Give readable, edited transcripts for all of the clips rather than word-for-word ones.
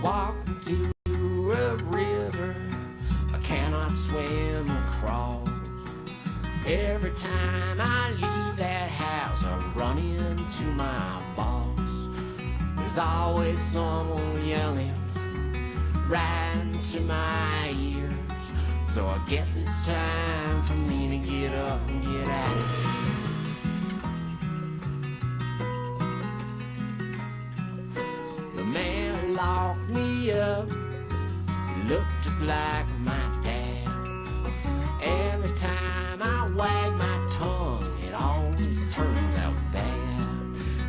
walk to a river I cannot swim across. Every time I leave that house, I run into my boss. There's always someone yelling right into my ears. So I guess it's time for me to get up and get out of here. The man who locked me up looked just like my dad. Every time I wag my tongue, it always turns out bad.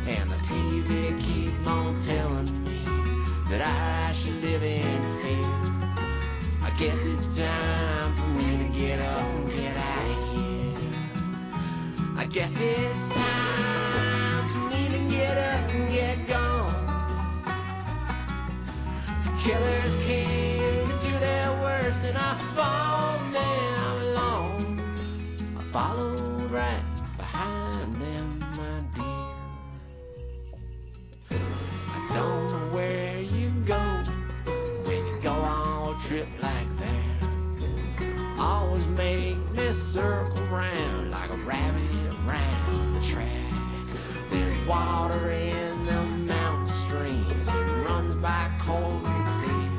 And the TV keeps on telling me that I should live in fear. I guess it's time for me to get up and get out of here. I guess it's time for me to get up and get gone. The killers came to do their worst and I fall down alone. I followed right behind them, my dear. I don't know where you go when you go on a trip like that. Always make me circle round like a rabbit around the track. There's water in the mountain streams, it runs by cold and clear.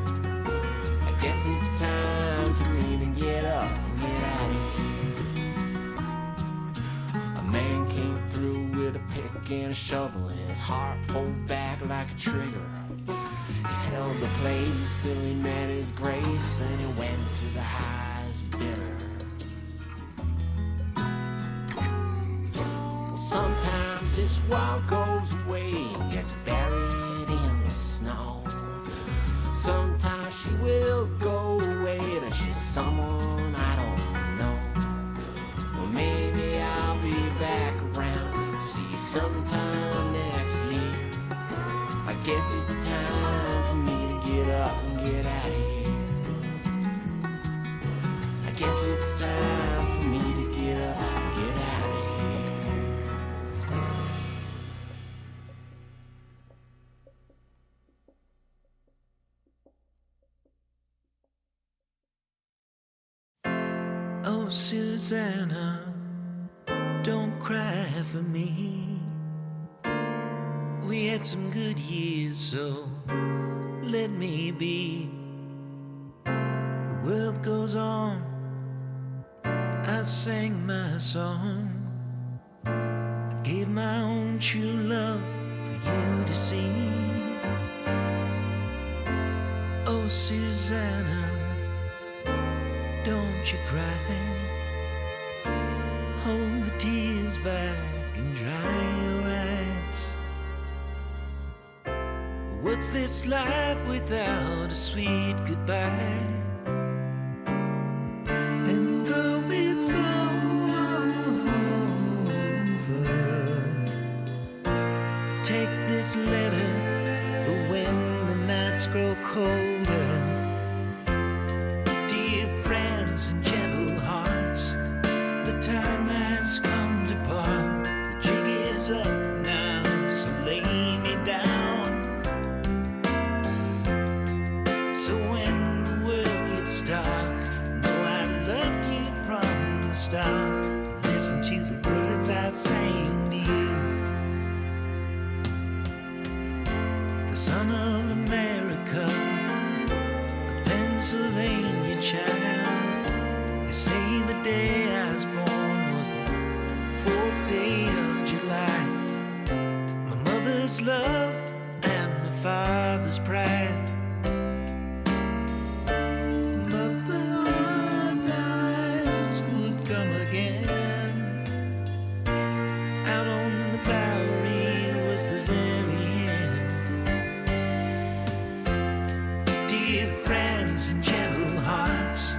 I guess it's time for me to get up and get out of here. A man came through with a pick and a shovel and his heart pulled back like a trigger. He held the place till he met his grace and he went to the highest bidder. Well, sometimes this world goes away and gets buried in the snow. Sometimes she will go away and she's someone I don't know. Well, maybe I'll be back around, see you sometime next year. I guess it's time for me to get up and get out of here. I guess it's time for me to get up and get out of here. Oh, Susanna, don't cry for me. We had some good years, so let me be. The world goes on, I sang my song. I gave my own true love for you to see. Oh, Susanna, don't you cry. Hold the tears back and dry your eyes. What's this life without a sweet goodbye? And though it's over, take this letter for when the nights grow colder. Dear friends and gentle hearts, the time has come to part. The jig is up now, so lay me down. So when the world gets dark, know I loved you from the start. Listen to the words I sang to you. The son of America, a Pennsylvania child. They say the day I was born was the 4th day of July. My mother's love and my father's pride. And gentle hearts,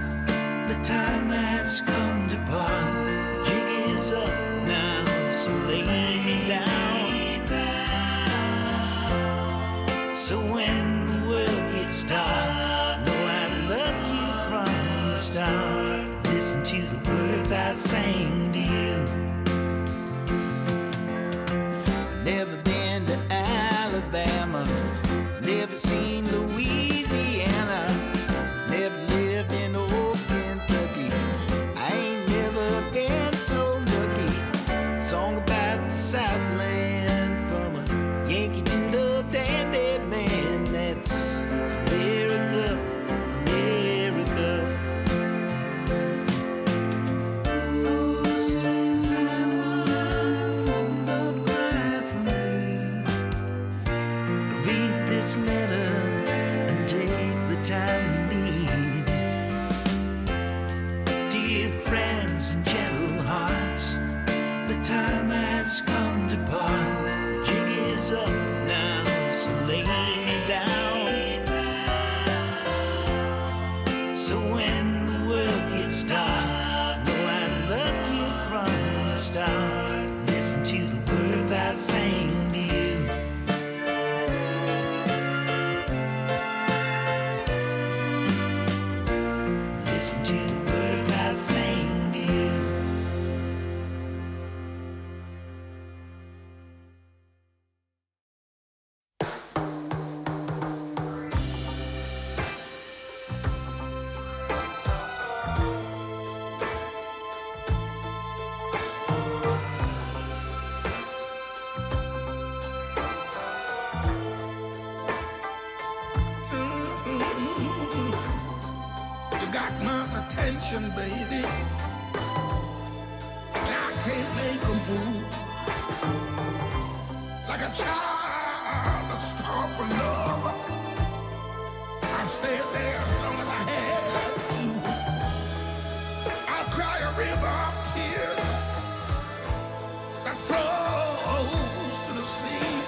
the time has come to part. The jig is up now, so lay me down. So when the world gets dark, know I loved you from the start. Listen to the words I sang to you. Never been to Alabama, never seen Louisiana. hands and gentle hearts. The time has come to part. The jig is up now, so lay me down. So when the world gets dark, know I loved you from the start. Listen to the words I sang to you. Listen to the words I sang to you. You got my attention, baby. And I can't make a move. Like a child, a star for love. I'll stay there as long as I have to. I'll cry a river of tears that flows to the sea.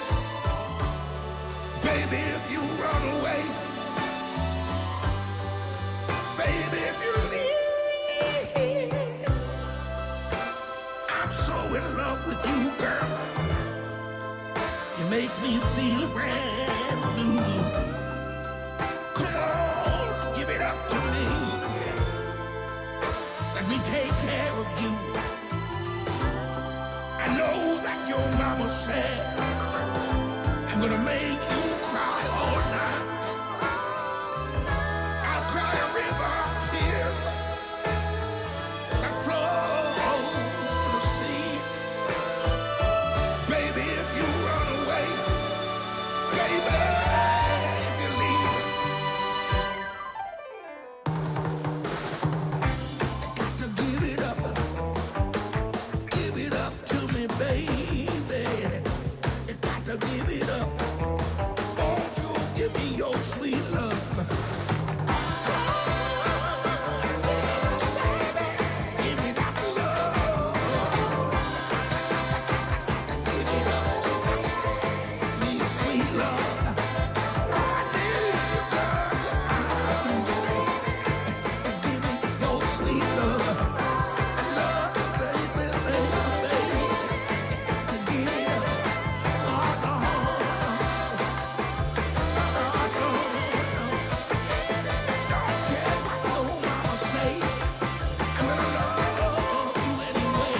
Baby, if you run away, baby, if you leave, I'm so in love with you, girl. You make me feel brand new. Come on, give it up to me. Let me take care of you. I know that your mama said I'm gonna make you cry all night. I'll cry a river of tears that flows to the sea. Baby, if you run away, baby, if you leave, got to give it up to me, baby. You got to give it up. Won't you give me your sweet love? Give me that love. Give it up. Me your sweet love. I need you, girl. Yes, I need you, baby. Give me your sweet love. Love, baby, baby. To give it up. Oh, no. Don't care what your mama say. I'm gonna love you anyway.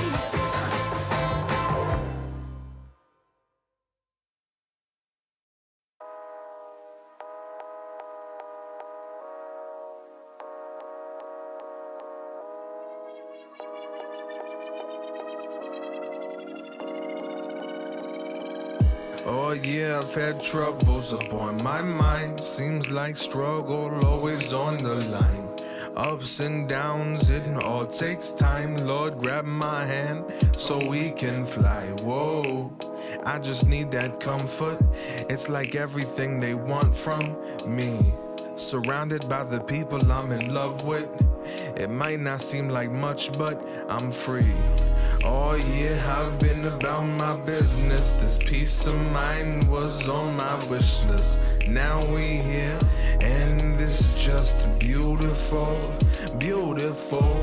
Oh yeah, I've had troubles upon my mind. Seems like struggle always on the line. Ups and downs, it all takes time. Lord, grab my hand so we can fly. Whoa, I just need that comfort. It's like everything they want from me. Surrounded by the people I'm in love with. It might not seem like much, but I'm free. Oh yeah, I've been about my business. This peace of mind was on my wish list. Now we here, and this is just beautiful, beautiful.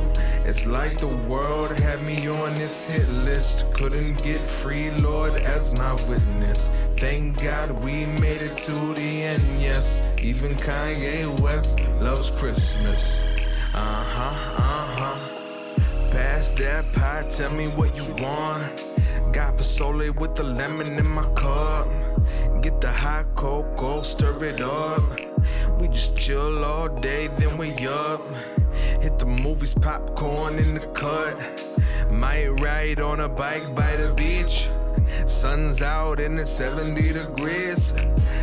It's like the world had me on its hit list. Couldn't get free, Lord, as my witness. Thank God we made it to the end, yes. Even Kanye West loves Christmas. Pass that pie, tell me what you want. Got pozole with the lemon in my cup. Get the hot cocoa, stir it up. We just chill all day, then we up. Hit the movies, popcorn in the cut. Might ride on a bike by the beach. Sun's out and it's 70 degrees.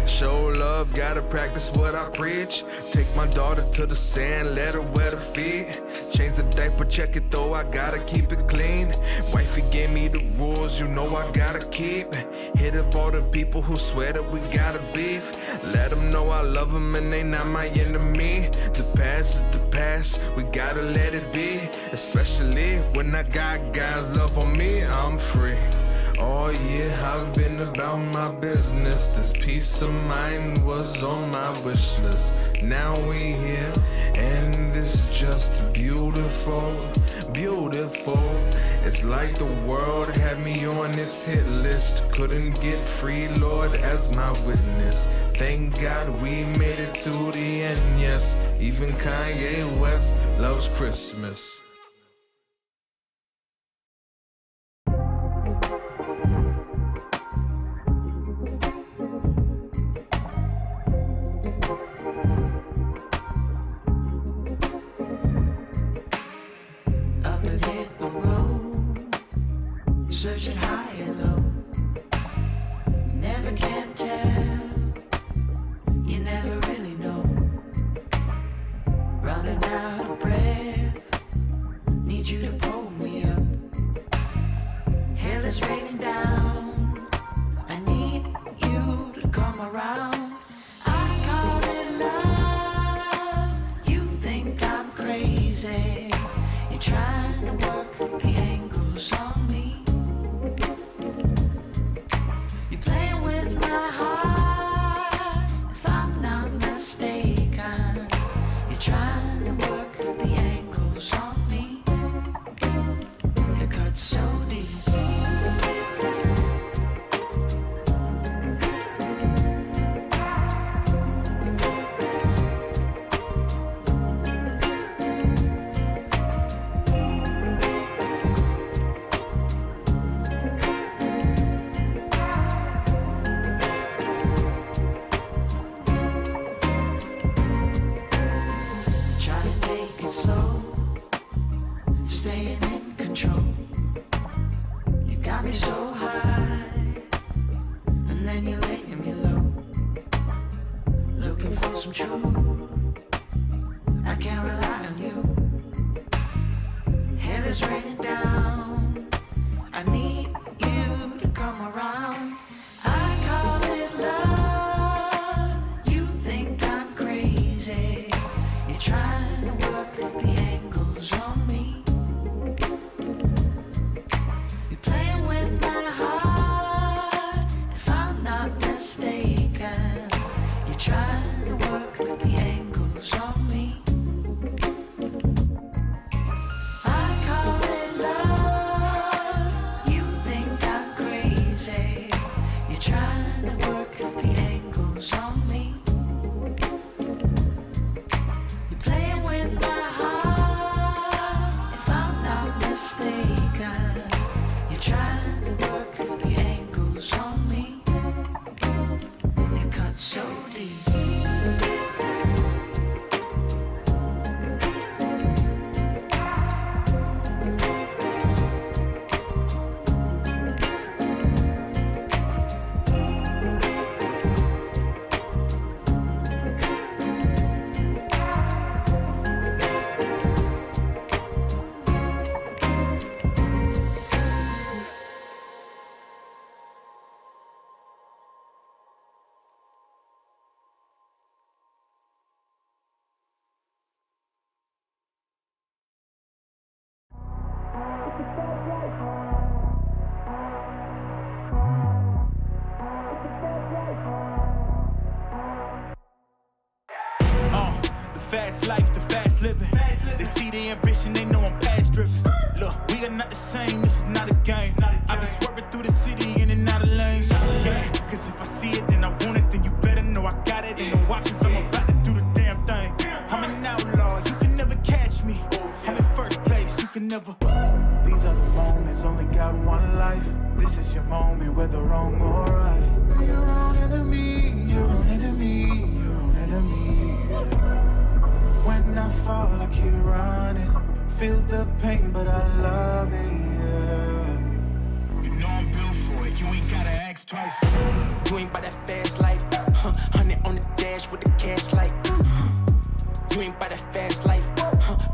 Show love, gotta practice what I preach. Take my daughter to the sand, let her wet her feet. Change the diaper, check it though, I gotta keep it clean. Wifey gave me the rules, you know I gotta keep. Hit up all the people who swear that we gotta beef. Let them know I love them and they not my enemy. The past is the past, we gotta let it be. Especially when I got God's love for me, I'm free. Oh yeah, I've been about my business. This peace of mind was on my wish list. Now we here, and this is just beautiful, beautiful. It's like the world had me on its hit list. Couldn't get free, Lord, as my witness. Thank God we made it to the end, yes. Even Kanye West loves Christmas. Up and hit the road, searching high and low. Never can tell, you never really know. Running out of breath, need you to pull me up. Hell is raining down, I need you to come around. I call it love, you think I'm crazy. You're trying to work the angles on me. You're playing with my heart, if I'm not mistaken. You're trying to work the angles on me. It cuts so deep. Try to take it slow, staying in control. You got me so high, and then you're laying me low. Looking for some truth, I can't rely on you. Hell is raining down, I need you to come around. I call it love, you think I'm crazy. You're trying to work the angles on me. You're playing with my heart, if I'm not mistaken. You're trying to work the angles on me. I call it love, you think I'm crazy. You're trying to work the angles on me. You're playing with my heart, if I'm not mistaken. You're trying to work the angles on me. It cuts so deep. The fast life, the fast living. They see the ambition, they know I'm past driven. Look, we are not the same, this is not a game. I've been swerving through the city in and out of lanes. Yeah, cause if I see it, then I want it, then you better know I got it. Ain't no options, I'm about to do the damn thing. I'm an outlaw, you can never catch me. I'm in first place, you can never. These are the moments, only got one life. This is your moment, whether wrong or right. Your own enemy, your own enemy, your own enemy. When I fall, I keep running. Feel the pain, but I love it, yeah. You know I'm built for it, you ain't gotta ask twice. You ain't by that fast life, 100 on the dash with the cash light. You ain't by that fast life,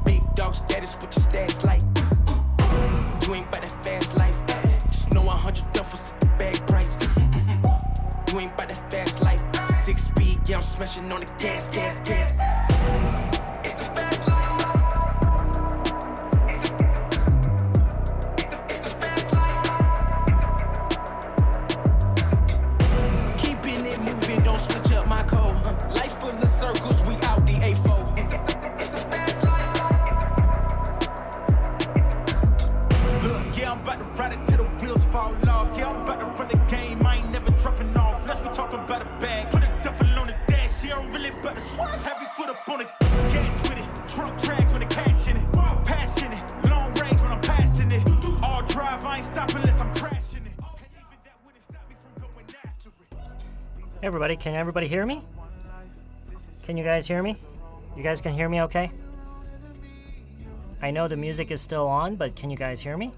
big dog status with your stats like. You ain't by that fast life, just know 100 duffels at the bag price. You ain't by that fast life, 6 speed, yeah I'm smashing on the gas. It's a fast life. Yeah, I'm about to ride it till the wheels fall off. Yeah, I'm about to run the game, I ain't never dropping off. Let's be talking about a bag, put a duffel on the dash. She don't really but to swerve, heavy foot up on the gas with it. Trunk tracks with the cash in it, passion it. Long range when I'm passing it. All drive, I ain't stopping unless I'm crashing it. And even that wouldn't stop me from going after it. Everybody, can everybody hear me? Can you guys hear me? You guys can hear me okay? I know the music is still on, but can you guys hear me?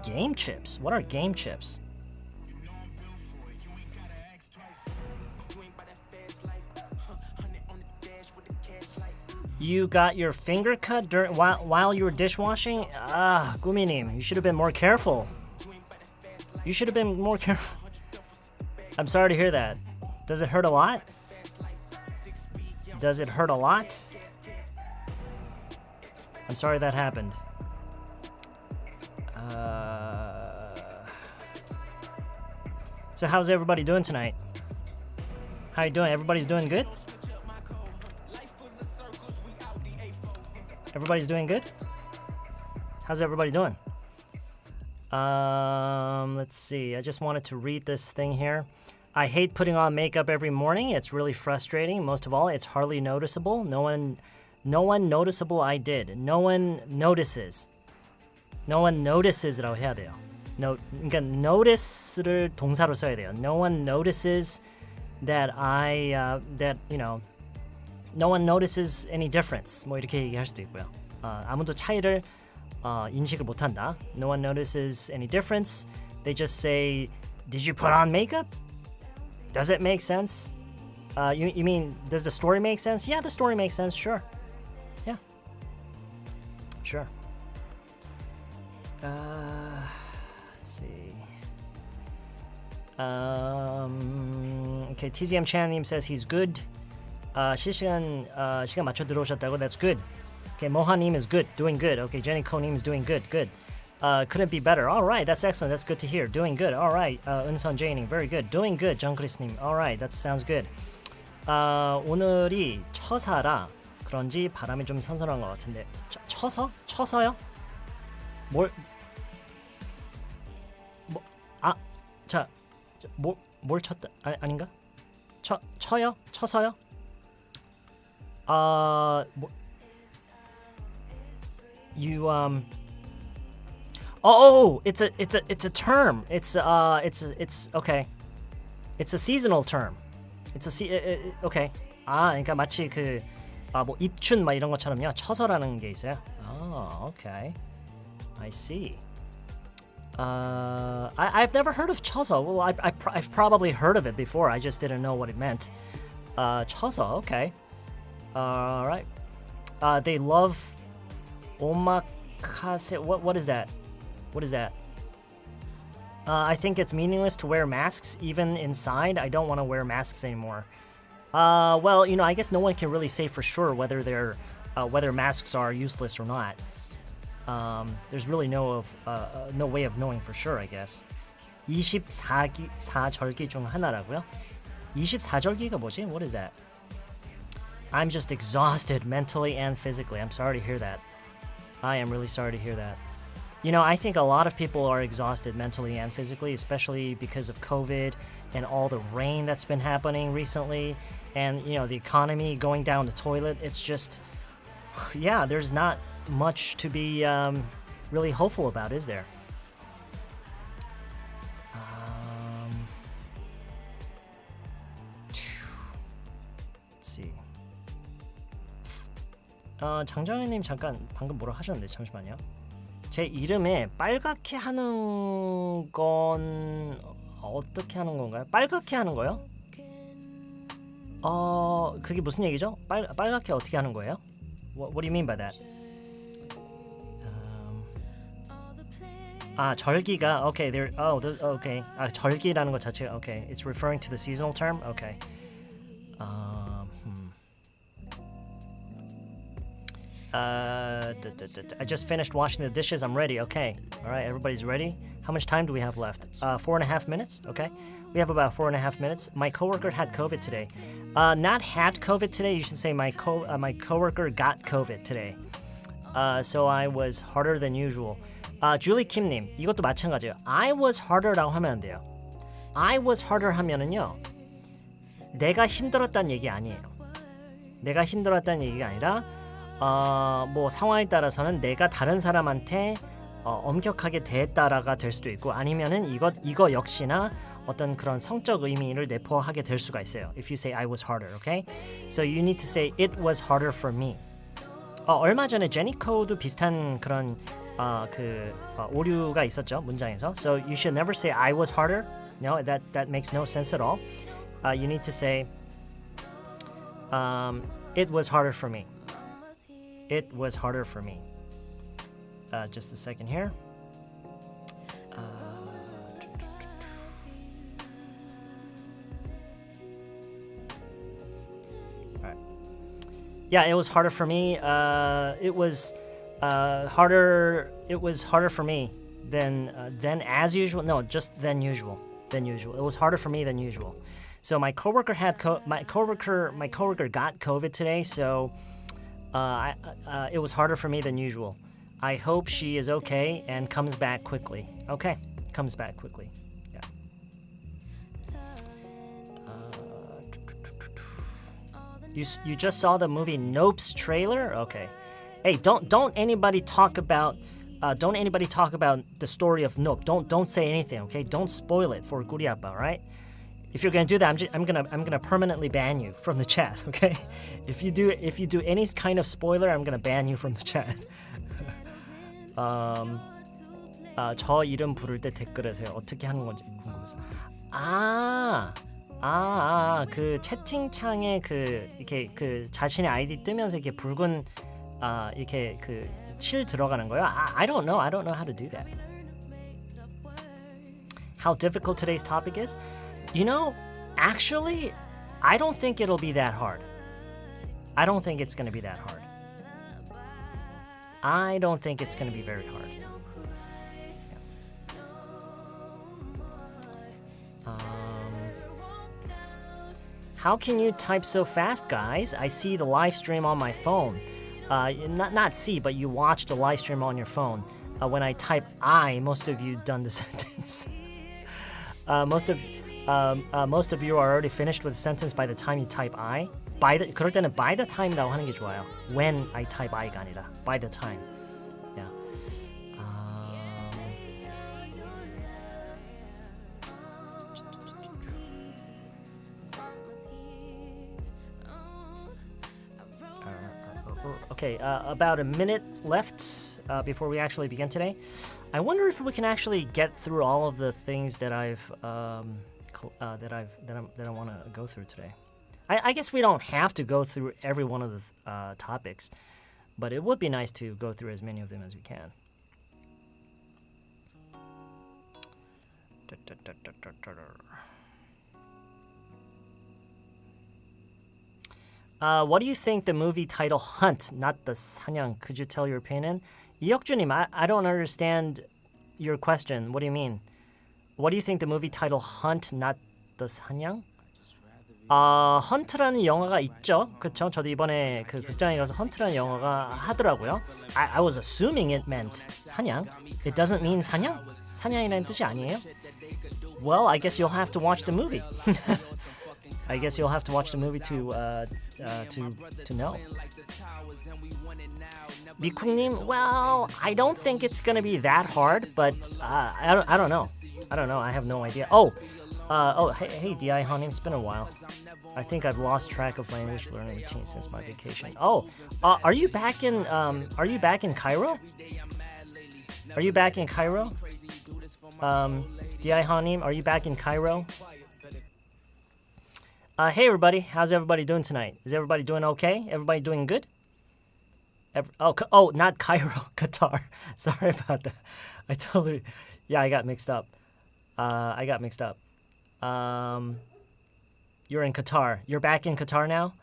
Game chips? What are game chips? You got your finger cut while you were dishwashing? Ah, 구미님, you should have been more careful. You should have been more careful. I'm sorry to hear that. Does it hurt a lot? Does it hurt a lot? I'm sorry that happened. So how's everybody doing tonight? How you doing? Everybody's doing good? Everybody's doing good? How's everybody doing? Let's see. I just wanted to read this thing here. I hate putting on makeup every morning. It's really frustrating. Most of all, it's hardly noticeable. No one noticeable I did. No one notices. No one notices라고 해야 돼요. 그러니까 notice를 동사로 써야 돼요. No one notices that no one notices any difference. 뭐 이렇게 얘기할 수도 있고요. 아무도 차이를 인식을 못한다. No one notices any difference. They just say, "Did you put on makeup? Does it make sense? You mean, does the story make sense? Yeah, the story makes sense. Sure. Yeah. Sure. Let's see. Okay, TZM Chan님 says he's good. 시간 맞춰 들어오셨다고. That's good. Okay, Mohanim is good, doing good. Okay, Jenny Konim is doing good, good. Couldn't be better. All right, that's excellent. That's good to hear. Doing good. All right, Unson Janing, very good. Doing good, 정크리스님. All right, that sounds good. 오늘이 처사라 그런지 바람이 좀 선선한 것 같은데. 쳐서요? 뭘 쳤다? 아닌가? 쳐서요? It's a term. It's okay. It's a seasonal term. Okay. 그러니까 마치 뭐 입춘 막 이런 것처럼요. 처서라는 게 있어요. Okay. I see. I've never heard of 처서. Well, I've probably heard of it before. I just didn't know what it meant. 처서. Okay. All right. They love omakase. What is that? What is that? I think it's meaningless to wear masks even inside. I don't want to wear masks anymore. Well, I guess no one can really say for sure whether masks are useless or not. There's really no way of knowing for sure, I guess. 24절기 중 하나라고요? 24절기가 뭐지? What is that? I'm just exhausted mentally and physically. I'm sorry to hear that. I am really sorry to hear that. I think a lot of people are exhausted mentally and physically, especially because of COVID and all the rain that's been happening recently, and the economy going down the toilet. It's just, yeah, there's not much to be really hopeful about, is there? Let's see. 장정현님 잠깐 방금 뭐라 하셨는데 잠시만요. 제 이름에 빨갛게 하는 건 어떻게 하는 건가요? 빨갛게 하는 거요? 그게 무슨 얘기죠? 빨갛게 어떻게 하는 거예요? What do you mean by that? 절기가 okay. Okay. 절기라는 것 자체가 okay. It's referring to the seasonal term. Okay. I just finished washing the dishes. I'm ready. Okay. All right. Everybody's ready. How much time do we have left? 4.5 minutes. Okay. We have about 4.5 minutes. My coworker had COVID today. Not had COVID today. You should say my coworker got COVID today. So I was harder than usual. Julie Kim님, 이것도 마찬가지예요. I was harder라고 하면 안 돼요. I was harder 하면은요, 내가 힘들었다는 얘기 아니에요. 내가 힘들었다는 얘기가 아니라 뭐 상황에 따라서는 내가 다른 사람한테 엄격하게 대했다라가 될 수도 있고, 아니면은 이거 역시나 어떤 그런 성적 의미를 내포하게 될 수가 있어요. If you say I was harder, okay? So you need to say it was harder for me. 얼마 전에 제니코도 비슷한 그런 오류가 있었죠, 문장에서. So you should never say I was harder. No, that makes no sense at all. You need to say it was harder for me. It was harder for me. Just a second here. Yeah, it was harder for me. It was harder. It was harder for me than as usual. No, just than usual. Than usual. It was harder for me than usual. So my coworker my coworker got COVID today. So it was harder for me than usual. I hope she is okay and comes back quickly. Okay, comes back quickly. You just saw the movie Nope's trailer? Okay. Hey, don't anybody talk about the story of Nope. Don't say anything, okay? Don't spoil it for Guri Appa, all right? If you're gonna do that, I'm gonna permanently ban you from the chat, okay? If you do any kind of spoiler, I'm gonna ban you from the chat. 저 이름 부를 때 댓글에서요. 어떻게 하는 건지 궁금해서. 그 채팅창에 이렇게 자신의 아이디 뜨면서 이렇게 붉은 이렇게 칠 들어가는 거요? I don't know how to do that. How difficult today's topic is? You know, actually, I don't think it'll be that hard. I don't think it's going to be that hard. I don't think it's going to be very hard. How can you type so fast, guys? I see the live stream on my phone. Not see, but you watch the live stream on your phone. When I type I, most of you done the sentence. Most of you are already finished with the sentence by the time you type I. 그럴 때는 by the time라고 하는 게 좋아요. When I type I가 아니라 by the time. Yeah. Okay, about a minute left before we actually begin today. I wonder if we can actually get through all of the things that I want to go through today. I guess we don't have to go through every one of the topics, but it would be nice to go through as many of them as we can. What do you think the movie title Hunt, not the 사냥? Could you tell your opinion? 이혁주님, I don't understand your question. What do you mean? What do you think the movie title Hunt, not the 사냥? 헌트라는 영화가 있죠. 그렇죠? 저도 이번에 극장에 가서 헌트라는 영화가 하더라고요. I was assuming it meant 사냥. It doesn't mean 사냥? 사냥이라는 뜻이 아니에요? Well, I guess you'll have to watch the movie. I guess you'll have to watch the movie to know. 미쿵님, well, I don't think it's gonna be that hard, but I don't know. I have no idea. Hey, Di Hanim, it's been a while. I think I've lost track of my English learning routine since my vacation. Are you back in Cairo? Are you back in Cairo? Di Hanim, are you back in Cairo? Hey everybody, how's everybody doing tonight? Is everybody doing okay? Everybody doing good? Not Cairo, Qatar. Sorry about that. I got mixed up. You're in Qatar. You're back in Qatar now?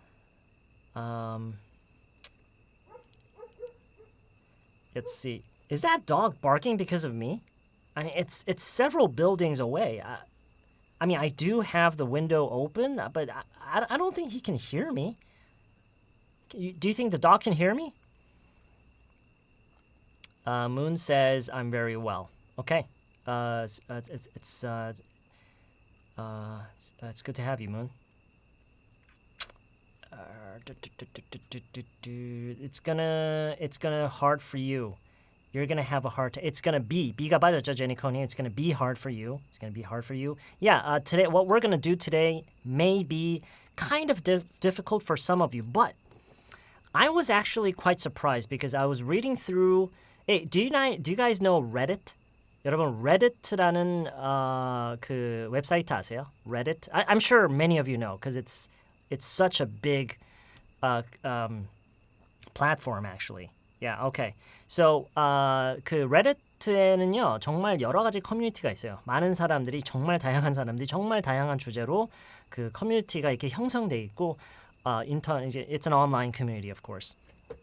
Let's see. Is that dog barking because of me? I mean, it's several buildings away. I mean, I do have the window open, but I don't think he can hear me. Do you think the dog can hear me? Moon says I'm very well. Okay. It's good to have you, Moon. It's gonna hard for you. You're gonna have a hard time. It's gonna be B가 빠졌죠, Jenny Coney. It's gonna be hard for you. It's gonna be hard for you. Yeah. Today, what we're gonna do today may be kind of difficult for some of you, but I was actually quite surprised because I was reading through. Hey, do you guys know Reddit? 여러분 Reddit라는 그 웹사이트 아세요? Reddit. I'm sure many of you know because it's such a big platform actually. Yeah, okay. So 그 Reddit에는요 정말 여러 가지 커뮤니티가 있어요. 많은 사람들이 정말 다양한 사람들이 정말 다양한 주제로 그 커뮤니티가 이렇게 형성돼 있고 it's an online community of course.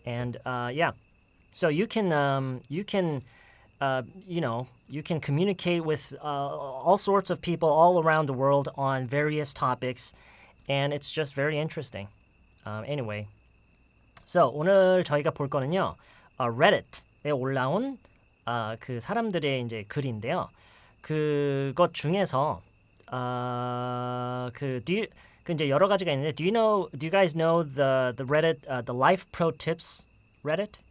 And yeah. So you can communicate with all sorts of people all around the world on various topics, and it's just very interesting. Anyway, so 오늘 저희가 볼 거는요, Reddit에 올라온 그 사람들의 이제 글인데요. 그것 중에서 그 이제 여러 가지가 있는데, do you guys know the Reddit the Life Pro Tips Reddit?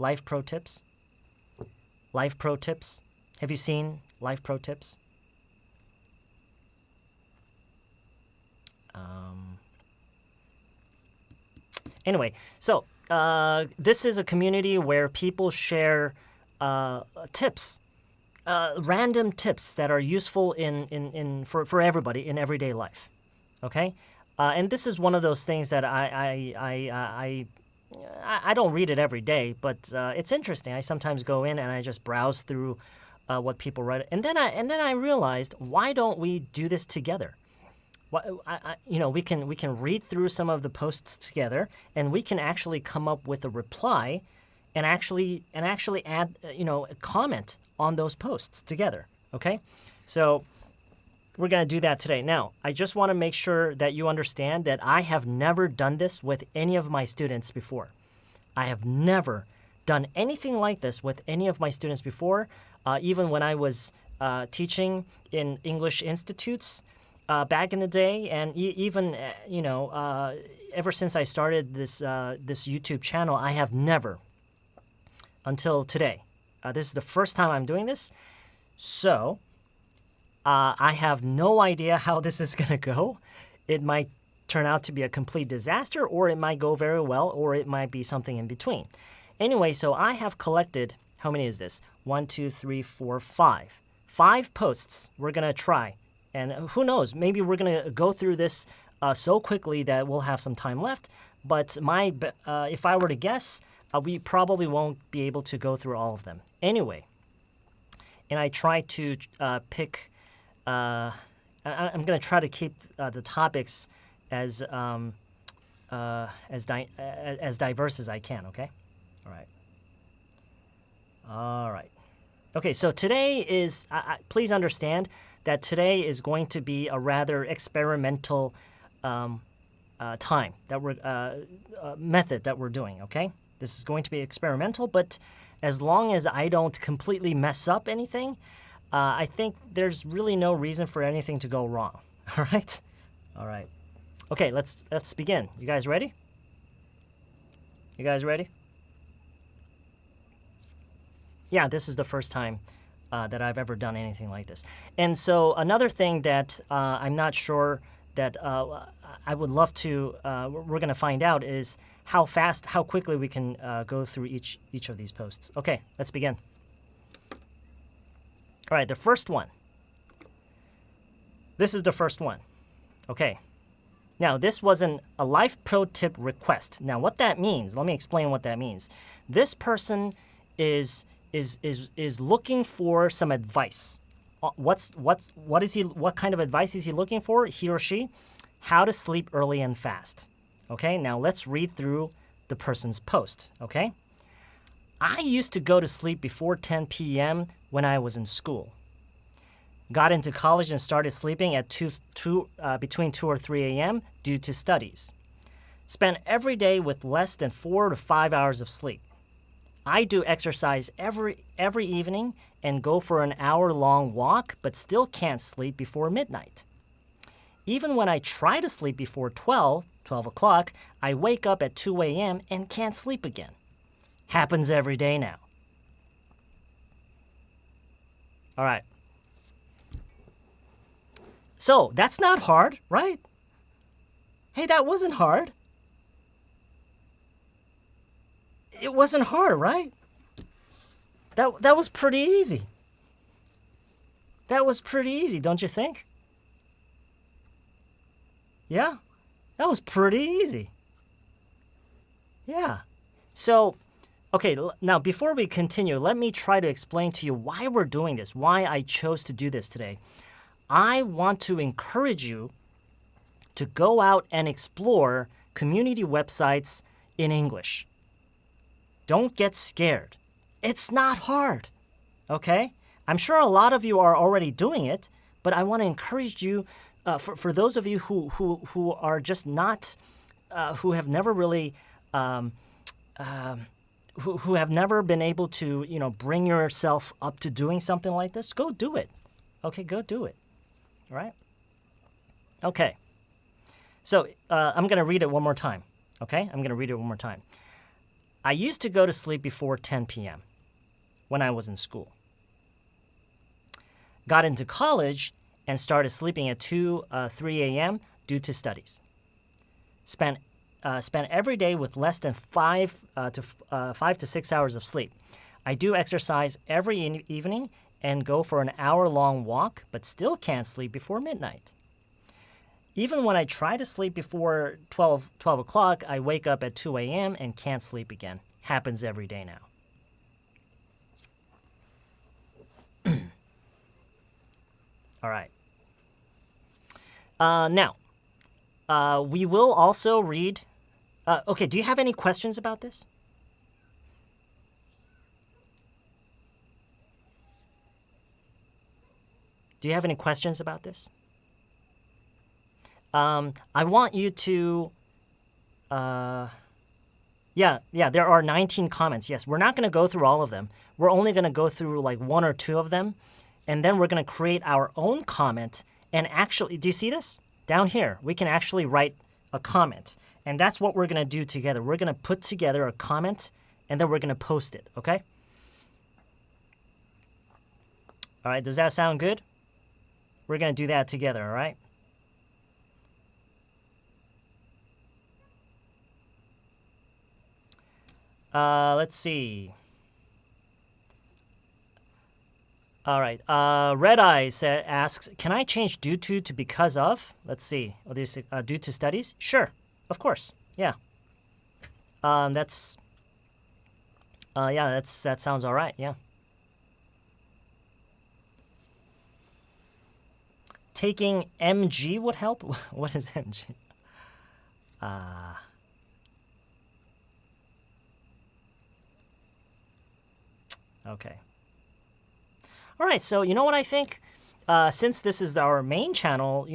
Life Pro Tips? Life Pro Tips? Have you seen Life Pro Tips? Anyway, so this is a community where people share tips, random tips that are useful for everybody in everyday life. Okay, and this is one of those things that I don't read it every day, but it's interesting. I sometimes go in and I just browse through what people write, and then I realized, why don't we do this together? We can read through some of the posts together, and we can actually come up with a reply, and actually add a comment on those posts together. Okay, so we're gonna do that today. Now, I just want to make sure that you understand that I have never done this with any of my students before. I have never done anything like this with any of my students before. Even when I was teaching in English institutes back in the day, and even ever since I started this YouTube channel, I have never until today. This is the first time I'm doing this, so I have no idea how this is gonna go. It might turn out to be a complete disaster, or it might go very well, or it might be something in between. Anyway, so I have collected, how many is this? 1, 2, 3, 4, 5. 5 posts we're gonna try. And who knows, maybe we're gonna go through this so quickly that we'll have some time left. But if I were to guess, we probably won't be able to go through all of them. Anyway, and I try to pick, I'm gonna try to keep the topics as diverse as I can. Okay, all right. Okay, so today is. Please understand that today is going to be a rather experimental time that we're method that we're doing. Okay, this is going to be experimental, but as long as I don't completely mess up anything, I think there's really no reason for anything to go wrong. All right. Okay, let's begin. You guys ready? Yeah, this is the first time that I've ever done anything like this. And so another thing that I'm not sure that I would love to, we're going to find out is how quickly we can go through each of these posts. Okay, let's begin. All right, the first one. This is the first one. Okay. Now, this wasn't a Life Pro Tip request. Now, what that means, let me explain what that means. This person is looking for some advice. What kind of advice is he looking for? He or she? How to sleep early and fast. Okay, now let's read through the person's post. Okay, I used to go to sleep before 10 p.m. when I was in school. Got into college and started sleeping at between 2 or 3 a.m. due to studies. Spent every day with less than 4 to 5 hours of sleep. I do exercise every evening and go for an hour-long walk, but still can't sleep before midnight. Even when I try to sleep before 12 o'clock, I wake up at 2 a.m. and can't sleep again. Happens every day now. All right. So that's not hard, right? Hey, that wasn't hard. It wasn't hard, right? That was pretty easy. That was pretty easy, don't you think? Yeah, that was pretty easy. Yeah. So, okay, now before we continue, let me try to explain to you why we're doing this, why I chose to do this today. I want to encourage you to go out and explore community websites in English. Don't get scared. It's not hard, okay? I'm sure a lot of you are already doing it, but I want to encourage you, for those of you who are just not, who have never really, who have never been able to, bring yourself up to doing something like this, go do it. Okay, go do it. All right? Okay. So I'm going to read it one more time. Okay? I'm going to read it one more time. I used to go to sleep before 10 p.m. when I was in school. Got into college and started sleeping at 3 a.m. due to studies. Spent every day with less than 5 to 6 hours of sleep. I do exercise every evening and go for an hour-long walk, but still can't sleep before midnight. Even when I try to sleep before 12 o'clock, I wake up at 2 a.m. and can't sleep again. Happens every day now. All right. Now, we will also read... okay, do you have any questions about this? Do you have any questions about this? I want you to... Yeah, there are 19 comments. Yes, we're not going to go through all of them. We're only going to go through like 1 or 2 of them. And then we're going to create our own comment. And actually, do you see this? Down here, we can actually write a comment. And that's what we're going to do together. We're going to put together a comment, and then we're going to post it, okay? All right, does that sound good? We're going to do that together, all right? Let's see. All right. Red Eye asks, can I change due to because of? Let's see. Oh, there's due to studies? Sure. Of course. Yeah. That sounds all right. Yeah. Taking MG would help? What is MG? Okay. All right, so you know what I think? Since this is our main channel,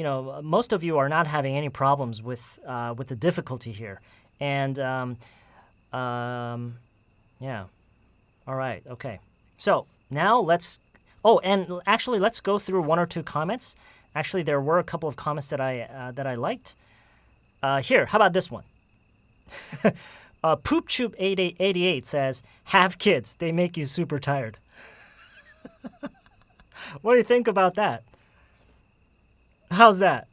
most of you are not having any problems with the difficulty here. And, yeah. All right, okay. So now let's... Oh, and actually, let's go through 1 or 2 comments. Actually, there were a couple of comments that I liked. Here, how about this one? PoopChoop88 says, have kids. They make you super tired. What do you think about that? How's that?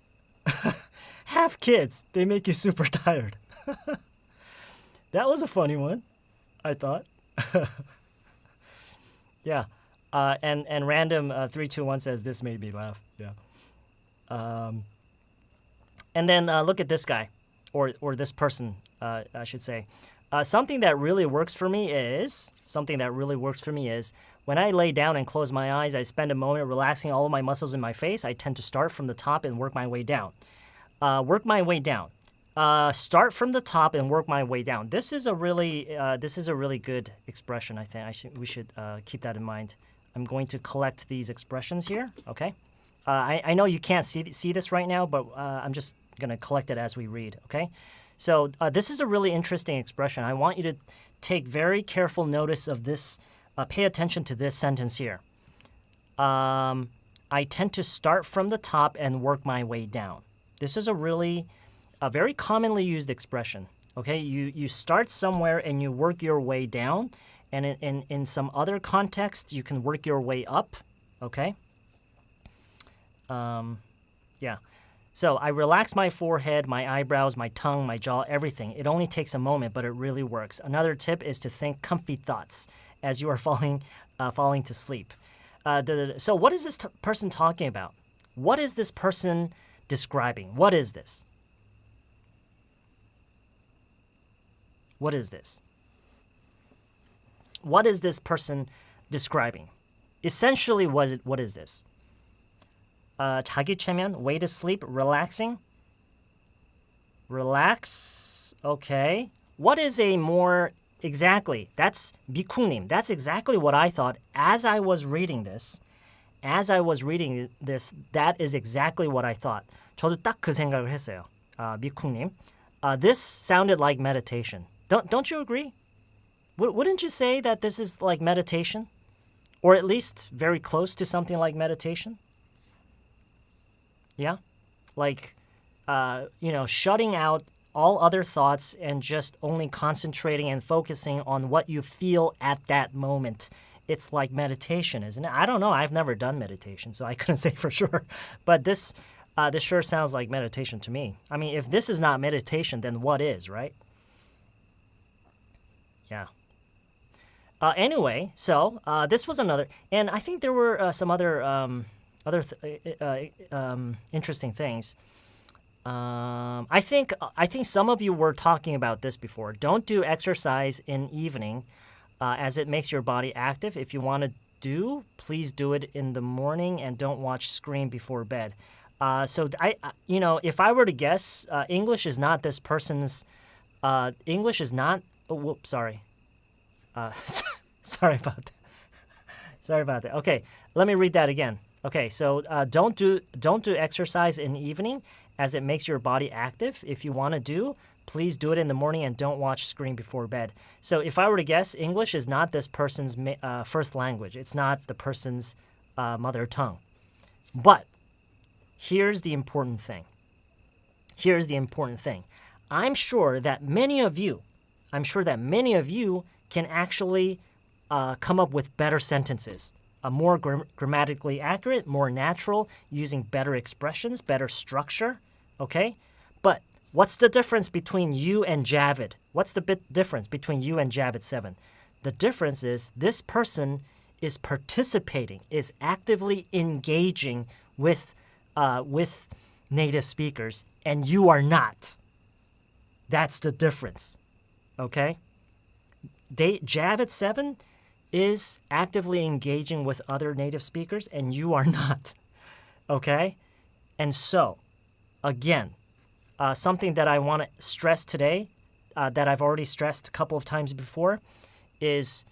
Have kids. They make you super tired. That was a funny one, I thought. Yeah. And random 321 says, this made me laugh. Yeah. And then look at this guy, or this person, I should say. Something that really works for me is when I lay down and close my eyes, I spend a moment relaxing all of my muscles in my face. I tend to start from the top and work my way down. Start from the top and work my way down. This is a really good expression. I think we should keep that in mind. I'm going to collect these expressions here. Okay. I know you can't see this right now, but I'm just gonna collect it as we read. Okay. So this is a really interesting expression. I want you to take very careful notice of this. Pay attention to this sentence here. I tend to start from the top and work my way down. This is a very commonly used expression. Okay, you start somewhere and you work your way down, and in some other contexts you can work your way up. Okay. Yeah. So I relax my forehead, my eyebrows, my tongue, my jaw, everything. It only takes a moment, but it really works. Another tip is to think comfy thoughts as you are falling to sleep. So what is this person talking about? What is this person describing? What is this? What is this? What is this person describing? Essentially, what is this? 자기 최면, way to sleep, relaxing. Relax, okay. What is a more exactly? That's 미쿵님. That's exactly what I thought as I was reading this. That is exactly what I thought. 저도 딱 그 생각을 했어요. 미쿵님. This sounded like meditation. Don't you agree? Wouldn't you say that this is like meditation? Or at least very close to something like meditation? Yeah? Like, shutting out all other thoughts and just only concentrating and focusing on what you feel at that moment. It's like meditation, isn't it? I don't know. I've never done meditation, so I couldn't say for sure. But this sure sounds like meditation to me. I mean, if this is not meditation, then what is, right? Yeah. Anyway, so this was another, and I think there were some other interesting things. I think some of you were talking about this before. Don't do exercise in evening, as it makes your body active. If you want to please do it in the morning and don't watch screen before bed. So if I were to guess, English is not this person's. English is not. Oh, whoops, sorry. Sorry about that. Sorry about that. Okay, let me read that again. Okay, so don't do exercise in the evening, as it makes your body active. If you want to please do it in the morning and don't watch screen before bed. So if I were to guess, English is not this person's first language. It's not the person's mother tongue. But here's the important thing. I'm sure that many of you can actually come up with better sentences. More grammatically accurate, more natural, using better expressions, better structure, okay? But what's the difference between you and Javid? What's the difference between you and Javid 7? The difference is this person is participating, is actively engaging with native speakers, and you are not. That's the difference, okay? Javid 7 is actively engaging with other native speakers, and you are not, okay? And so, again, something that I want to stress today, that I've already stressed a couple of times before, is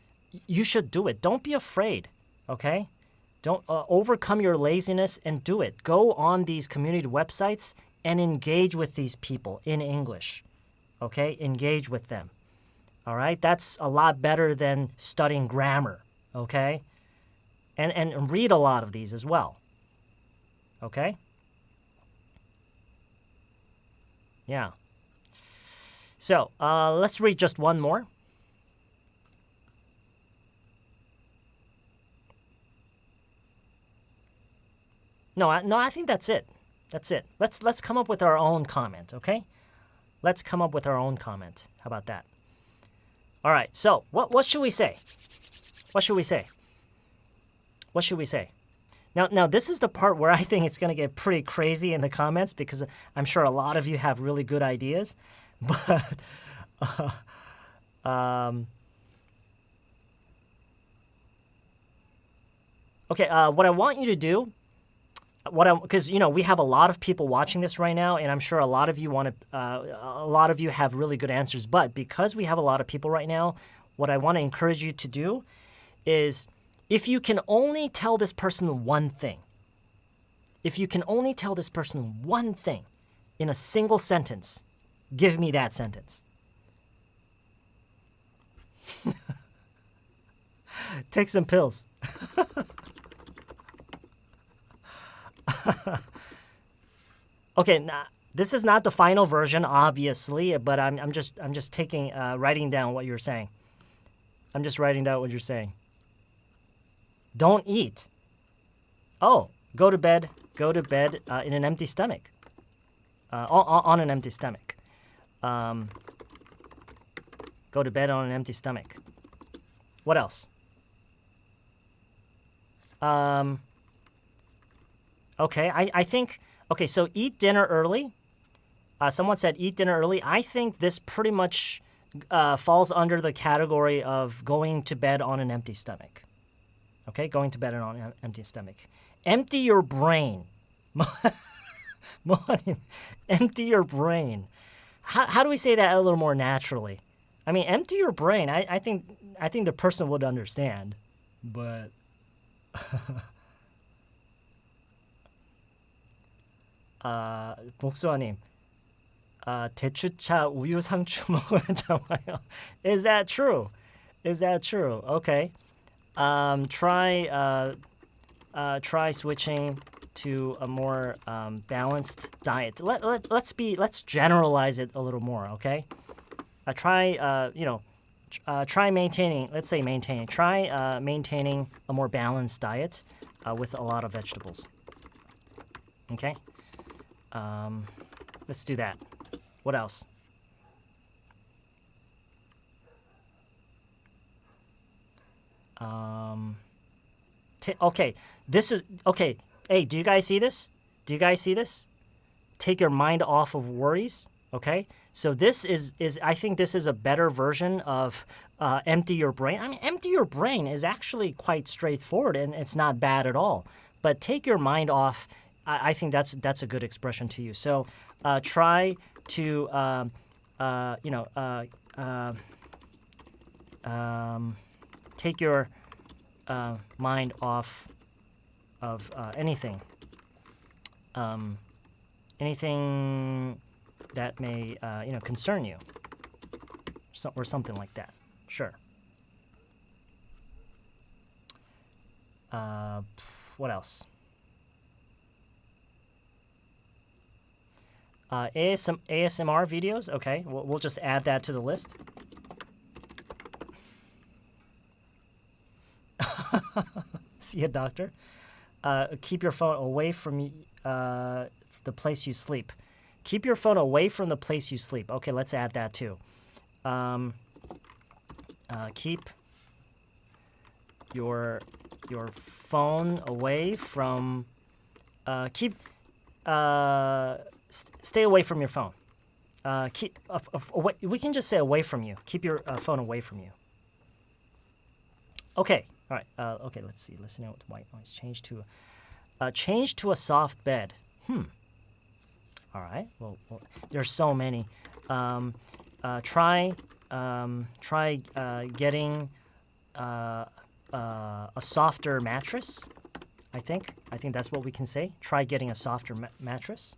you should do it. Don't be afraid, okay? Don't overcome your laziness and do it. Go on these community websites and engage with these people in English, okay? Engage with them. All right, that's a lot better than studying grammar, okay? And read a lot of these as well, okay? Yeah. So let's read just one more. No, I think that's it. That's it. Let's come up with our own comment, okay? Let's come up with our own comment. How about that? All right, so what should we say? What should we say? Now this is the part where I think it's going to get pretty crazy in the comments, because I'm sure a lot of you have really good ideas. But okay, what I want you to do, because we have a lot of people watching this right now, and I'm sure a lot of you a lot of you have really good answers. But because we have a lot of people right now, what I want to encourage you to do is, if you can only tell this person one thing, if you can only tell this person one thing in a single sentence, give me that sentence. Take some pills. Okay, now, this is not the final version, obviously, but I'm just taking writing down what you're saying. I'm just writing down what you're saying. Don't eat. Oh, go to bed in an empty stomach. On an empty stomach. Go to bed on an empty stomach. What else? Okay, I think, okay, so eat dinner early. Someone said eat dinner early. I think this pretty much falls under the category of going to bed on an empty stomach. Okay, going to bed on an empty stomach. Empty your brain. Empty your brain. How do we say that a little more naturally? I mean, empty your brain. I think the person would understand, but 복수아님, 대추차 우유 상추 먹으면 좋아요. Is that true? Is that true? Okay. Try switching to a more balanced diet. Let's generalize it a little more, okay? Try maintaining. Let's say maintaining. Try maintaining a more balanced diet with a lot of vegetables. Okay. Let's do that. What else? Okay. This is okay. Hey, do you guys see this? Do you guys see this? Take your mind off of worries. Okay. So this is I think this is a better version of empty your brain. I mean, empty your brain is actually quite straightforward and it's not bad at all. But take your mind off. I think that's a good expression to use. So try to take your mind off of anything that may concern you, or something like that. Sure. What else? ASMR videos. Okay, we'll just add that to the list. See a doctor. Keep your phone away from the place you sleep. Keep your phone away from the place you sleep. Okay, let's add that too. Keep your phone away from. Stay away from your phone. Keep away. We can just say away from you. Keep your phone away from you. Okay. All right. Okay. Let's see. Listening with white noise. Change to a soft bed. All right. Well, there's so many. Try getting a softer mattress. I think that's what we can say. Try getting a softer mattress.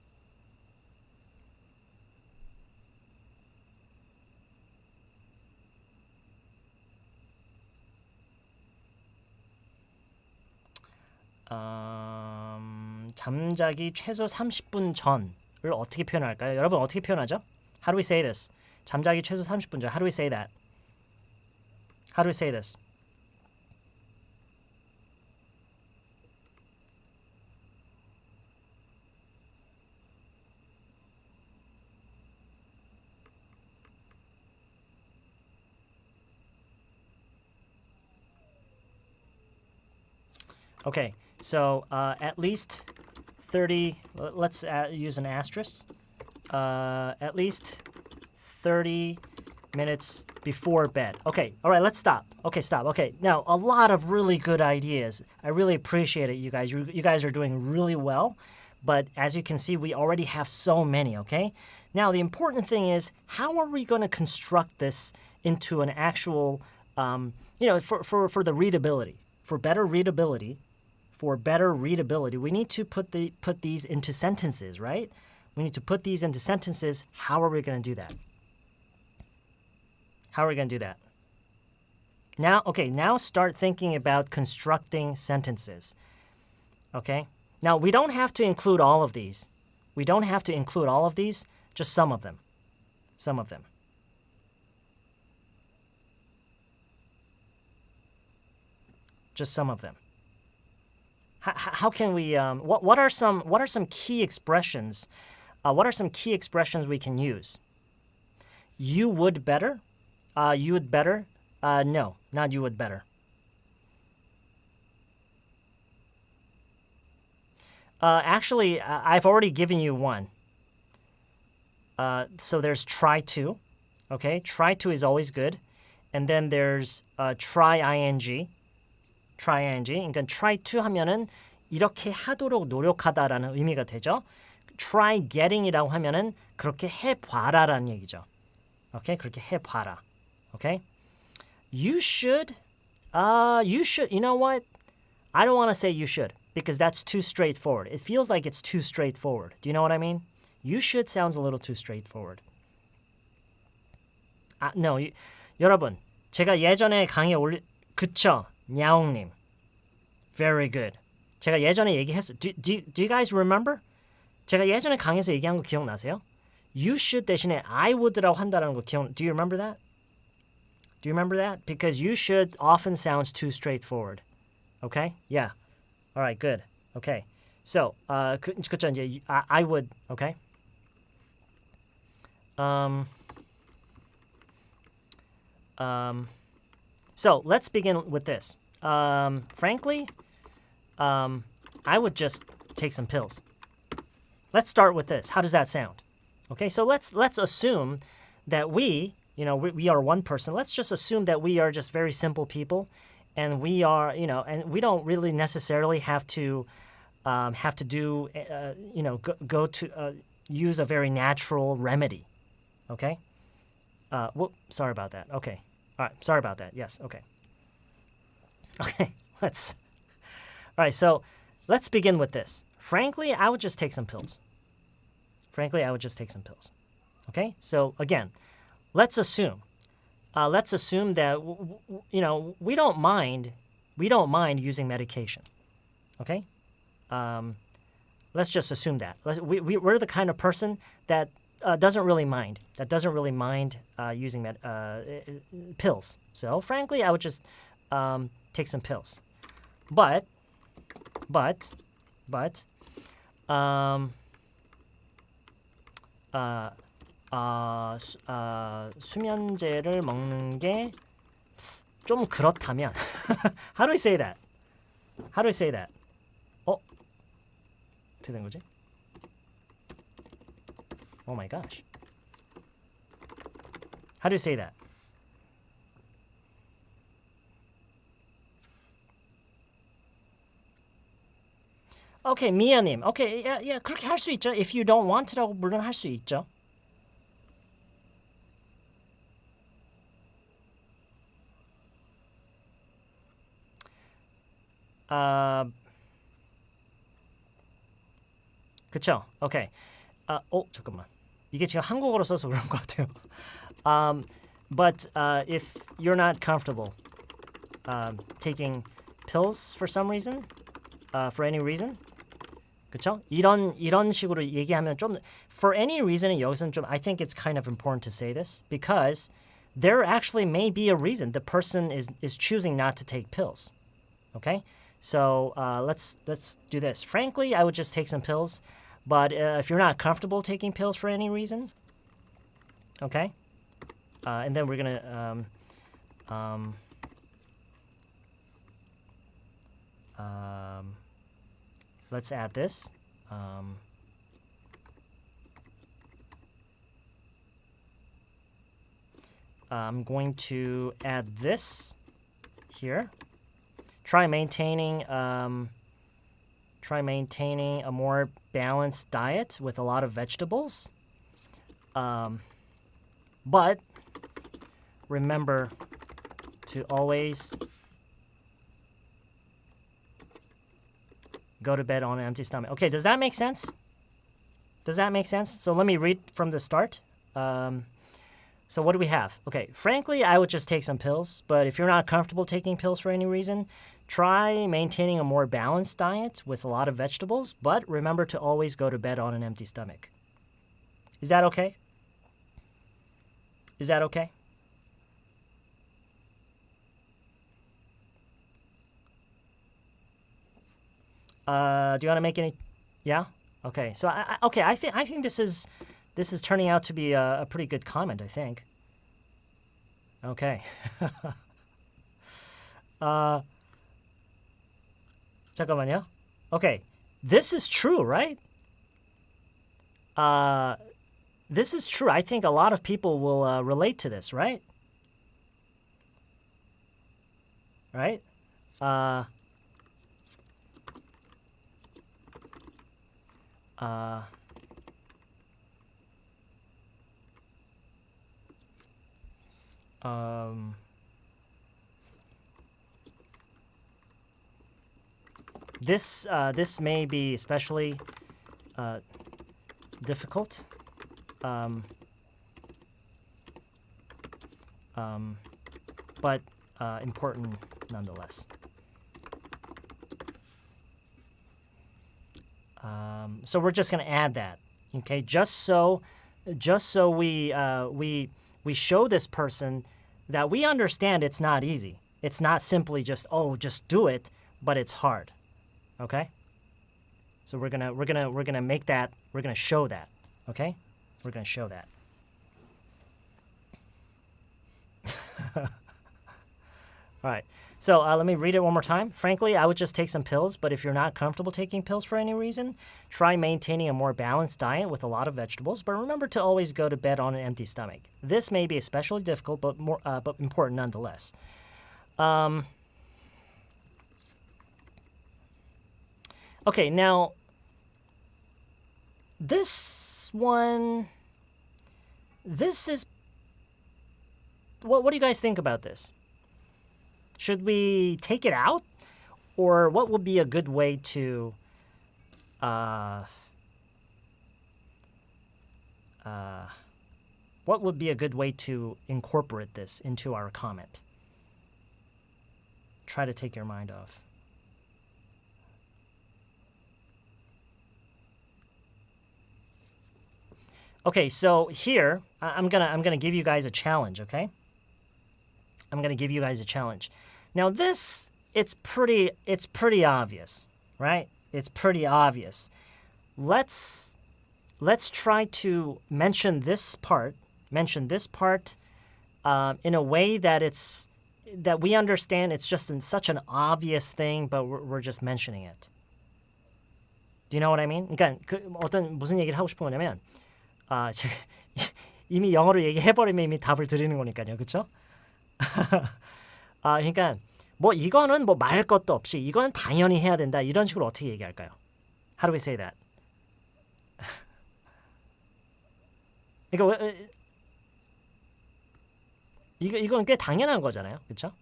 잠자기 최소 30분 전을 어떻게 표현할까요? 여러분 어떻게 표현하죠? How do we say this? 잠자기 최소 30분 전. How do we say that? How do we say this? Okay, so at least 30, let's use an asterisk. At least 30 minutes before bed. Okay, all right, let's stop. Okay, stop. Okay, now a lot of really good ideas. I really appreciate it, you guys. You guys are doing really well. But as you can see, we already have so many, okay? Now, the important thing is, how are we going to construct this into an actual, for the readability, for better readability, we need to put these into sentences, right? We need to put these into sentences. How are we going to do that? How are we going to do that? Now start thinking about constructing sentences, okay? Now, we don't have to include all of these. Just some of them. Just some of them. How can we? What are some key expressions? What are some key expressions we can use? You would better. You would better. No, not you would better. Actually, I've already given you one. So there's try to. Okay, try to is always good. And then there's try ing. try ing. 그러니까 try to 하면은 이렇게 하도록 노력하다라는 의미가 되죠. try getting이라고 하면은 그렇게 해봐라라는 얘기죠. 오케이, 그렇게 해봐라. 오케이. You should. You know what? I don't want to say you should because that's too straightforward. It feels like it's too straightforward. Do you know what I mean? You should sounds a little too straightforward. No, 여러분, 제가 예전에 강의 그쵸, 냐옹님. Very good. 제가 예전에 얘기했어요. Do you guys remember? 제가 예전에 강의에서 얘기한 거 기억나세요? You should 대신에 I would라고 한다는 거 Do you remember that? Do you remember that? Because you should often sounds too straightforward. Okay? Yeah. All right, good. Okay. So, 그쵸, 이제 I would, okay? So, let's begin with this. Frankly, I would just take some pills. Let's start with this. How does that sound? Okay, so let's assume that we are one person. Let's just assume that we are just very simple people, and we are, and we don't really necessarily have to do, go to use a very natural remedy. Okay. Sorry about that. Okay. All right. Sorry about that. Yes. Okay. Okay. All right. So let's begin with this. Frankly, I would just take some pills. Okay. So again, let's assume that we don't mind using medication. Okay. Let's just assume that we're the kind of person that doesn't really mind using pills. So frankly, I would just take some pills. But 수면제를 먹는 게 좀 그렇다면 How do we say that? 어떻게 된 거지? Oh my gosh. How do you say that? Okay, 미아님. Okay, yeah, 그렇게 할 수 있죠. If you don't want라고 물론 할 수 있죠. 그쵸? Okay. 잠깐만. 이게 지금 한국어로 써서 그런 것 같아요. But if you're not comfortable taking pills for some reason, for any reason, 그쵸? 이런 식으로 얘기하면 좀 for any reason은 여기서는 좀 I think it's kind of important to say this because there actually may be a reason the person is choosing not to take pills. Okay? So let's do this. Frankly, I would just take some pills. But if you're not comfortable taking pills for any reason, okay, and then we're gonna let's add this. I'm going to add this here. Try maintaining a more balanced diet with a lot of vegetables. But remember to always go to bed on an empty stomach. Okay, does that make sense? Does that make sense? So let me read from the start. So what do we have? Okay, frankly, I would just take some pills, but if you're not comfortable taking pills for any reason, try maintaining a more balanced diet with a lot of vegetables, but remember to always go to bed on an empty stomach. Is that okay? Is that okay? Do you want to make any? Yeah. Okay. So I think this is turning out to be a pretty good comment. I think. Okay. 잠깐만요. Okay. This is true, right? This is true. I think a lot of people will relate to this, right? Right? This may be especially difficult, but important nonetheless. So we're just going to add that, okay? Just so we show this person that we understand it's not easy. It's not simply just do it, but it's hard. Okay? So we're gonna make that. We're gonna show that. Okay? We're gonna show that. All right. So let me read it one more time. Frankly, I would just take some pills, but if you're not comfortable taking pills for any reason, try maintaining a more balanced diet with a lot of vegetables, but remember to always go to bed on an empty stomach. This may be especially difficult, but important nonetheless. Okay, now this one, this is, what do you guys think about this? Should we take it out? Or what would be a good way to incorporate this into our comment? Try to take your mind off. Okay, so here I'm gonna give you guys a challenge, okay? I'm gonna give you guys a challenge. Now this, it's pretty obvious, right? It's pretty obvious. Let's try to mention this part in a way that we understand it's just in such an obvious thing, but we're just mentioning it. Do you know what I mean? 그러니까 무슨 얘기를 하고 싶은 거냐면 제가 이미 영어로 얘기해버리면 이미 답을 드리는 거니까요, 그렇죠? 그러니까 뭐 이거는 뭐 말할 것도 없이 이거는 당연히 해야 된다 이런 식으로 어떻게 얘기할까요? How do we say that? 그러니까 이건 꽤 당연한 거잖아요, 그렇죠?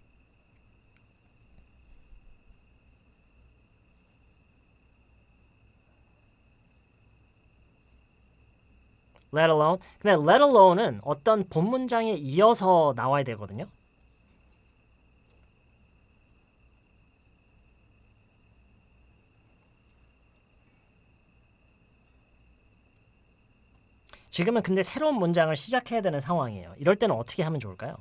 let alone. 근데 let alone은 어떤 본 문장에 이어서 나와야 되거든요. 지금은 근데 새로운 문장을 시작해야 되는 상황이에요. 이럴 때는 어떻게 하면 좋을까요?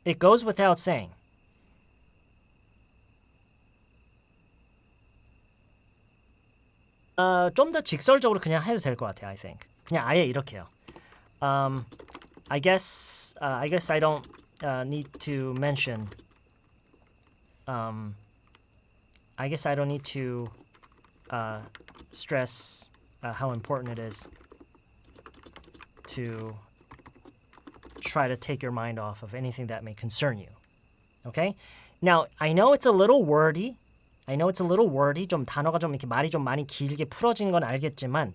It goes without saying. 좀 더 직설적으로 그냥 해도 될 것 같아요. I think. 그냥 아예 이렇게요. I guess I don't need to mention. I guess I don't need to stress how important it is to try to take your mind off of anything that may concern you. Okay? Now, I know it's a little wordy. 좀 단어가 좀 이렇게 말이 좀 많이 길게 풀어진 건 알겠지만,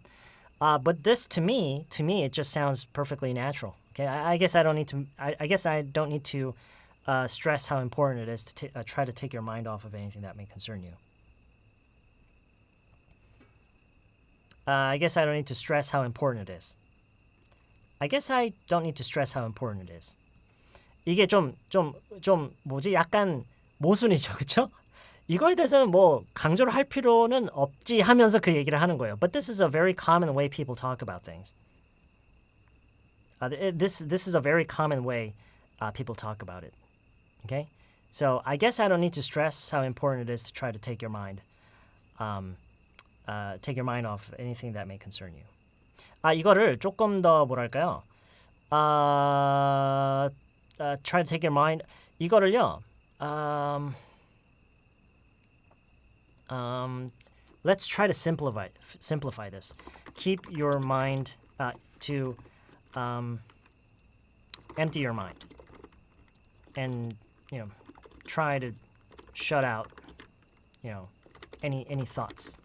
but this to me, it just sounds perfectly natural. Okay, I guess I don't need to. I guess I don't need to stress how important it is to try to take your mind off of anything that may concern you. I guess I don't need to stress how important it is. I guess I don't need to stress how important it is. 이게 좀 뭐지? 약간 모순이죠, 그렇죠? 이거에 대해서는 뭐 강조를 할 필요는 없지 하면서 그 얘기를 하는 거예요. But this is a very common way people talk about things. This is a very common way people talk about it. Okay, so I guess I don't need to stress how important it is to try to take your mind off anything that may concern you. 이거를 조금 더 뭐랄까요? Try to take your mind. 이거를요. Let's try to simplify this. Keep your mind to empty your mind, and try to shut out any thoughts.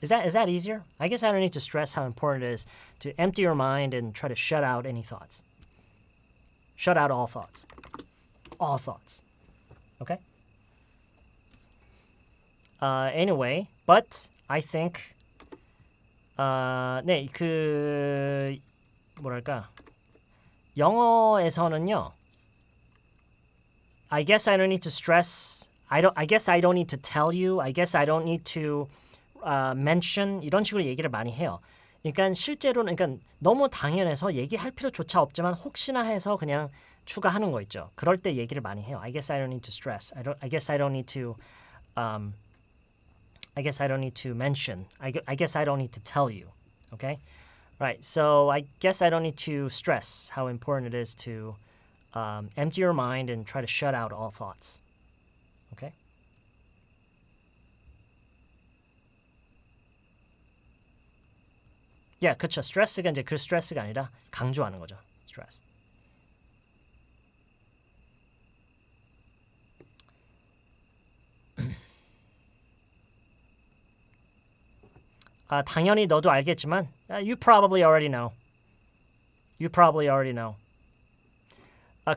Is that easier? I guess I don't need to stress how important it is to empty your mind and try to shut out any thoughts. Shut out all thoughts. All thoughts. Okay? Anyway, but I think 네, 그 뭐랄까? 영어에서는요. I guess I don't need to stress. I guess I don't need to tell you. I guess I don't need to mention 이런 식으로 얘기를 많이 해요. 그러니까 실제로는 그러니까 너무 당연해서 얘기할 필요조차 없지만 혹시나 해서 그냥 추가하는 거 있죠. 그럴 때 얘기를 많이 해요. I guess I don't need to stress. I guess I don't need to I guess I don't need to mention. I guess I don't need to tell you. Okay? Right. So I guess I don't need to stress how important it is to empty your mind and try to shut out all thoughts. Okay? Yeah, 그쵸. 스트레스가 이제 그 스트레스가 아니라 강조하는 거죠. 스트레스. 당연히 너도 알겠지만 you probably already know. You probably already know.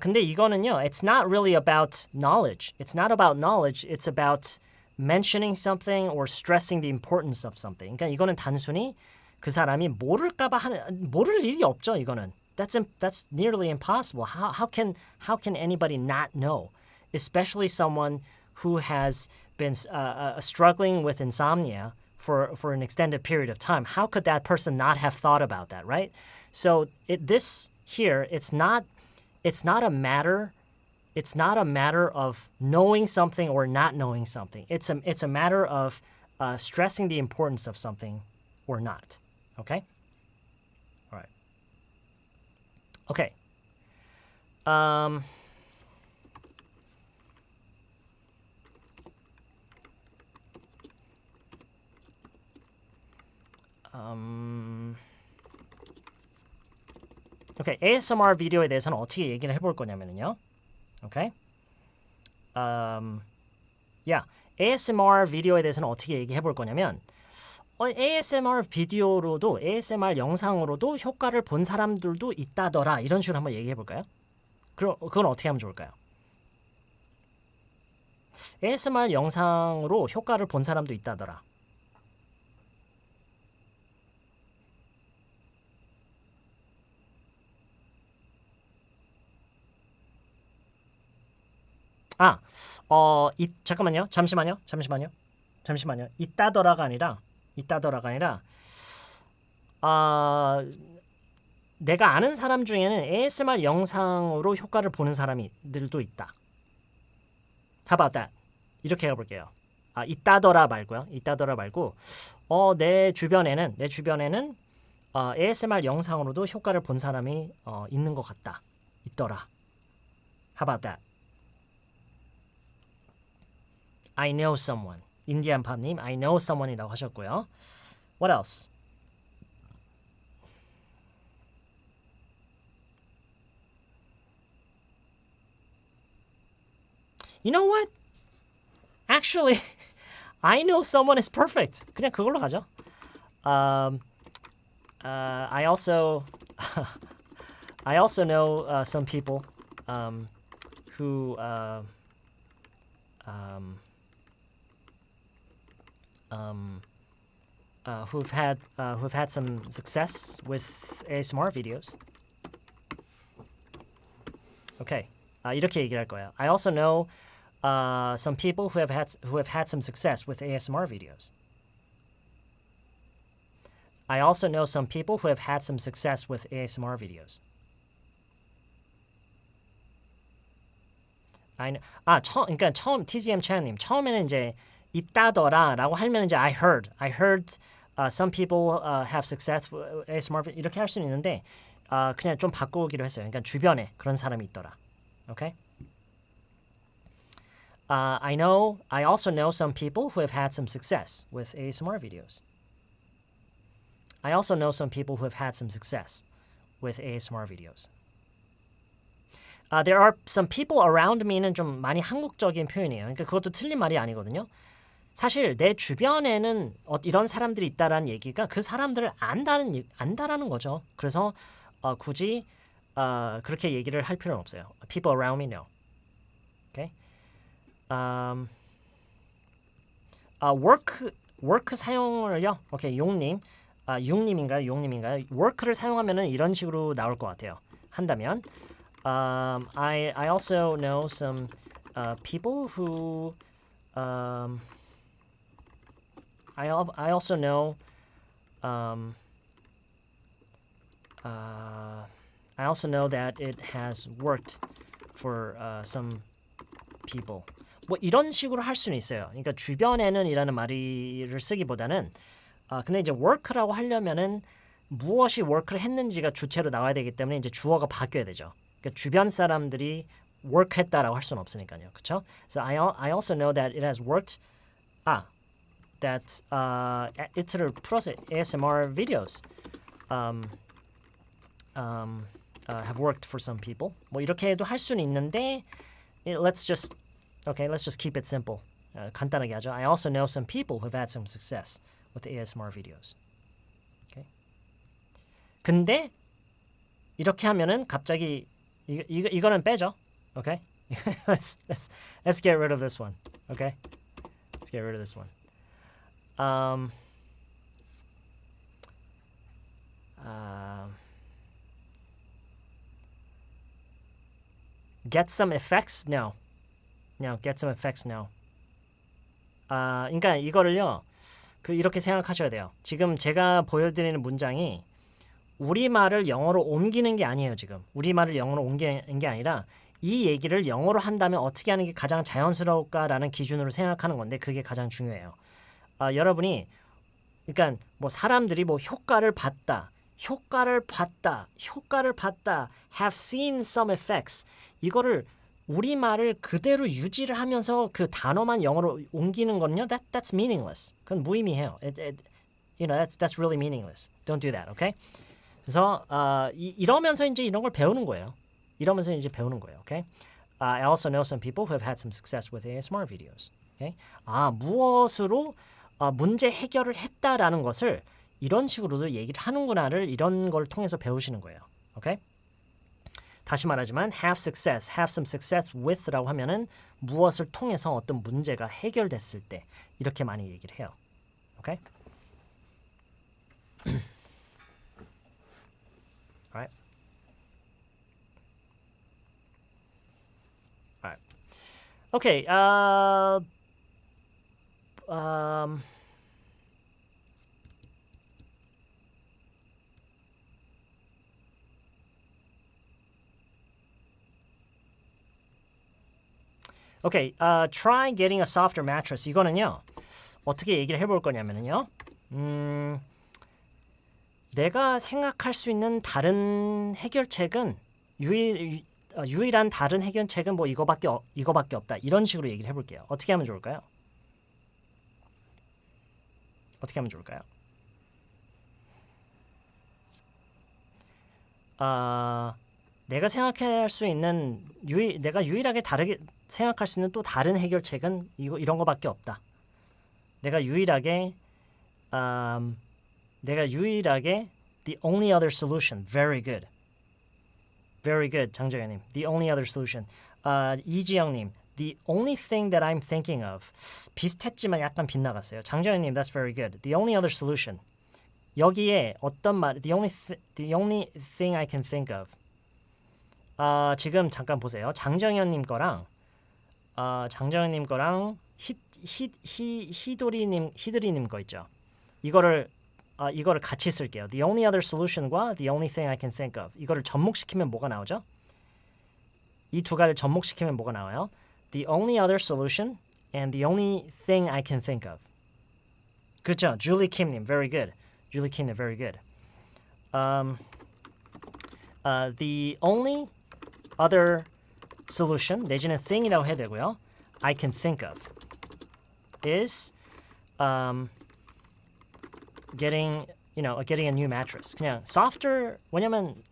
근데 이거는요. It's not really about knowledge. It's not about knowledge. It's about mentioning something or stressing the importance of something. 그러니까 이거는 단순히 그 사람이 모를 일이 없죠. 이거는. That's nearly impossible. How can anybody not know? Especially someone who has been struggling with insomnia for an extended period of time. How could that person not have thought about that, right? So this here, it's not a matter of knowing something or not knowing something. It's a matter of stressing the importance of something or not. Okay? All right. Okay. Okay, ASMR 비디오에 대해서는 어떻게 얘기를 해볼 거냐면요. Okay? Yeah, ASMR 비디오에 대해서는 어떻게 얘기해 볼 거냐면 ASMR 비디오로도 ASMR 영상으로도 효과를 본 사람들도 있다더라. 이런 식으로 한번 얘기해 볼까요? 그건 어떻게 하면 좋을까요? ASMR 영상으로 효과를 본 사람도 있다더라. 잠깐만요. 잠시만요. 있다더라가 아니라 내가 아는 사람 중에는 ASMR 영상으로 효과를 보는 사람들도 있다. How about that? 이렇게 해볼게요. 있다더라 말고요. 있다더라 말고 내 주변에는 ASMR 영상으로도 효과를 본 사람이 있는 것 같다. 있더라. How about that? I know someone. 인디안 팝님, I know someone이라고 하셨고요. What else? You know what? Actually, I know someone is perfect. 그냥 그걸로 가죠. I also know some people who've had some success with ASMR videos. Okay, 이렇게 얘기할 거예요. I also know some people who have had some success with ASMR videos. I also know some people who have had some success with ASMR videos. 그러니까 처음 TGM 채널님 처음에는 이제 있다더라라고 하면 이제 I heard some people have success with ASMR 이렇게 할 수는 있는데 그냥 좀 바꾸기로 했어요. 그러니까 주변에 그런 사람이 있더라. Okay? I also know some people who have had some success with ASMR videos. I also know some people who have had some success with ASMR videos. There are some people around me는 좀 많이 한국적인 표현이에요. 그러니까 그것도 틀린 말이 아니거든요. 사실 내 주변에는 이런 사람들이 있다라는 얘기가 그 사람들을 안다라는 거죠. 그래서 굳이 그렇게 얘기를 할 필요는 없어요. People around me know. Okay? work 사용을요. 오케이, 용님인가요? work를 사용하면은 이런 식으로 나올 것 같아요. 한다면 I also know some people who I also know that it has worked for some people. 뭐 이런 식으로 할 수는 있어요. 그러니까 주변에는이라는 말을 쓰기보다는 근데 이제 work라고 하려면은 무엇이 work를 했는지가 주체로 나와야 되기 때문에 이제 주어가 바뀌어야 되죠. 그러니까 주변 사람들이 work했다라고 할 수는 없으니까요. 그렇죠? So I also know that it has worked. That 이틀을 풀어서 ASMR videos have worked for some people. 뭐 이렇게도 할 수는 있는데 let's just keep it simple. 간단하게 하죠. I also know some people who have had some success with ASMR videos. Okay. 근데 이렇게 하면은 갑자기 이거는 빼죠. Okay? let's get rid of this one. Okay? Let's get rid of this one. Get some effects? No. Get some effects? No. 그러니까 이거를요. 이렇게 생각하셔야 돼요. 지금 제가 보여드리는 문장이 우리말을 영어로 옮기는 게 아니에요. 지금 우리말을 영어로 옮기는 게 아니라 이 얘기를 영어로 한다면 어떻게 하는 게 가장 자연스러울까라는 기준으로 생각하는 건데 그게 가장 중요해요. 여러분이 그러니까 뭐 사람들이 뭐 효과를 봤다, have seen some effects 이거를 우리말을 그대로 유지를 하면서 그 단어만 영어로 옮기는 거는요. That's meaningless. 그건 무의미해요. That's really meaningless. Don't do that. Okay? 그래서 이러면서 이제 이런 걸 배우는 거예요. Okay? I also know some people who have had some success with ASMR videos. Okay? 무엇으로 문제 해결을 했다라는 것을 이런 식으로도 얘기를 하는구나를 이런 걸 통해서 배우시는 거예요. Okay? 다시 말하지만 have some success with라고 하면은 무엇을 통해서 어떤 문제가 해결됐을 때 이렇게 많이 얘기를 해요. Okay? Alright. Alright. Okay. Okay, try getting a softer mattress. 이거는요. 어떻게 얘기를 해볼 거냐면요. 내가 생각할 수 있는 다른 해결책은 유일한 다른 해결책은 뭐 이거밖에 없다. 이런 식으로 얘기를 해볼게요. 어떻게 하면 좋을까요? 어떻게 하면 좋을까요? 내가 생각할 수 있는 내가 유일하게 다르게 생각할 수 있는 또 다른 해결책은 이런 거밖에 없다. 내가 유일하게 the only other solution. Very good. Very good. 장정현님. The only other solution. 이지영님. The only thing that I'm thinking of. 비슷했지만 약간 빗나갔어요. 장정현님. That's very good. The only other solution. 여기에 어떤 말 the only thing I can think of. 지금 잠깐 보세요. 장정현님 거랑 히도리님 거 있죠. 이거를 같이 쓸게요. The only other solution과 the only thing I can think of. 이거를 접목시키면 뭐가 나오죠? 이 두 가지를 접목시키면 뭐가 나와요? The only other solution and the only thing I can think of. 그렇죠? Julie Kim님, very good. Julie Kim님, very good. The only other solution 내지는 thing이라고 해야 되고요. I can think of is getting a new mattress. 그냥 softer. 왜냐면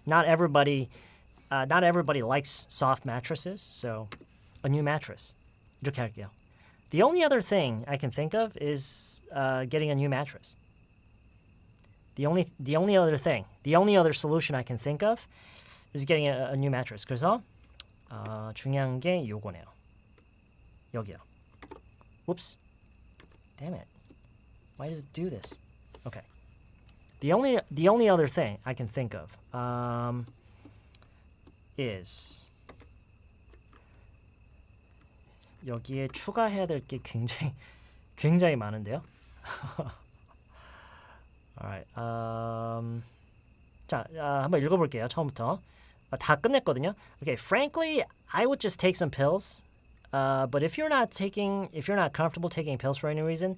not everybody likes soft mattresses, so a new mattress. 이렇게 할게요. The only other thing I can think of is getting a new mattress. The only other solution I can think of is getting a new mattress. 그래서 중요한 게 요거네요. 여기요. Whoops. Damn it. Why does it do this? Okay. The only other thing I can think of is 여기에 추가해야 될 게 굉장히 많은데요. Alright. 자, 한번 읽어볼게요. 처음부터. 다 끝냈거든요. Okay. Frankly, I would just take some pills. But if you're not comfortable taking pills for any reason,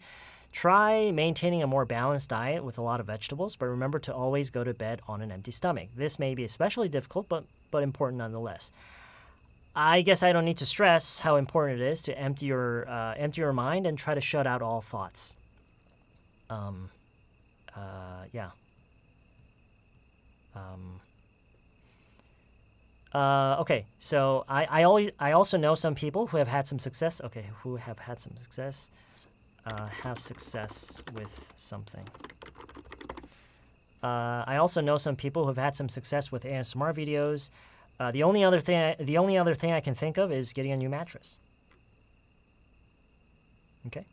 try maintaining a more balanced diet with a lot of vegetables. But remember to always go to bed on an empty stomach. This may be especially difficult, but important nonetheless. I guess I don't need to stress how important it is to empty your mind and try to shut out all thoughts. Yeah. Okay, so I also know some people who have had some success. Okay, who have had some success, have success with something. I also know some people who have had some success with ASMR videos. The only other thing I can think of is getting a new mattress. Okay.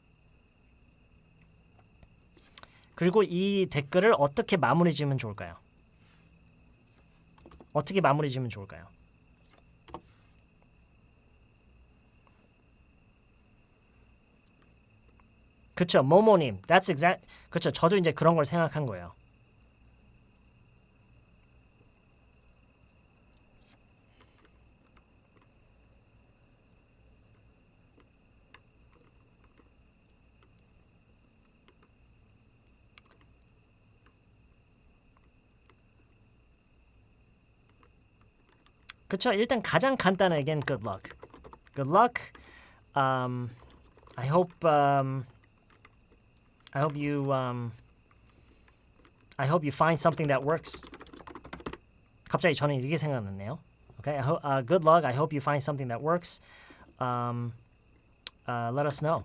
그리고 이 댓글을 어떻게 마무리 지으면 좋을까요? 어떻게 마무리 지으면 좋을까요? 그쵸, 모모님. That's exact. 그쵸, 저도 이제 그런 걸 생각한 거예요. 그쵸, 일단 가장 간단한 again, good luck. Good luck. I hope you find something that works. 갑자기 저는 이게 생각났네요. Okay, good luck. I hope you find something that works. Let us know.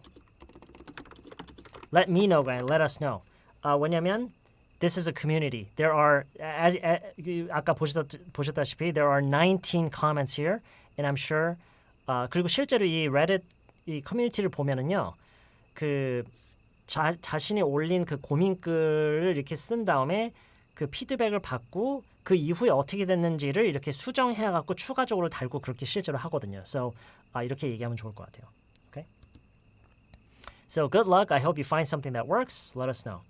Let me know, guys. Let us know. 왜냐면 this is a community. There are, as 아까 보셨다시피, there are 19 comments here, and I'm sure. 그리고 실제로 이 Reddit 이 커뮤니티를 보면은요, 그 자신이 올린 그 고민글을 이렇게 쓴 다음에 그 피드백을 받고 그 이후에 어떻게 됐는지를 이렇게 수정해갖고 추가적으로 달고 그렇게 실제로 하거든요. So 이렇게 얘기하면 좋을 것 같아요. Okay. So good luck. I hope you find something that works. Let us know.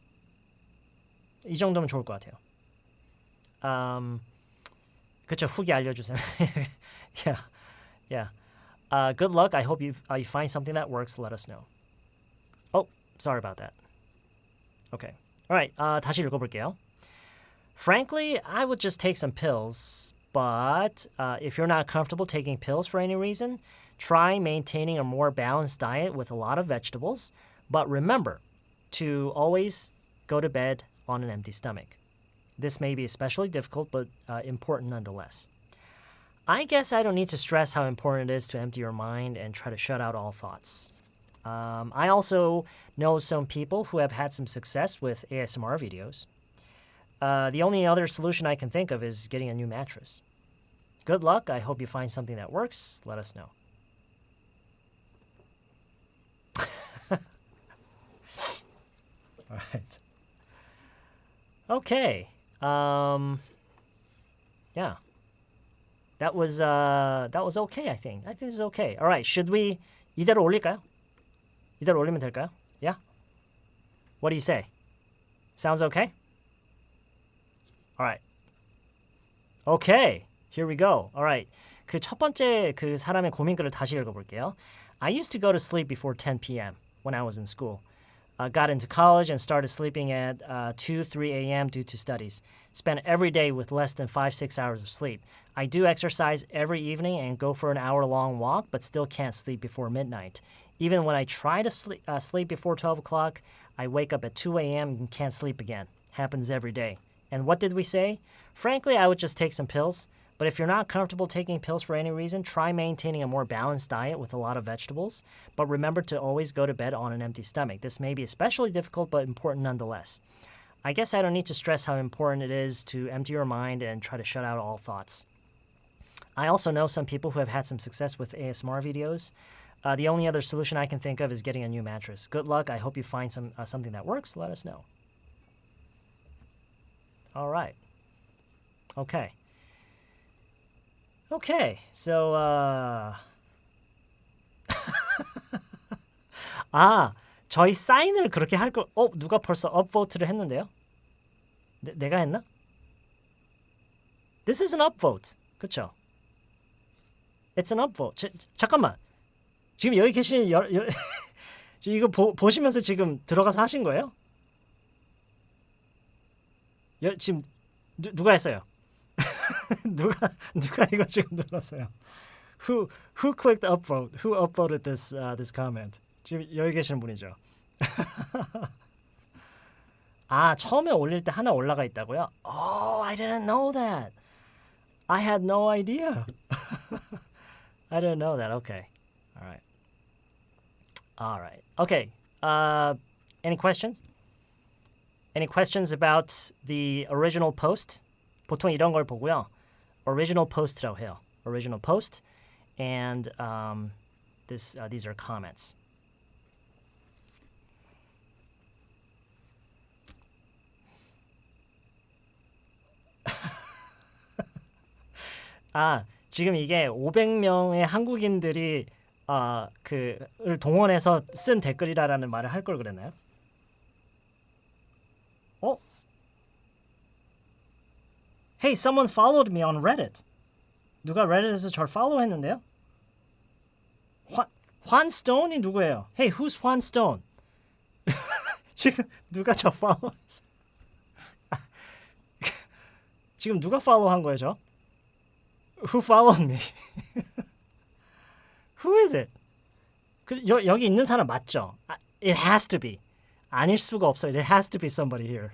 이 정도면 좋을 것 같아요. 그쵸, 후기 알려주세요. Yeah. Good luck. I hope you find something that works. Let us know. Oh, sorry about that. Okay. All right. 다시 읽어볼게요. Frankly, I would just take some pills. But if you're not comfortable taking pills for any reason, try maintaining a more balanced diet with a lot of vegetables. But remember to always go to bed on an empty stomach. This may be especially difficult, but important nonetheless. I guess I don't need to stress how important it is to empty your mind and try to shut out all thoughts. I also know some people who have had some success with ASMR videos. The only other solution I can think of is getting a new mattress. Good luck. I hope you find something that works. Let us know. All right. Okay. Yeah. That was okay, I think. I think this is okay. All right. Should we 이대로 올릴까요? 이대로 올리면 될까요? Yeah. What do you say? Sounds okay? All right. Okay. Here we go. All right. 그 첫 번째 그 사람의 고민글을 다시 읽어볼게요. I used to go to sleep before 10 p.m. when I was in school. Got into college and started sleeping at 2, 3 a.m. due to studies. Spent every day with less than 5-6 hours of sleep. I do exercise every evening and go for an hour-long walk, but still can't sleep before midnight. Even when I try to sleep before 12 o'clock, I wake up at 2 a.m. and can't sleep again. Happens every day. And what did we say? Frankly, I would just take some pills. But if you're not comfortable taking pills for any reason, try maintaining a more balanced diet with a lot of vegetables. But remember to always go to bed on an empty stomach. This may be especially difficult, but important nonetheless. I guess I don't need to stress how important it is to empty your mind and try to shut out all thoughts. I also know some people who have had some success with ASMR videos. The only other solution I can think of is getting a new mattress. Good luck. I hope you find something that works. Let us know. All right. Okay. Okay, so 저희 사인을 그렇게 할 걸. 누가 벌써 upvote를 했는데요? 내가 했나? This is an upvote, 그렇죠? It's an upvote. 잠깐만. 지금 여기 계신 이거 보시면서 지금 들어가서 하신 거예요? 지금 누가 했어요? 누가 이거 지금 눌렀어요? Who clicked upvote? Who upvoted this comment? 지금 여기 계시는 분이죠. 처음에 올릴 때 하나 올라가 있다고요? Oh, I didn't know that. I had no idea. I didn't know that. Okay. All right. Okay. Any questions? Any questions about the original post? 보통 이런 걸 보고요. Original post라고 해요. Original post, and these are comments. 지금 이게 500명의 한국인들이 그를 동원해서 쓴 댓글이라는 말을 할 걸 그랬나요? Hey, someone followed me on Reddit. 누가 Reddit에서 저를 follow했는데요? Juan Stone이 누구예요? Hey, who's Juan Stone? 지금 누가 저 follow했어? 지금 누가 follow한 거예요, 저? Who followed me? Who is it? 여기 있는 사람 맞죠? It has to be. 아닐 수가 없어요. It has to be somebody here.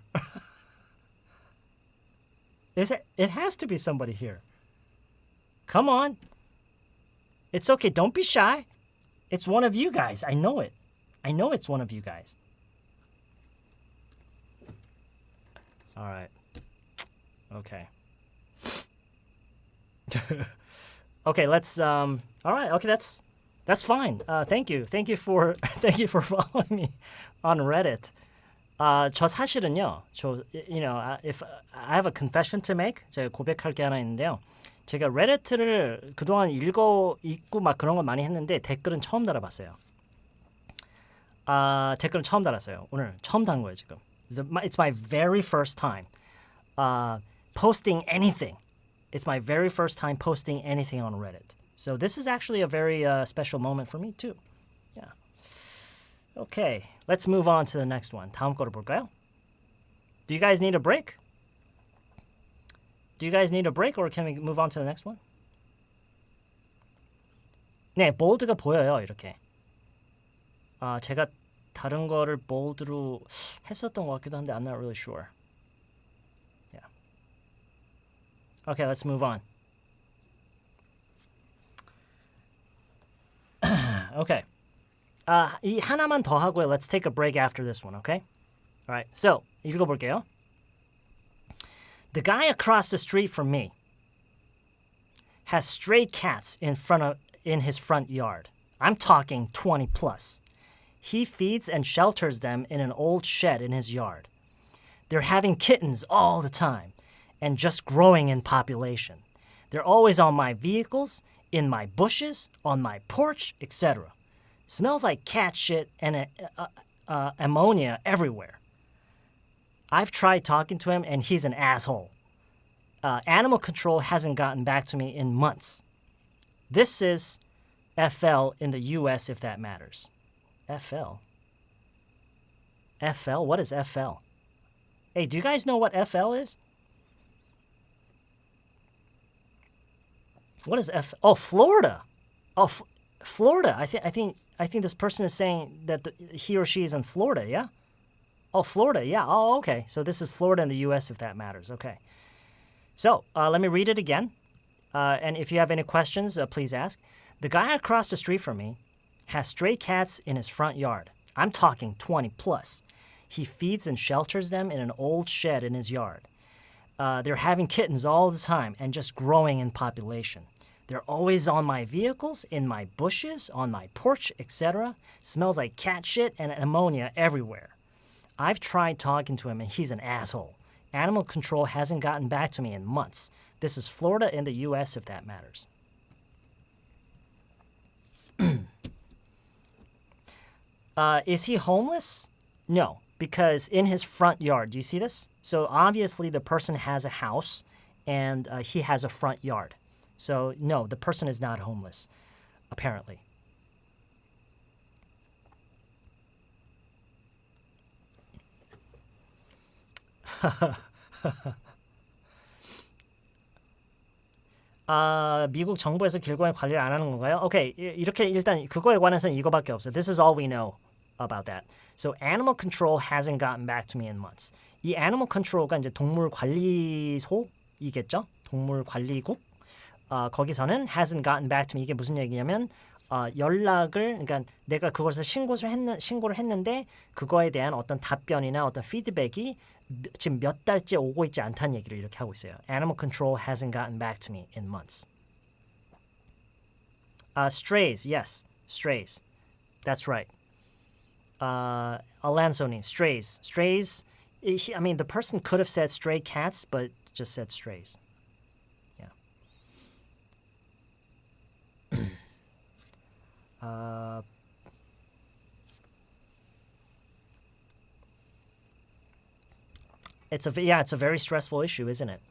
It has to be somebody here. Come on. It's okay. Don't be shy. It's one of you guys. I know it. I know it's one of you guys. All right. Okay. Okay, let's all right. Okay, that's fine. Thank you for following me on Reddit. 저 사실은요. if I have a confession to make, 제가 고백할 게 하나 있는데요. 제가 레딧을 그동안 읽고 막 그런 걸 많이 했는데 댓글은 처음 달아봤어요. 댓글은 처음 달았어요. 오늘 처음 단 거예요, 지금. It's my very first time posting anything. It's my very first time posting anything on Reddit. So this is actually a very special moment for me too. Yeah. Okay, let's move on to the next one. 다음 거를 볼까요? Do you guys need a break? Do you guys need a break or can we move on to the next one? 네, 볼드가 보여요, 이렇게. 제가 다른 거를 bold로 했었던 것 같기도 한데 I'm not really sure. Yeah. Okay, let's move on. Okay. 이 하나만 더 하고요. Let's take a break after this one, okay? All right. So, 읽어볼게요. The guy across the street from me has stray cats in his front yard. I'm talking 20 plus. He feeds and shelters them in an old shed in his yard. They're having kittens all the time and just growing in population. They're always on my vehicles, in my bushes, on my porch, etc. Smells like cat shit and ammonia everywhere. I've tried talking to him and he's an asshole. Animal control hasn't gotten back to me in months. This is FL in the US, if that matters. FL? FL? What is FL? Hey, do you guys know what FL is? What is F? Oh, Florida. Oh, Florida. I think this person is saying that he or she is in Florida. Yeah. Oh, Florida. Yeah. Oh, okay. So this is Florida in the U.S. if that matters. Okay. So let me read it again. And if you have any questions, please ask. The guy across the street from me has stray cats in his front yard. I'm talking 20 plus. He feeds and shelters them in an old shed in his yard. They're having kittens all the time and just growing in population. They're always on my vehicles, in my bushes, on my porch, etc. Smells like cat shit and ammonia everywhere. I've tried talking to him and he's an asshole. Animal control hasn't gotten back to me in months. This is Florida in the U.S. if that matters. Is he homeless? No, because in his front yard, do you see this? So obviously the person has a house and he has a front yard. So no, the person is not homeless, apparently. 미국 정부에서 길고양이 관리를 안 하는 건가요? 오케이, 이렇게 일단 그거에 관해서는 이거밖에 없어요. This is all we know about that. So animal control hasn't gotten back to me in months. 이 animal control가 이제 동물 관리소이겠죠? 동물 관리국. 거기서는 hasn't gotten back to me. 이게 무슨 얘기냐면 그러니까 내가 그것을 신고를 했는데 그거에 대한 어떤 답변이나 어떤 피드백이 지금 몇 달째 오고 있지 않다는 얘기를 이렇게 하고 있어요. Animal control hasn't gotten back to me in months. Strays, yes, strays. That's right. Alonso님, strays. Strays, I mean, the person could have said stray cats, but just said strays. Yeah. It's a very stressful issue, isn't it?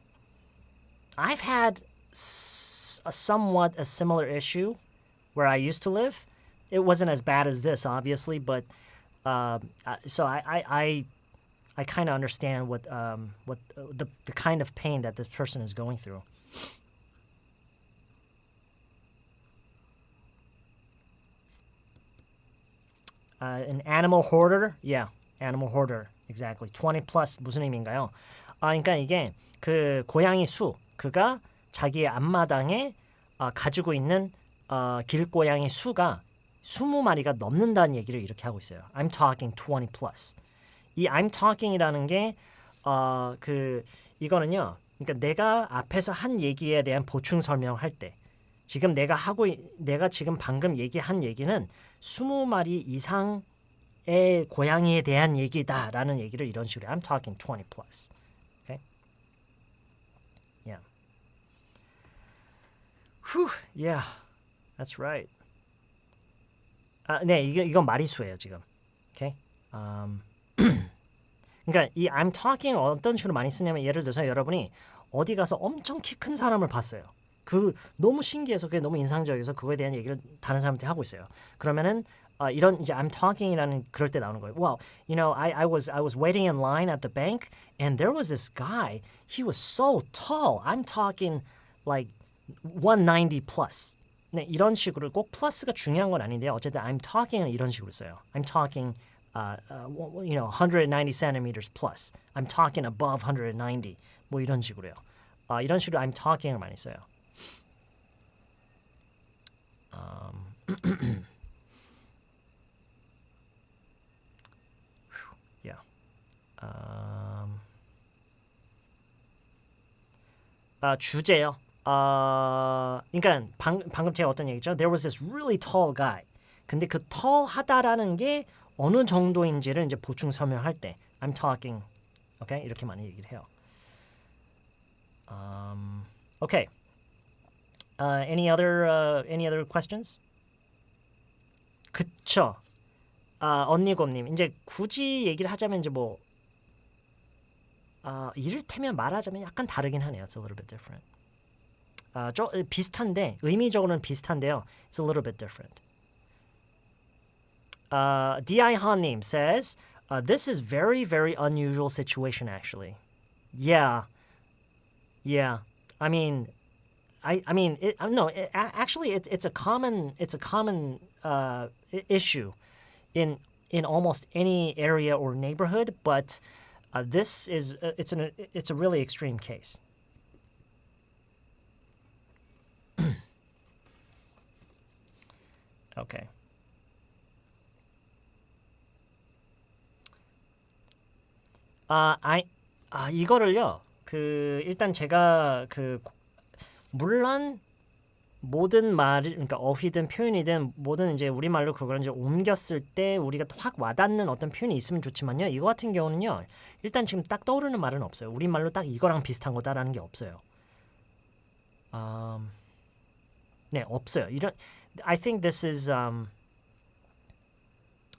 I've had somewhat a similar issue where I used to live. It wasn't as bad as this, obviously, but so I kind of understand what the kind of pain that this person is going through. An animal hoarder? Yeah, animal hoarder. Exactly. 20 plus 무슨 의미인가요? 그러니까 이게 그 고양이 수, 그가 자기의 앞마당에 가지고 있는 길고양이 수가 20마리가 넘는다는 얘기를 이렇게 하고 있어요. I'm talking 20 plus. 이 I'm talking이라는 게 이거는요. 그러니까 내가 앞에서 한 얘기에 대한 보충 설명할 때 지금 내가 지금 방금 얘기한 얘기는 20마리 이상의 고양이에 대한 얘기다라는 얘기를 이런 식으로 I'm talking 20 plus. Okay? Yeah. Whew, yeah. That's right. 네, 이건 마리수예요, 지금. Okay? 그러니까 이 I'm talking 어떤 식으로 많이 쓰냐면 예를 들어서 여러분이 어디 가서 엄청 키 큰 사람을 봤어요. 너무 신기해서 그게 너무 인상적이어서 그거에 대한 얘기를 다른 사람한테 하고 있어요. 그러면은 이런 이제 I'm talking이라는 그럴 때 나오는 거예요. Well, you know, I was waiting in line at the bank and there was this guy. He was so tall. I'm talking like 190 plus. 네, 이런 식으로 꼭 플러스가 중요한 건 아닌데요. 어쨌든 I'm talking은 이런 식으로 써요. I'm talking 190 centimeters plus. I'm talking above 190. 뭐 이런 식으로요. 이런 식으로 I'm talking을 많이 써요. Yeah. 주제요. 그러니까 방금 제가 어떤 얘기죠? There was this really tall guy. 근데 그 tall하다라는 게 어느 정도인지를 이제 보충 설명할 때 I'm talking, okay? 이렇게 많이 얘기를 해요. Okay. Any other questions? 그쵸. 언니곰님 이제 굳이 얘기를 하자면 이제 뭐 이를테면 말하자면 약간 다르긴 하네요. It's a little bit different. 좀 비슷한데 의미적으로는 비슷한데요. It's a little bit different. D.I. Han님 says, this is very, very unusual situation actually. Yeah. I mean, actually, it's a common issue in almost any area or neighborhood, but this is it's a really extreme case. Okay. 이거를요. 일단 제가 물론 모든 그러니까 어휘든 표현이든 뭐든 이제 우리말로 그걸 이제 옮겼을 때 우리가 확 와닿는 어떤 표현이 있으면 좋지만요. 이거 같은 경우는요. 일단 지금 딱 떠오르는 말은 없어요. 우리말로 딱 이거랑 비슷한 거다라는 게 없어요. 네, 없어요. I think this is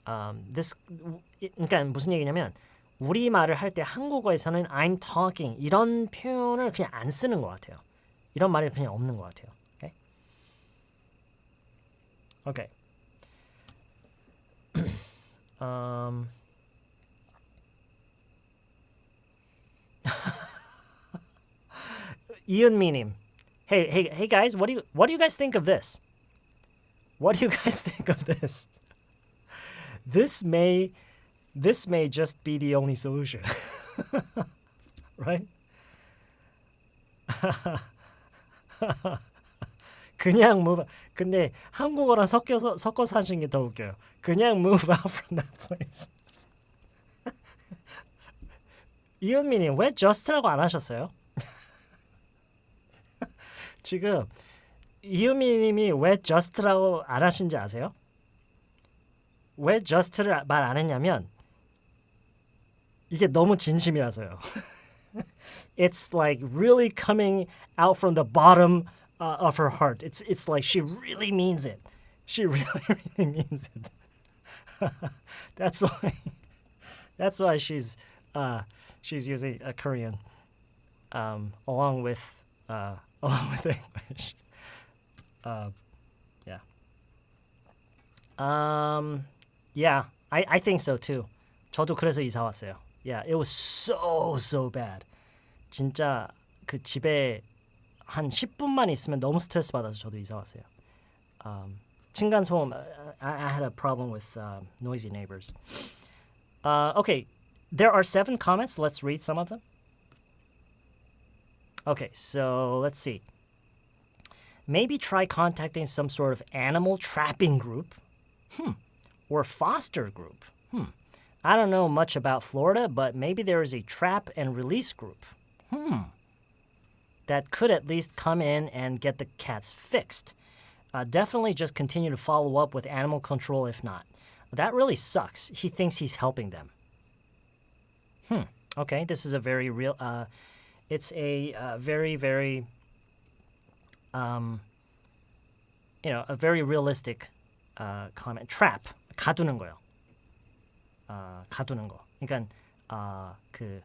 그러니까 무슨 얘기냐면 우리말을 할 때 한국어에서는 I'm talking 이런 표현을 그냥 안 쓰는 것 같아요. 이런 말이 그냥 없는 것 같아요. Okay. 이은미님, hey guys, what do you guys think of this? What do you guys think of this? This may just be the only solution, right? 그냥 move. 근데 한국어랑 섞어서 하시는 게 더 웃겨요. 그냥 move out from that place. 이은미님 왜 just라고 안 하셨어요? 지금 이은미님이 왜 just라고 안 하신지 아세요? 왜 just를 말 안 했냐면 이게 너무 진심이라서요. It's like really coming out from the bottom of her heart. It's like she really means it. She really means it. That's why she's using a Korean along with English. Yeah, I think so too. 저도 그래서 이사 왔어요. Yeah, it was so bad. 진짜 그 집에 한 10분만 있으면 너무 스트레스 받아서 저도 이사 왔어요. 층간 소음. I had a problem with noisy neighbors. Okay, there are 7 comments. Let's read some of them. Okay, so let's see. Maybe try contacting some sort of animal trapping group. Or foster group. I don't know much about Florida, but maybe there is a trap and release group. That could at least come in and get the cats fixed. Definitely just continue to follow up with animal control if not. That really sucks. He thinks he's helping them. Okay, this is a very real... it's a very, very... a very realistic comment. Trap. 가두는 거요. 가두는 거. 그러니까 그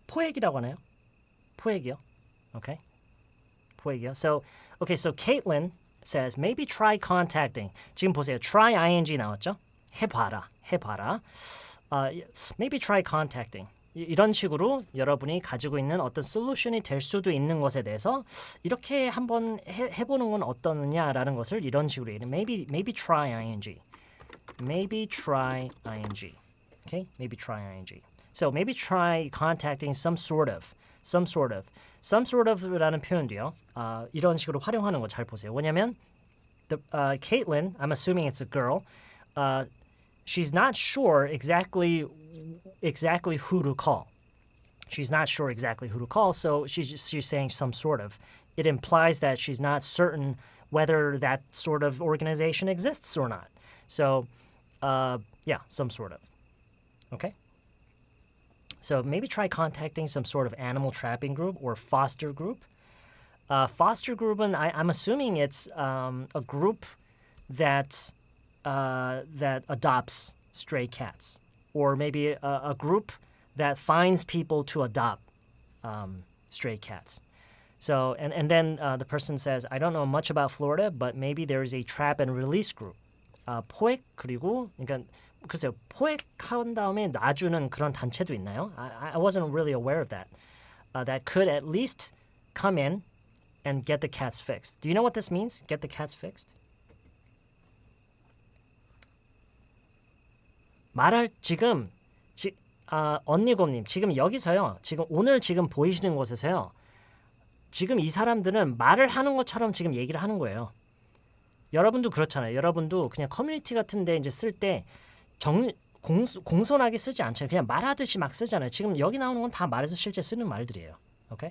포획이라고 하나요? 포획이요. Okay. 포획이요. So Caitlin says maybe try contacting. 지금 보세요. try ing 나왔죠? 해봐라. Maybe try contacting. 이런 식으로 여러분이 가지고 있는 어떤 솔루션이 될 수도 있는 것에 대해서 이렇게 한번 해보는 건 어떠느냐라는 것을 이런 식으로 얘기해요. Maybe try ing. maybe try ing. Okay, maybe try ing. So maybe try contacting some sort of라는 표현도요. 이런 식으로 활용하는 거 잘 보세요. 왜냐면 Caitlin, I'm assuming it's a girl. She's not sure exactly who to call. She's not sure exactly who to call, so she's saying some sort of. It implies that she's not certain whether that sort of organization exists or not. So, yeah, some sort of. Okay? So maybe try contacting some sort of animal trapping group or foster group. Foster group, and I'm assuming it's a group that adopts stray cats, or maybe a group that finds people to adopt stray cats. So, and then the person says, I don't know much about Florida, but maybe there is a trap and release group. 포획 그리고 그러니까 글쎄요, 포획한 다음에 놔주는 그런 단체도 있나요? I wasn't really aware of that. That could at least come in and get the cats fixed. Do you know what this means? Get the cats fixed? 말할 지금 언니곰님 지금 여기서요. 지금 오늘 지금 보이시는 곳에서요. 지금 이 사람들은 말을 하는 것처럼 지금 얘기를 하는 거예요. 여러분도 그렇잖아요. 여러분도 그냥 커뮤니티 같은데 이제 쓸 때 공손하게 쓰지 않잖아요. 그냥 말하듯이 막 쓰잖아요. 지금 여기 나오는 건 다 말에서 실제 쓰는 말들이에요. 오케이?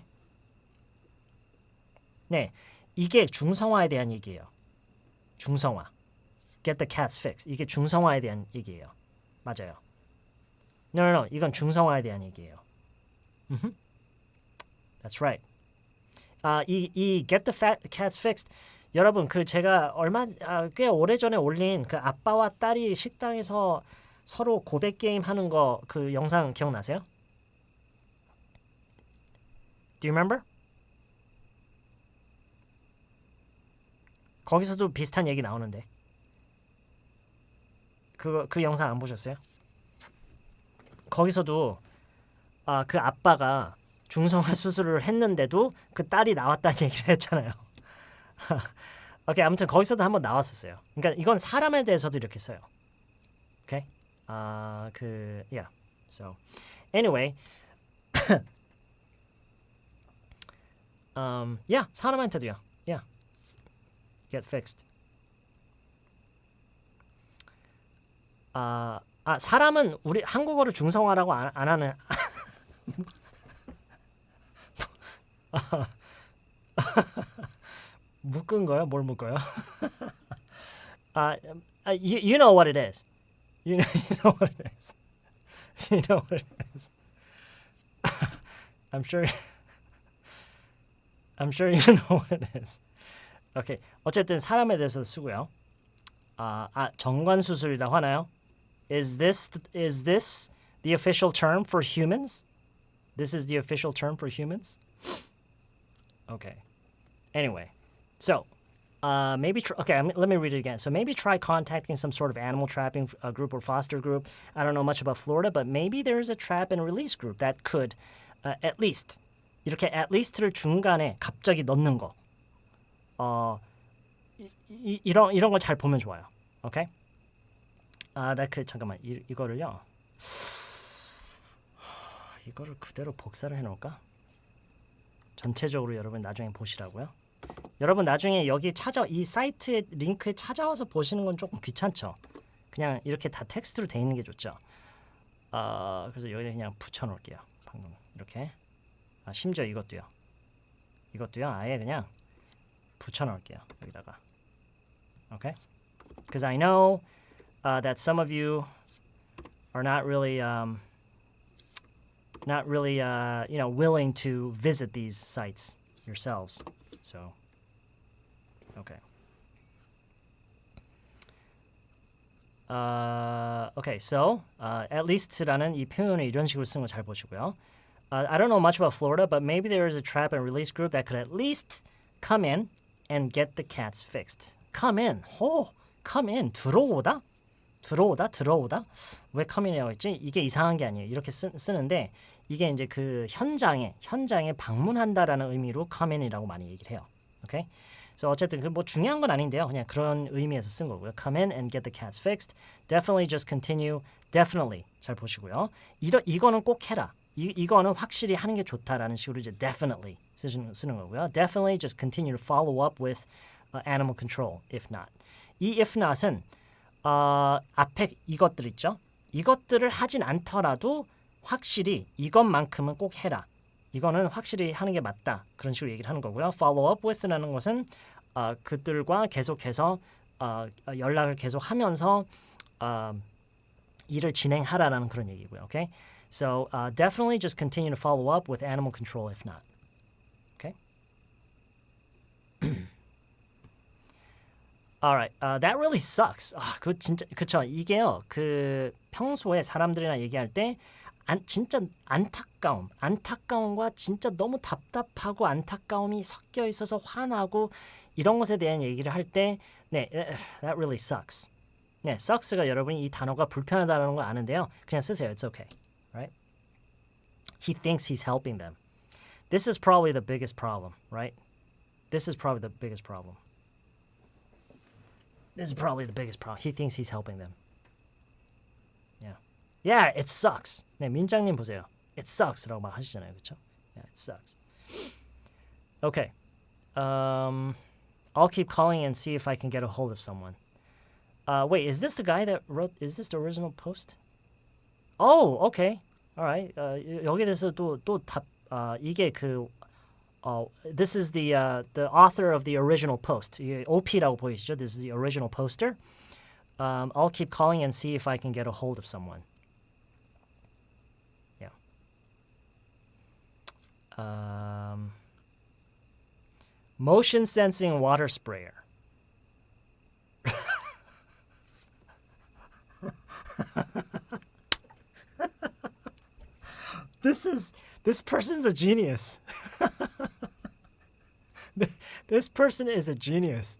네, 이게 중성화에 대한 얘기예요. 중성화. Get the cats fixed. 이게 중성화에 대한 얘기예요. 맞아요. No. 이건 중성화에 대한 얘기예요. That's right. 이 Get the cats fixed. 여러분 그 제가 꽤 오래전에 올린 그 아빠와 딸이 식당에서 서로 고백 게임 하는 거 그 영상 기억나세요? Do you remember? 거기서도 비슷한 얘기 나오는데 그 영상 안 보셨어요? 거기서도 그 아빠가 중성화 수술을 했는데도 그 딸이 나왔다는 얘기를 했잖아요. 오케이, 아무튼 거기서도 한번 나왔었어요. 그러니까 이건 사람에 대해서도 이렇게 써요. 오케이? yeah. So, anyway, yeah, 사람한테도요. Yeah, get fixed. 사람은 우리 한국어를 중성화라고 안 하는. 묶은 거요? 뭘 묶어요? You know what it is. You know what it is. You know what it is. I'm sure you know what it is. Okay. 어쨌든 사람에 대해서 쓰고요. 정관 수술이라고 하나요? Is this the official term for humans? This is the official term for humans? Okay. Anyway, so maybe let me read it again. So maybe try contacting some sort of animal trapping group or foster group. I don't know much about Florida, but maybe there's a trap and release group that could at least 이렇게 at least를 중간에 갑자기 넣는 거. 이런 걸 잘 보면 좋아요. 오케이? 잠깐만 이거를요. 이거를 그대로 복사를 해놓을까? 전체적으로 여러분 나중에 보시라고요. 여러분 나중에 여기 이 사이트의 링크에 찾아와서 보시는 건 조금 귀찮죠. 그냥 이렇게 다 텍스트로 돼 있는 게 좋죠. 그래서 여기다 그냥 붙여놓을게요. 방금 이렇게. 심지어 이것도요. 아예 그냥 붙여놓을게요. 여기다가. Okay? Because I know that some of you are not really willing to visit these sites yourselves. So, okay. Okay, so at least라는 이 표현을 이런 식으로 쓰는 거 잘 보시고요. I don't know much about Florida, but maybe there is a trap and release group that could at least come in and get the cats fixed. Come in. come in. 들어오다. 왜 come in이라고 했지? 이게 이상한 게 아니에요. 이렇게 쓰는데 이게 이제 그 현장에 방문한다라는 의미로 come in이라고 많이 얘기를 해요. Okay? So 어쨌든 그 뭐 중요한 건 아닌데요. 그냥 그런 의미에서 쓴 거고요. Come in and get the cats fixed. Definitely just continue. Definitely 잘 보시고요. 이거는 꼭 해라. 이거는 확실히 하는 게 좋다라는 식으로 이제 definitely 쓰는 거고요. Definitely just continue to follow up with animal control if not. 이 if not은 앞에 이것들 있죠. 이것들을 하진 않더라도 확실히 이것만큼은 꼭 해라. 이거는 확실히 하는 게 맞다. 그런 식으로 얘기를 하는 거고요. Follow up with라는 것은 그들과 계속해서 연락을 계속하면서 일을 진행하라라는 그런 얘기고요. Okay? So definitely just continue to follow up with animal control if not. Okay? Alright, that really sucks. 그 진짜 그쵸. 이게요. 그 평소에 사람들이랑 얘기할 때 진짜 안타까움과 진짜 너무 답답하고 안타까움이 섞여 있어서 화나고 이런 것에 대한 얘기를 할 때, 네, that really sucks. 네, sucks가 여러분이 이 단어가 불편하다는 걸 아는데요. 그냥 쓰세요. It's okay, right? He thinks he's helping them. This is probably the biggest problem, right? This is probably the biggest problem. This is probably the biggest problem. He thinks he's helping them. Yeah. Yeah, it sucks. 네, 민장님 보세요. It sucks라고 막 하시잖아요, 그렇죠? Yeah, it sucks. Okay. I'll keep calling and see if I can get a hold of someone. Wait, is this the guy that wrote? Is this the original post? Oh, okay. All right. 여기 대해서 또 답. 이게 그 this is the author of the original post. OP라고 보이시죠? This is the original poster. I'll keep calling and see if I can get a hold of someone. Yeah. Motion sensing water sprayer. This person's a genius. This person is a genius.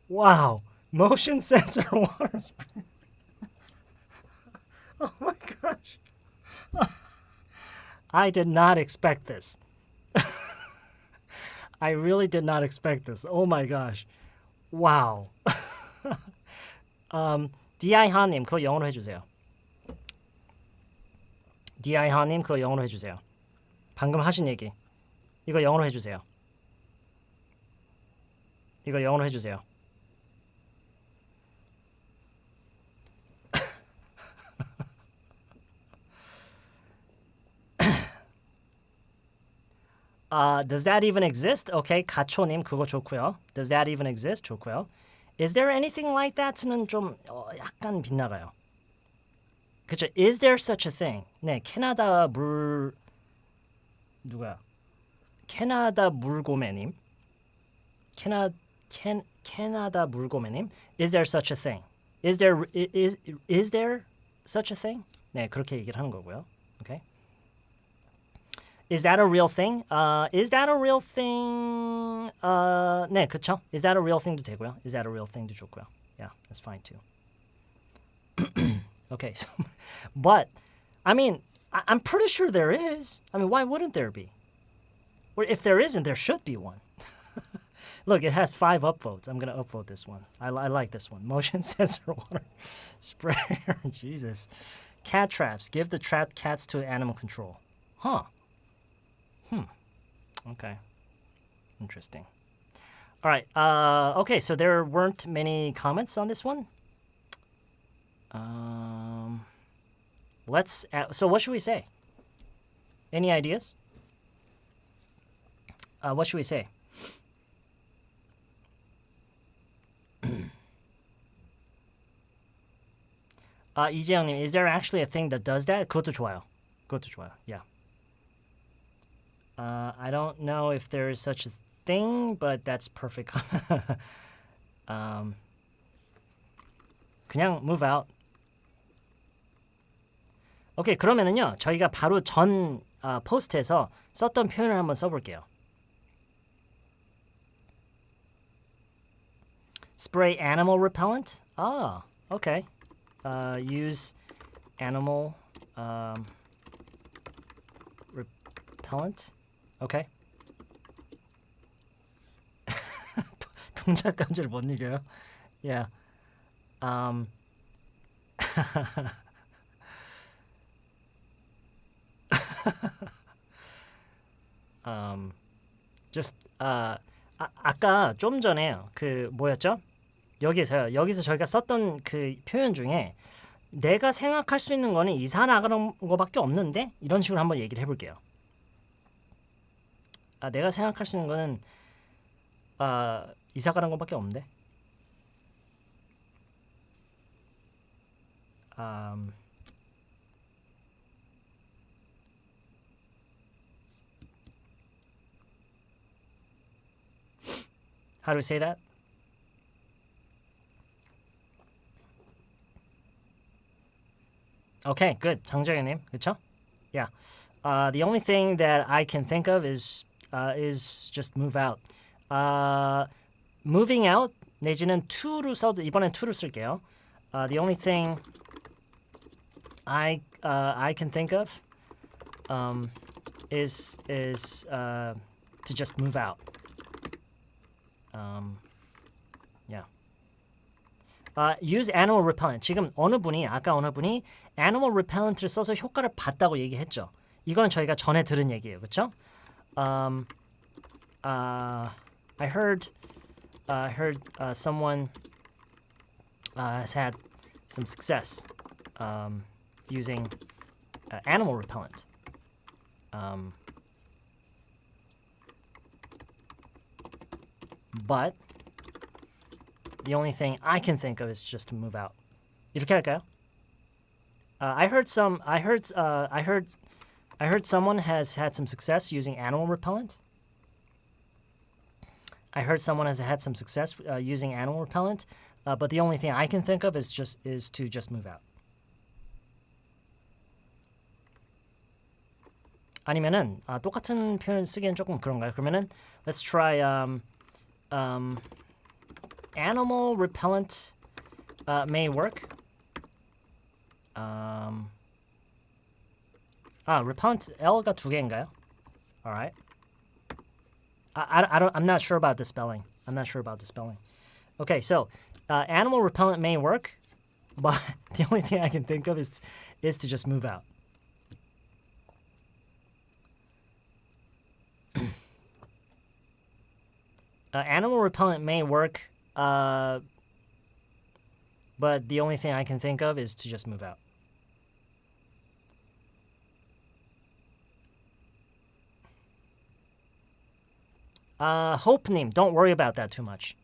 Wow. Motion sensor water sprayer. Oh my gosh. I did not expect this. I really did not expect this. Oh my gosh. Wow. DI 하님 그거 영어로 해주세요. DI 하님 그거 영어로 해주세요. 방금 하신 얘기. 이거 영어로 해주세요. 이거 영어로 해주세요. Does that even exist? Okay, 가초님 그거 좋고요. Does that even exist? 좋고요. Is there anything like that는 좀 약간 빗나가요. 그쵸? Is there such a thing? 네, 캐나다 누구야? 캐나다 물고매님. 캐나다 물고매님. Is there such a thing? Is there such a thing? 네, 그렇게 얘기를 하는 거고요. Okay. Is that a real thing? Is that a real thing? 네, 그쵸? Is that a real thing도 되고요. Is that a real thing도 좋고요. Yeah, that's fine too. Okay, so, but, I mean, I'm pretty sure there is. I mean, why wouldn't there be? Or if there isn't, there should be one. Look, it has 5 upvotes. I'm going to upvote this one. I like this one. Motion sensor water sprayer. Jesus. Cat traps. Give the trapped cats to animal control. Huh. Okay. Interesting. All right. Okay, so there weren't many comments on this one. So what should we say? Any ideas? What should we say? 이재영님, is there actually a thing that does that? 그것도 좋아요. Yeah. I don't know if there is such a thing, but that's perfect. 그냥 move out. 오케이, 그러면은요, 저희가 바로 전 포스트에서 썼던 표현을 한번 써볼게요. Spray animal repellent? Okay. Use animal repellent. Okay. 동작까지를 못 이겨요. Yeah. Just 아까 좀 전에 그 뭐였죠? 여기서 저희가 썼던 그 표현 중에 내가 생각할 수 있는 거는 이사 나가는 거밖에 없는데 이런 식으로 한번 얘기를 해볼게요. 내가 생각할 수 있는 거는 이사 가는 거밖에 없는데. How do we say that? Okay, good. 장정현님, 그렇죠? Yeah. The only thing that I can think of is just move out. Moving out 내지는 to로 써도 이번엔 to로 쓸게요. The only thing I can think of is to just move out. Yeah. Use animal repellent. 지금 아까 어느 분이 animal repellent를 써서 효과를 봤다고 얘기했죠. 이거는 저희가 전에 들은 얘기예요, 그렇죠? I heard someone has had some success using animal repellent. But the only thing I can think of is just to move out. 이렇게 할까요? I heard someone has had some success using animal repellent. I heard someone has had some success using animal repellent, but the only thing I can think of is to just move out. 아니면은 똑같은 표현 쓰기엔 조금 그런가요? 그러면은 let's try animal repellent may work. repellent L가 두 개인가요? All right. I'm not sure about the spelling. Okay, so animal repellent may work, but the only thing I can think of is to just move out. Animal repellent may work, but the only thing I can think of is to just move out. Hope-님, don't worry about that too much.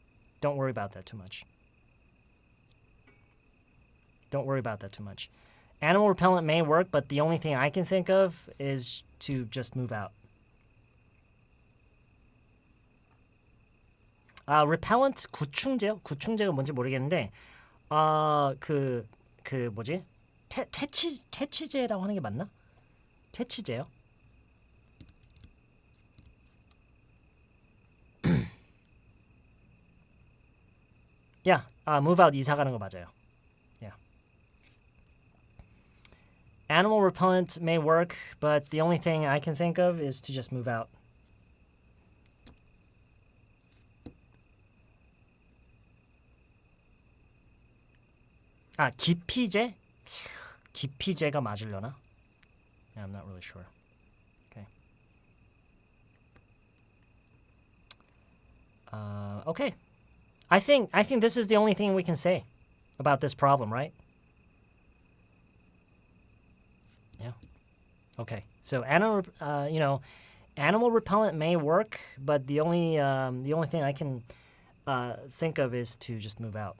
Animal repellent may work, but the only thing I can think of is to just move out. repellent 구충제요? 구충제가 뭔지 모르겠는데 그 뭐지? 퇴치제라고 하는 게 맞나? 퇴치제요? Yeah, move out 이사 가는 거 맞아요. Yeah. Animal repellent may work, but the only thing I can think of is to just move out. 기피제? 기피제가 맞으려나? Yeah, I'm not really sure. Okay. Okay. I think this is the only thing we can say about this problem, right? Yeah. Okay. So animal repellent may work, but the only thing I can think of is to just move out.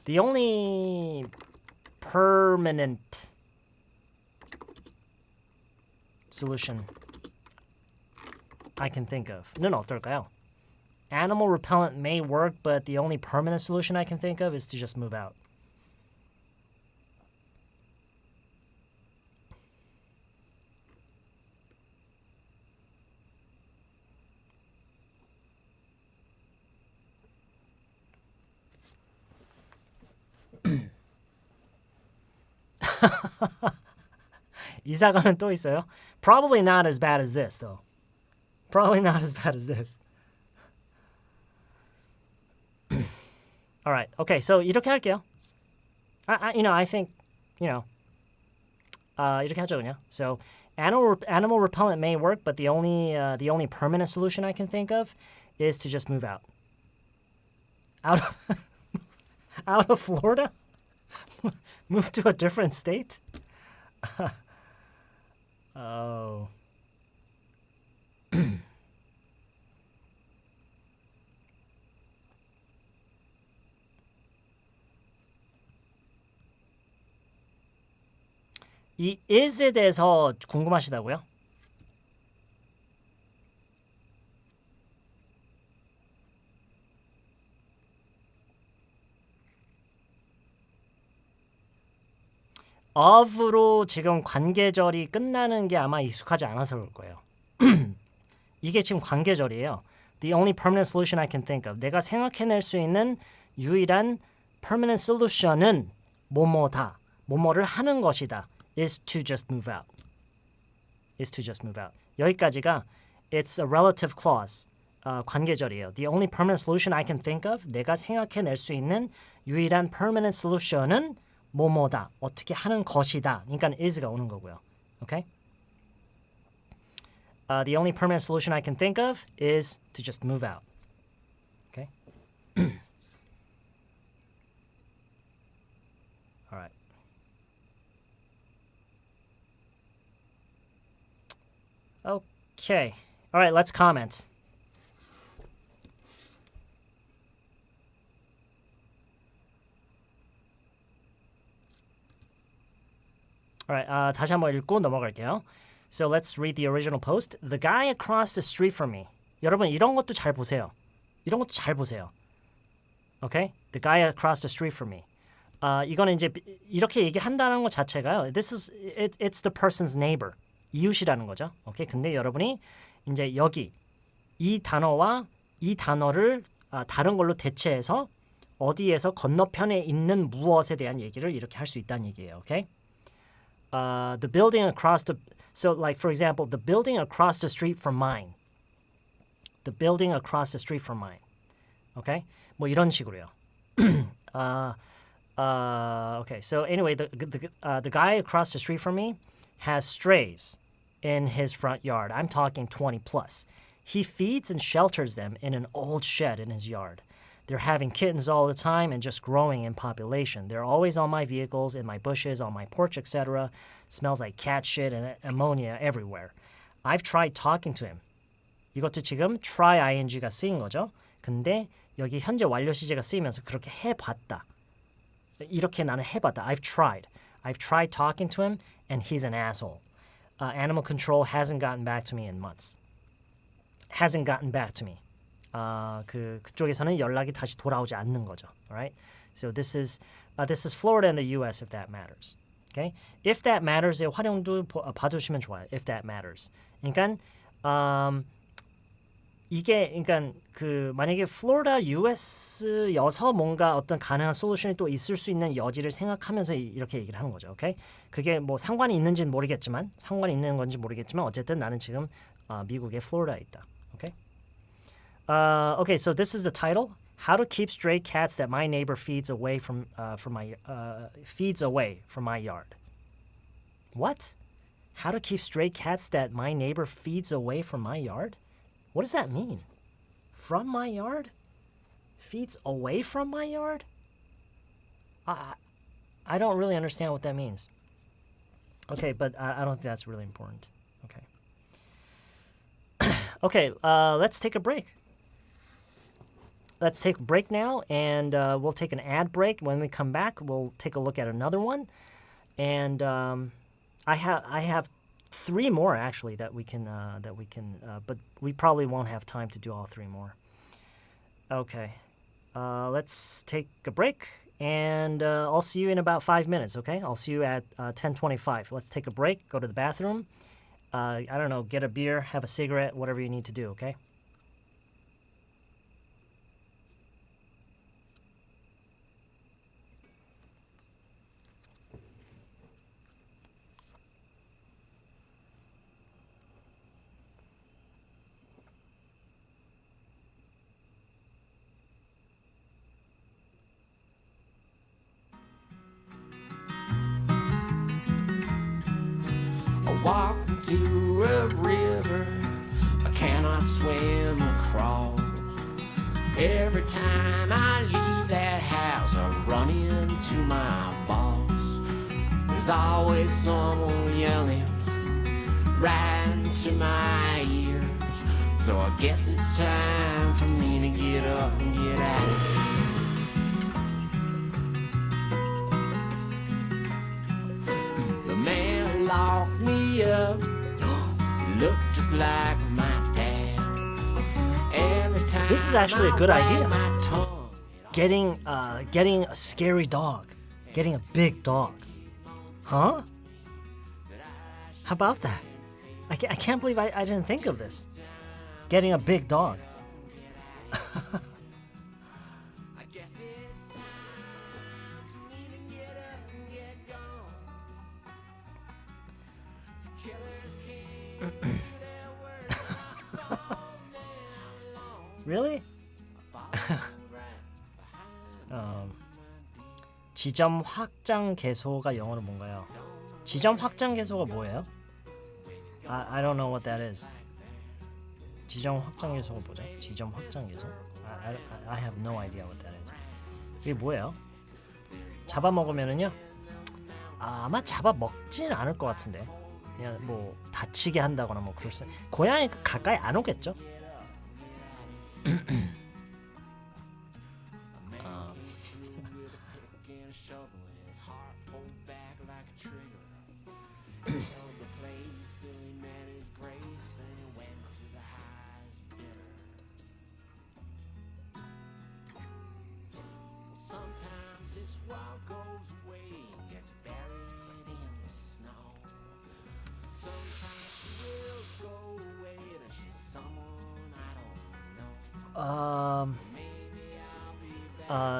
The only permanent solution I can think of. 는 어떨까요? Animal repellent may work, but the only permanent solution I can think of is to just move out. 이사가는 또 있어요. Probably not as bad as this, though. Probably not as bad as this. All right. Okay. So 이렇게 할게요. I think, 이렇게 하죠 그냥. So animal repellent may work, but the only permanent solution I can think of is to just move out. Out of Florida? Move to a different state? Oh. 이 is에 대해서 궁금하시다고요? of로 지금 관계절이 끝나는 게 아마 익숙하지 않아서 그럴 거예요. 이게 지금 관계절이에요. The only permanent solution I can think of. 내가 생각해낼 수 있는 유일한 permanent solution은 뭐뭐다. 뭐뭐를 하는 것이다. is to just move out. is to just move out. 여기까지가 it's a relative clause. 관계절이에요. The only permanent solution I can think of. 내가 생각해낼 수 있는 유일한 permanent solution은 뭐뭐다. 어떻게 하는 것이다. 그러니까 is가 오는 거고요. Okay? The only permanent solution I can think of is to just move out. Okay? All right. Okay. All right, let's comment. All right, 다시 한번 읽고 넘어갈게요. So let's read the original post. The guy across the street from me. 여러분 이런 것도 잘 보세요. 이런 것도 잘 보세요. Okay? The guy across the street from me. 이거는 이제 이렇게 얘기를 한다는 것 자체가요. It's the person's neighbor. 이웃이라는 거죠. 오케이. 근데 여러분이 이제 여기 이 단어와 이 단어를 다른 걸로 대체해서 어디에서 건너편에 있는 무엇에 대한 얘기를 이렇게 할 수 있다는 얘기예요. 오케이? The building across the so like for example, the building across the street from mine. The building across the street from mine. Okay? 뭐 이런 식으로요. Okay. So anyway, the guy across the street from me has strays in his front yard. I'm talking 20 plus. He feeds and shelters them in an old shed in his yard. They're having kittens all the time and just growing in population. They're always on my vehicles, in my bushes, on my porch, etc. Smells like cat shit and ammonia everywhere. I've tried talking to him. 이것도 지금 try ing가 쓰인 거죠. 근데 여기 현재 완료 시제가 쓰이면서 그렇게 해봤다. 이렇게 나는 해봤다. I've tried talking to him and he's an asshole. Animal control hasn't gotten back to me in months. Hasn't gotten back to me. 그쪽에서는 연락이 다시 돌아오지 않는 거죠. Alright? So this is Florida and the U.S. if that matters. Okay? If that matters의 활용도 봐두시면 좋아요. If that matters. 그러니까 이게 그러니까 그 만약에 플로리다 US여서 뭔가 어떤 가능한 솔루션이 또 있을 수 있는 여지를 생각하면서 이렇게 얘기를 하는 거죠. 오케이? 그게 뭐 상관이 있는지는 모르겠지만 어쨌든 나는 지금 미국의 플로리다에 있다. 오케이? Okay, so this is the title. How to keep stray cats that my neighbor feeds away from my yard. What? How to keep stray cats that my neighbor feeds away from my yard? What does that mean? From my yard? Feeds away from my yard? I don't really understand what that means. Okay, but I don't think that's really important. Okay. Okay, let's take a break. Let's take a break now, and we'll take an ad break. When we come back, we'll take a look at another one. And I have 3 more actually that we can but we probably won't have time to do all 3 more. Okay, let's take a break, and I'll see you in about 5 minutes. Okay, I'll see you at 10:25. Let's take a break. Go to the bathroom. I don't know, get a beer, have a cigarette, whatever you need to do. Okay. walk to a river I cannot swim across. Every time I leave that house, I run into my boss. There's always someone yelling right into my ears. So I guess it's time for me to get up and get out of here. The man who locked me up looked just like my dad. Every time This is actually a good I wag idea. my tongue, Getting a scary dog. Getting a big dog. Huh? How about that? I can't believe I didn't think of this. Getting a big dog. Really? 지점 확장 개소가 영어로 뭔가요? 지점 확장 개소가 뭐예요? I don't know what that is. 지점 확장 개소가 뭐죠? 지점 확장 개소? I have no idea what that is. 이게 뭐예요? 잡아먹으면은요? 아마 잡아먹진 않을 것 같은데. 그냥 뭐 다치게 한다거나 뭐 그럴 수. 고양이 가까이 안 오겠죠?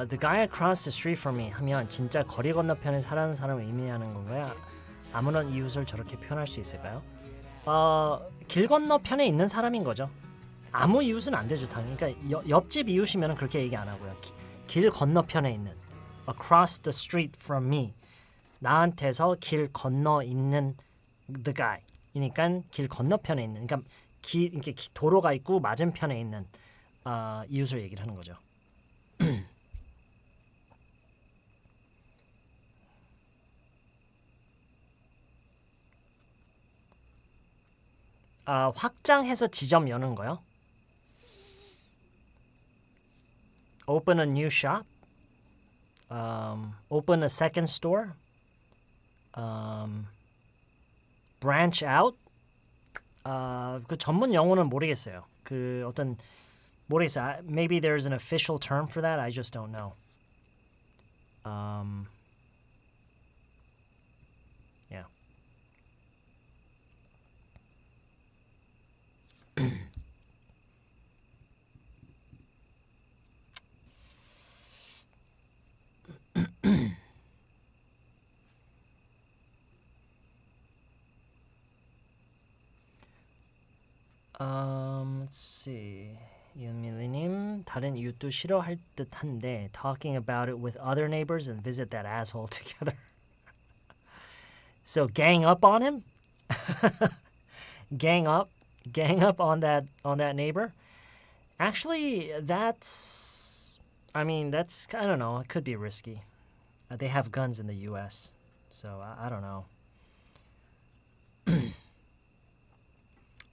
The guy across the street from me 하면 진짜 거리 건너편에 사는 사람을 의미하는 건가요? 아무런 이웃을 저렇게 표현할 수 있을까요? 길 건너편에 있는 사람인 거죠. 아무 이웃은 안 되죠, 당연히. 그러니까 옆집 이웃이면 그렇게 얘기 안 하고요. 길 건너편에 있는 across the street from me 나한테서 길 건너 있는 the guy 이니까 길 건너편에 있는 그러니까 이렇게 도로가 있고 맞은편에 있는 이웃을 얘기를 하는 거죠. 확장해서 지점 여는 거요? Open a new shop, open a second store, branch out. 그 전문 용어는 모르겠어요. 그 어떤 모르겠어요. Maybe there's an official term for that. I just don't know. Yeah. Let's see. 윤밀리님 다른 이웃도 싫어할 듯한데 talking about it with other neighbors and visit that asshole together. So gang up on him? gang up on that neighbor? Actually, that's I don't know, it could be risky. They have guns in the US. So I don't know.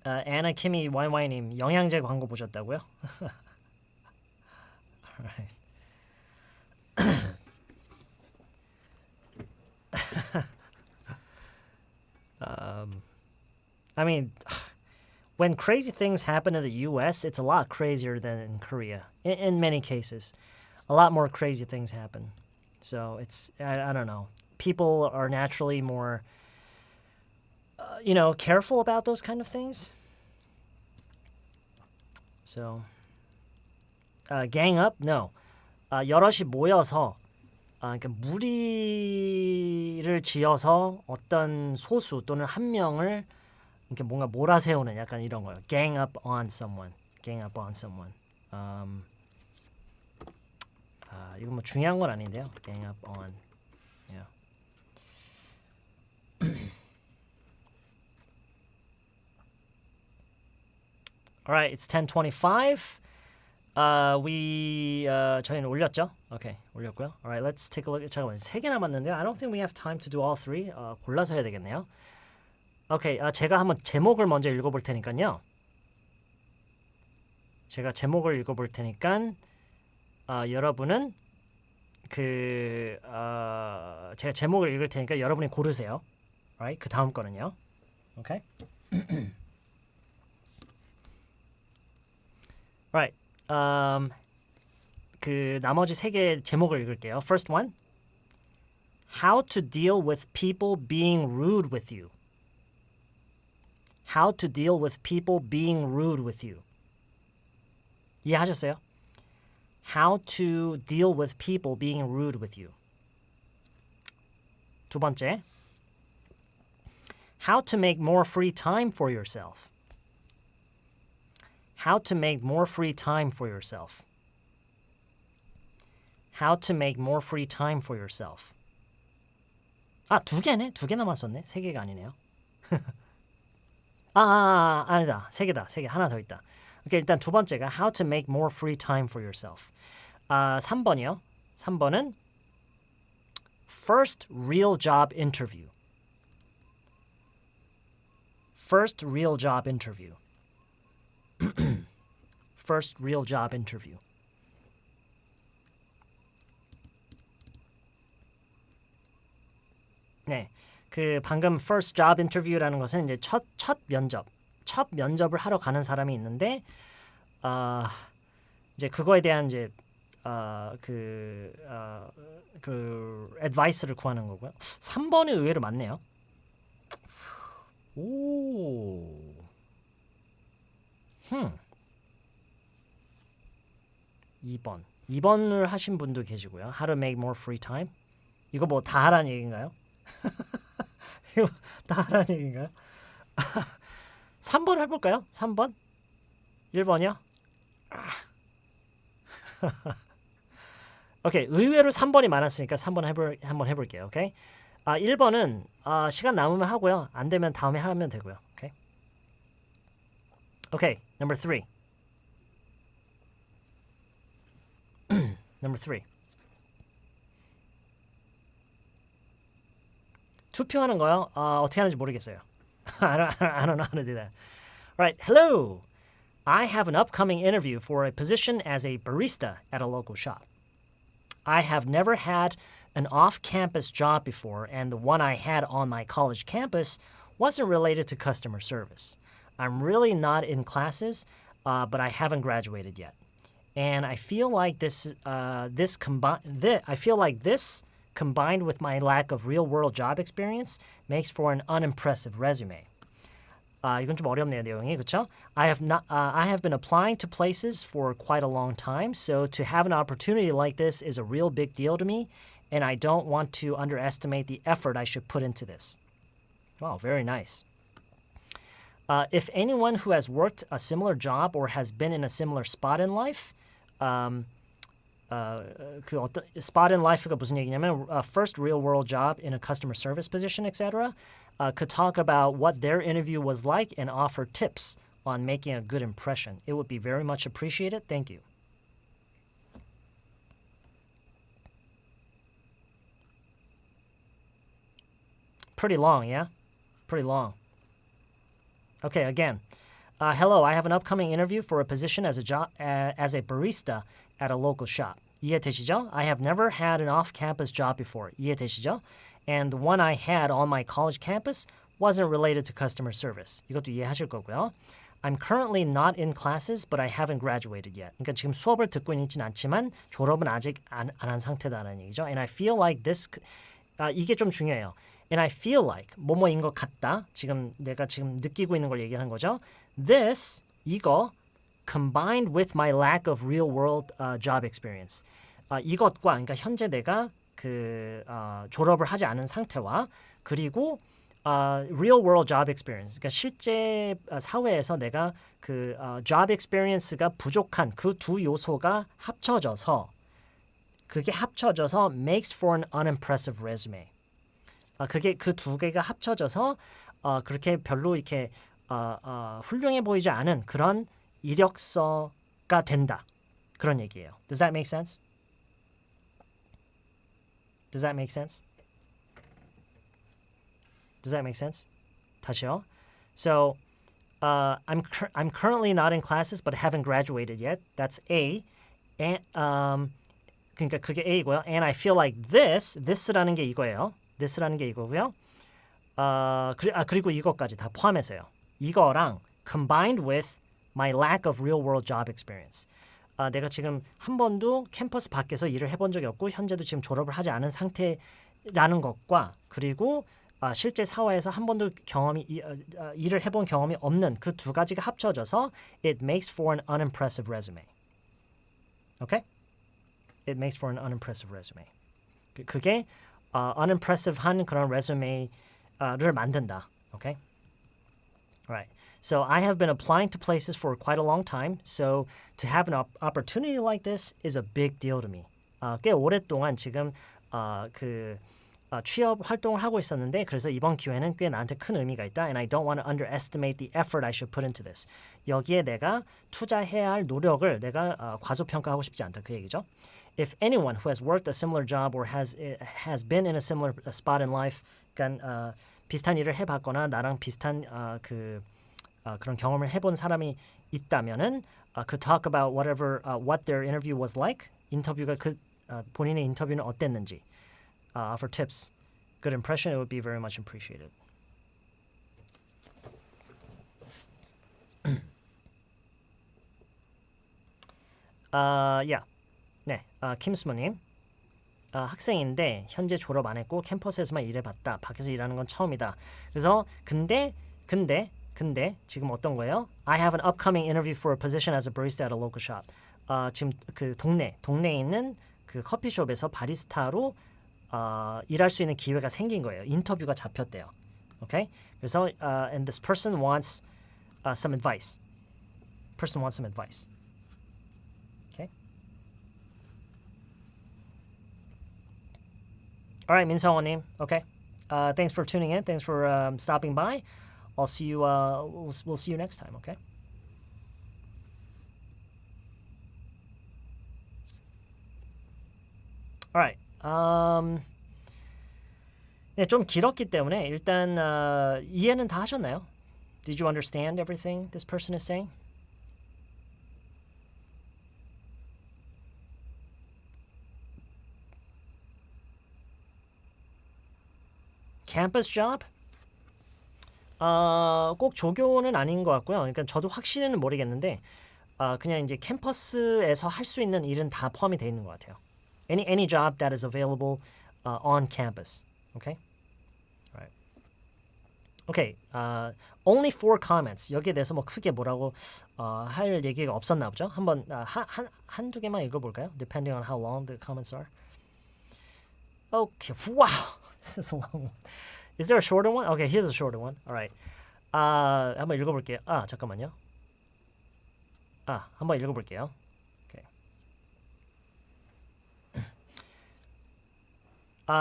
Anna Kimmy YY님 영양제 광고 보셨다고요? Alright. When crazy things happen in the U.S., it's a lot crazier than in Korea. In many cases, a lot more crazy things happen. So it's I don't know. People are naturally more careful about those kind of things. So, gang up? No. 여럿이 모여서, 그러니까 무리를 지어서 어떤 소수 또는 한 명을 이렇게 뭔가 몰아세우는 약간 이런 거예요. Gang up on someone. Gang up on someone. 이건 뭐 중요한 건 아닌데요. Gang up on. Yeah. Alright, it's 10:25. 저희는 올렸죠? 오케이, 올렸고요. Alright, let's take a look. 잠깐만, 3개 남았는데 I don't think we have time to do all three. 골라서 해야 되겠네요. 오케이, 제가 한번 제목을 먼저 읽어볼 테니까요. 제가 제목을 읽어볼 테니까 여러분은 제가 제목을 읽을 테니까 여러분이 고르세요. Alright, 그 다음 거는요. 오케이. Alright. 그 나머지 3개 제목을 읽을게요. First one. How to deal with people being rude with you. How to deal with people being rude with you. 이해하셨어요? How to deal with people being rude with you. 두 번째. How to make more free time for yourself. How to make more free time for yourself. How to make more free time for yourself. 2개네? 2개 남았었네. 3개가 아니네요. 아니다. 3개다. 3개. 하나 더 있다. 오케이, 일단 두 번째가 How to make more free time for yourself. 3번이요. 3번은 First real job interview. First real job interview. First real job interview. 네, 그 방금 first job interview라는 것은 이제 첫 면접을 하러 가는 사람이 있는데, 이제 그거에 대한 이제 그 advice를 구하는 거고요. 3번이 의외로 많네요. 오. 2번을 하신 분도 계시고요. How to make more free time. 이거 뭐 다 하라는 얘기인가요? 이거 다 하라는 얘기인가요? 3번 해볼까요? 3번? 1번이요? 오케이, 의외로 3번이 많았으니까 3번 한번 해볼게요. 오케이? 1번은 시간 남으면 하고요. 안 되면 다음에 하면 되고요. 오케이? 오케이, number 3. Number 3. 투표하는 거요? 어떻게 하는지 모르겠어요. I don't know how to do that. Right. Hello. I have an upcoming interview for a position as a barista at a local shop. I have never had an off-campus job before, and the one I had on my college campus wasn't related to customer service. I'm really not in classes, but I haven't graduated yet. And I feel like this combined with my lack of real-world job experience makes for an unimpressive resume. 이건 좀 어렵네요, 내용이. 그렇죠? I have been applying to places for quite a long time, so to have an opportunity like this is a real big deal to me, and I don't want to underestimate the effort I should put into this. Wow, very nice. If anyone who has worked a similar job or has been in a similar spot in life, 그 어떤 spot in life가 무슨 얘기냐면 first real world job in a customer service position, etc. Could talk about what their interview was like and offer tips on making a good impression. It would be very much appreciated. Thank you. Pretty long, yeah? Pretty long. Okay, again. Hello, I have an upcoming interview for a position as a barista at a local shop. 이해되시죠? I have never had an off-campus job before. 이해되시죠? And the one I had on my college campus wasn't related to customer service. 이것도 이해하실 거고요. I'm currently not in classes, but I haven't graduated yet. 그러니까 지금 수업을 듣고 있진 않지만 졸업은 아직 안 한 상태다라는 얘기죠. And I feel like this... 이게 좀 중요해요. And I feel like 뭐뭐인 것 같다. 지금 내가 지금 느끼고 있는 걸 얘기하는 거죠. This, 이거 combined with my lack of real-world job experience. 이것과 그러니까 현재 내가 졸업을 하지 않은 상태와 그리고 real-world job experience. 그러니까 실제 사회에서 내가 job experience가 부족한 그 두 요소가 그게 합쳐져서 makes for an unimpressive resume. 그게 그 두 개가 합쳐져서 그렇게 별로 이렇게 훌륭해 보이지 않은 그런 이력서가 된다. 그런 얘기예요. Does that make sense? Does that make sense? Does that make sense? 다시요. So, I'm currently not in classes, but haven't graduated yet. That's A. And 그러니까 그게 A고요. And I feel like this라는 게 이거예요. this라는 게 이거고요. 그리고 이것까지 다 포함해서요. 이거랑 combined with my lack of real-world job experience. 내가 지금 한 번도 캠퍼스 밖에서 일을 해본 적이 없고 현재도 지금 졸업을 하지 않은 상태라는 것과 그리고 실제 사회에서 한 번도 일을 해본 경험이 없는 그 두 가지가 합쳐져서 it makes for an unimpressive resume. Okay? It makes for an unimpressive resume. 그게 unimpressive한 그런 resume를 만든다. Okay? Alright. So I have been applying to places for quite a long time. So to have an opportunity like this is a big deal to me. 꽤 오랫동안 지금 취업 활동을 하고 있었는데 그래서 이번 기회는 꽤 나한테 큰 의미가 있다. And I don't want to underestimate the effort I should put into this. 여기에 내가 투자해야 할 노력을 내가 과소평가하고 싶지 않다. 그 얘기죠. If anyone who has worked a similar job or has been in a similar spot in life, 그러니까 비슷한 일을 해봤거나 나랑 비슷한 그런 경험을 해본 사람이 있다면은 could talk about what their interview was like. 인터뷰가 본인의 인터뷰는 어땠는지. For tips, good impression, it would be very much appreciated. Yeah. 네, 김수모님. 학생인데 현재 졸업 안 했고 캠퍼스에서만 일해봤다. 밖에서 일하는 건 처음이다. 그래서 근데 지금 어떤 거예요? I have an upcoming interview for a position as a barista at a local shop. 지금 그 동네에 있는 그 커피숍에서 바리스타로 일할 수 있는 기회가 생긴 거예요. 인터뷰가 잡혔대요. Okay? 그래서 and this person wants some advice. Person wants some advice. Okay? All right, 민성원님. Okay. Thanks for tuning in. Thanks for stopping by. I'll see you. We'll see you next time. Okay. All right. 네, 좀 길었기 때문에 일단 이해는 다 하셨나요? Did you understand everything this person is saying? Campus job? 꼭 조교는 아닌 것 같고요. 그러니까 저도 확실히는 모르겠는데 그냥 이제 캠퍼스에서 할 수 있는 일은 다 포함이 돼 있는 것 같아요. Any job that is available on campus. Okay? All right. Okay. Only 4 comments. 여기에 대해서 뭐 크게 뭐라고 할 얘기가 없었나 보죠. 한번 한두 개만 읽어볼까요? Depending on how long the comments are. Okay. Wow. This is a long one. Is there a shorter one? Okay, here's a shorter one. All right. 한번 읽어볼게요. 잠깐만요. 한번 읽어볼게요.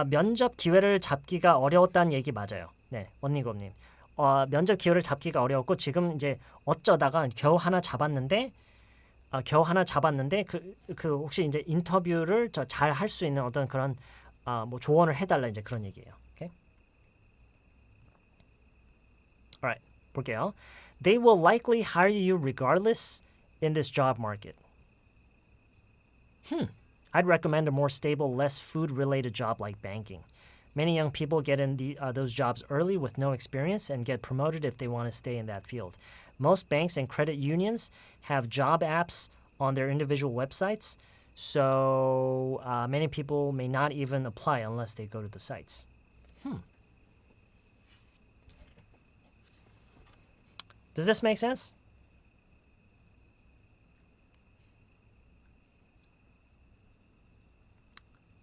면접 기회를 잡기가 어려웠다는 얘기 맞아요. 네, 원니검님. 면접 기회를 잡기가 어려웠고 지금 이제 어쩌다가 겨우 하나 잡았는데 그 혹시 이제 인터뷰를 잘 할 수 있는 어떤 그런 뭐 조언을 해달라 이제 그런 얘기예요. Okay? Alright, 볼게요. They will likely hire you regardless in this job market. I'd recommend a more stable, less food-related job like banking. Many young people get in those jobs early with no experience and get promoted if they want to stay in that field. Most banks and credit unions have job apps on their individual websites, so many people may not even apply unless they go to the sites. Does this make sense?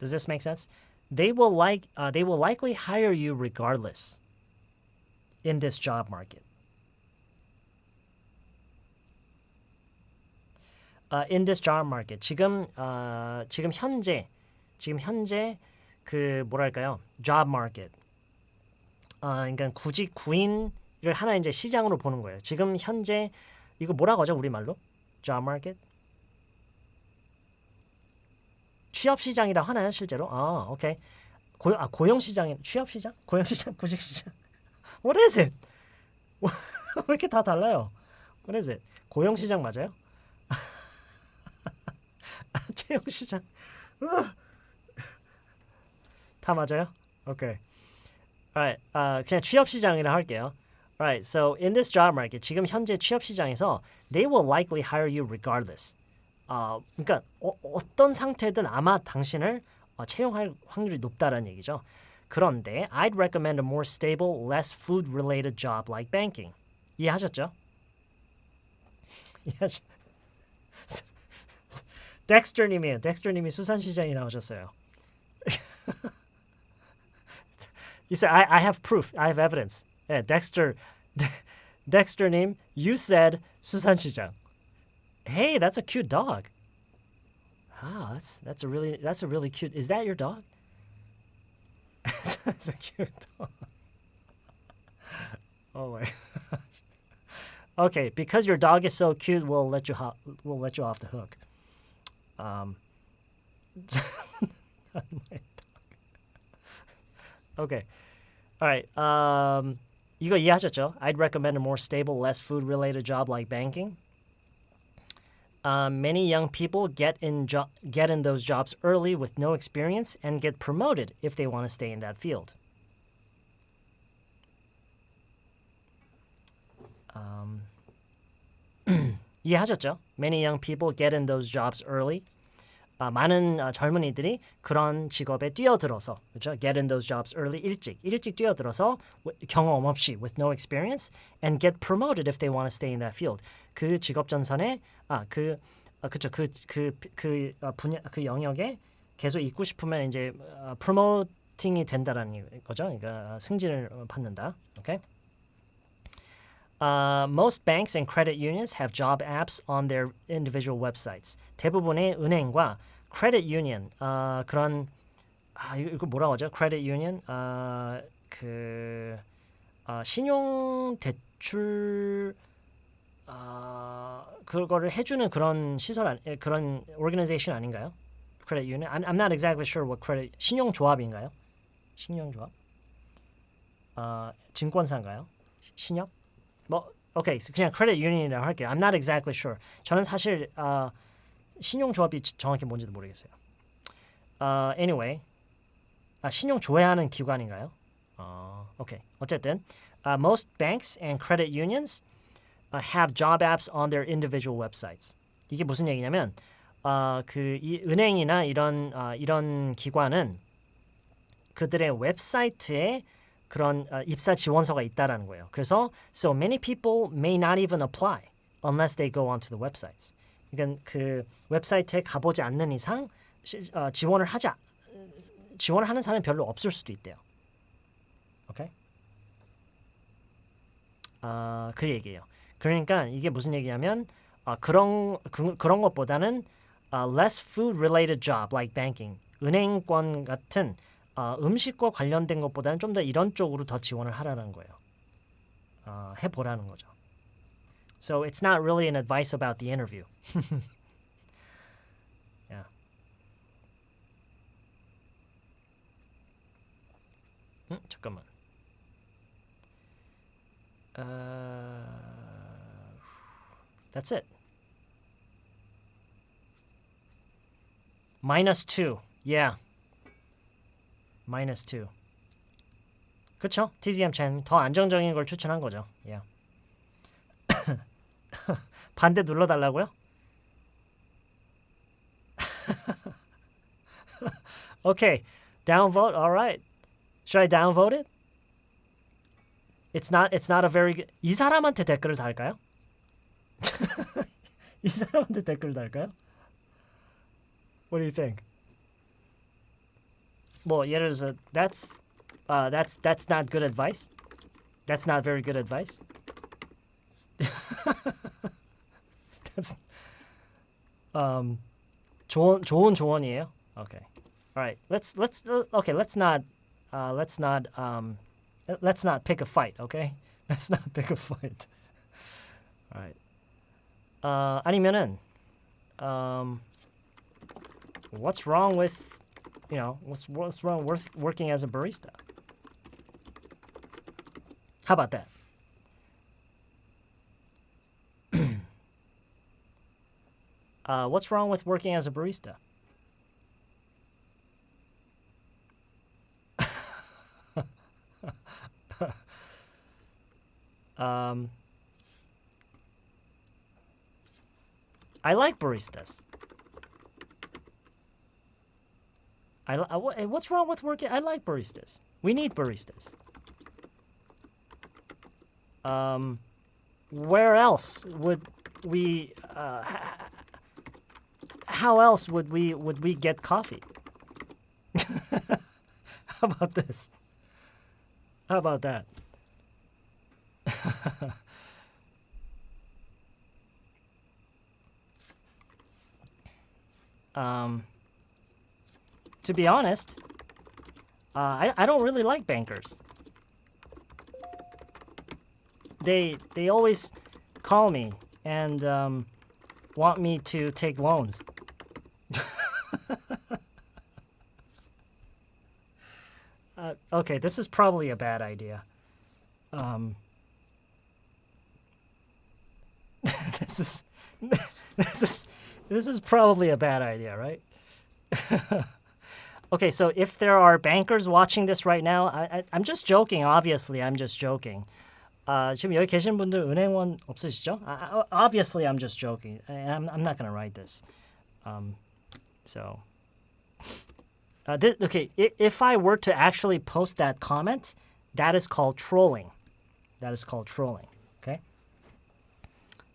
Does this make sense? They will likely hire you regardless in this job market. In this job market. 지금 현재 그 뭐랄까요? job market. 그러니까 구인을 하나 이제 시장으로 보는 거예요. 지금 현재 이거 뭐라고 하죠? 우리말로? job market? 취업 시장이라 하나요, 실제로? 아, 오케이. 고용 시장이 취업 시장? 고용 시장? 구직 시장? What is it? 왜 이렇게 다 달라요? What is it? 고용 시장 맞아요? 채용 시장. 다 맞아요? 오케이. Alright. 그냥 취업 시장이라 할게요. Alright. So in this job market, 지금 현재 취업 시장에서 they will likely hire you regardless. 그러니까 어떤 상태든 아마 당신을 채용할 확률이 높다라는 얘기죠. 그런데 I'd recommend a more stable, less food-related job like banking. 이해하셨죠? 덱스터님이에요. 덱스터님이 수산시장이 나오셨어요. You said I have proof. I have evidence. Yeah, Dexter님, you said 수산시장. Hey, that's a cute dog. Ah, that's a really cute. Is that your dog? That's a cute dog. Oh my gosh. Okay, because your dog is so cute, we'll let you off the hook. Not my dog. Okay. All right. 이거 이해하셨죠? I'd recommend a more stable, less food-related job like banking. Many young people get in those jobs early with no experience and get promoted if they want to stay in that field. 이해하셨죠? Many young people get in those jobs early. 많은 젊은이들이 그런 직업에 뛰어들어서, 그렇죠? Get in those jobs early, 일찍 뛰어들어서 경험 없이 with no experience and get promoted if they want to stay in that field. 그 직업 전선에 그렇죠. 그 분야 그 영역에 계속 있고 싶으면 이제 promoting이 된다라는 거죠. 그러니까 승진을 받는다. 오케이. Most banks and credit unions have job apps on their individual websites. 대부분의 은행과 credit union 그런 이거 뭐라고 하죠? credit union 신용 대출 그거를 해주는 그런 시설 그런 organization 아닌가요? credit union. I'm not exactly sure what credit 신용조합인가요? 신용조합? 증권사인가요? 신협? 오케이, 그냥 credit union이라고 할게요. I'm not exactly sure. 저는 사실 신용조합이 정확히 뭔지도 모르겠어요. Anyway, 신용 조회하는 기관인가요? 오케이. 어쨌든, most banks and credit unions have job apps on their individual websites. 이게 무슨 얘기냐면, 이 은행이나 이런 기관은 그들의 웹사이트에 그런 입사 지원서가 있다라는 거예요. 그래서 so many people may not even apply unless they go onto the websites. 그러니까 그 웹사이트에 가보지 않는 이상 지원을 하는 사람이 별로 없을 수도 있대요. 오케이? 그 얘기예요. 그러니까 이게 무슨 얘기냐면 그런 것보다는 less food related job like banking, 은행권 같은 음식과 관련된 것보다는 좀 더 이런 쪽으로 더 지원을 하라는 거예요. 해보라는 거죠. So it's not really an advice about the interview. yeah. 잠깐만. That's it. -2. Yeah. -2. 그쵸? TZM chen 더 안정적인 걸 추천한 거죠. Yeah. 반대 눌러달라고요? Okay. Downvote. All right. Should I downvote it? It's not a very good. 이 사람한테 댓글을 달까요? 이 사람한테 댓글을 달까요? What do you think? 뭐 예를 들어서 that's not good advice. That's not very good advice. that's 좋은 조언이에요. Okay. All right. Let's not pick a fight, okay? Let's not pick a fight. All right. 아니면은 what's wrong with what's wrong with working as a barista? How about that? What's wrong with working as a barista? I like baristas. What's wrong with working? I like baristas. We need baristas. Where else would we? How else would we get coffee? How about this? How about that? To be honest, I don't really like bankers. They always call me and want me to take loans. Okay, this is probably a bad idea. This is probably a bad idea, right? Okay, so if there are bankers watching this right now, I'm just joking. Obviously, I'm just joking. 지금 여기 계신 분들 은행원 없으시죠? Obviously, I'm just joking. I'm not gonna write this. Okay, if I were to actually post that comment, that is called trolling. That is called trolling. Okay.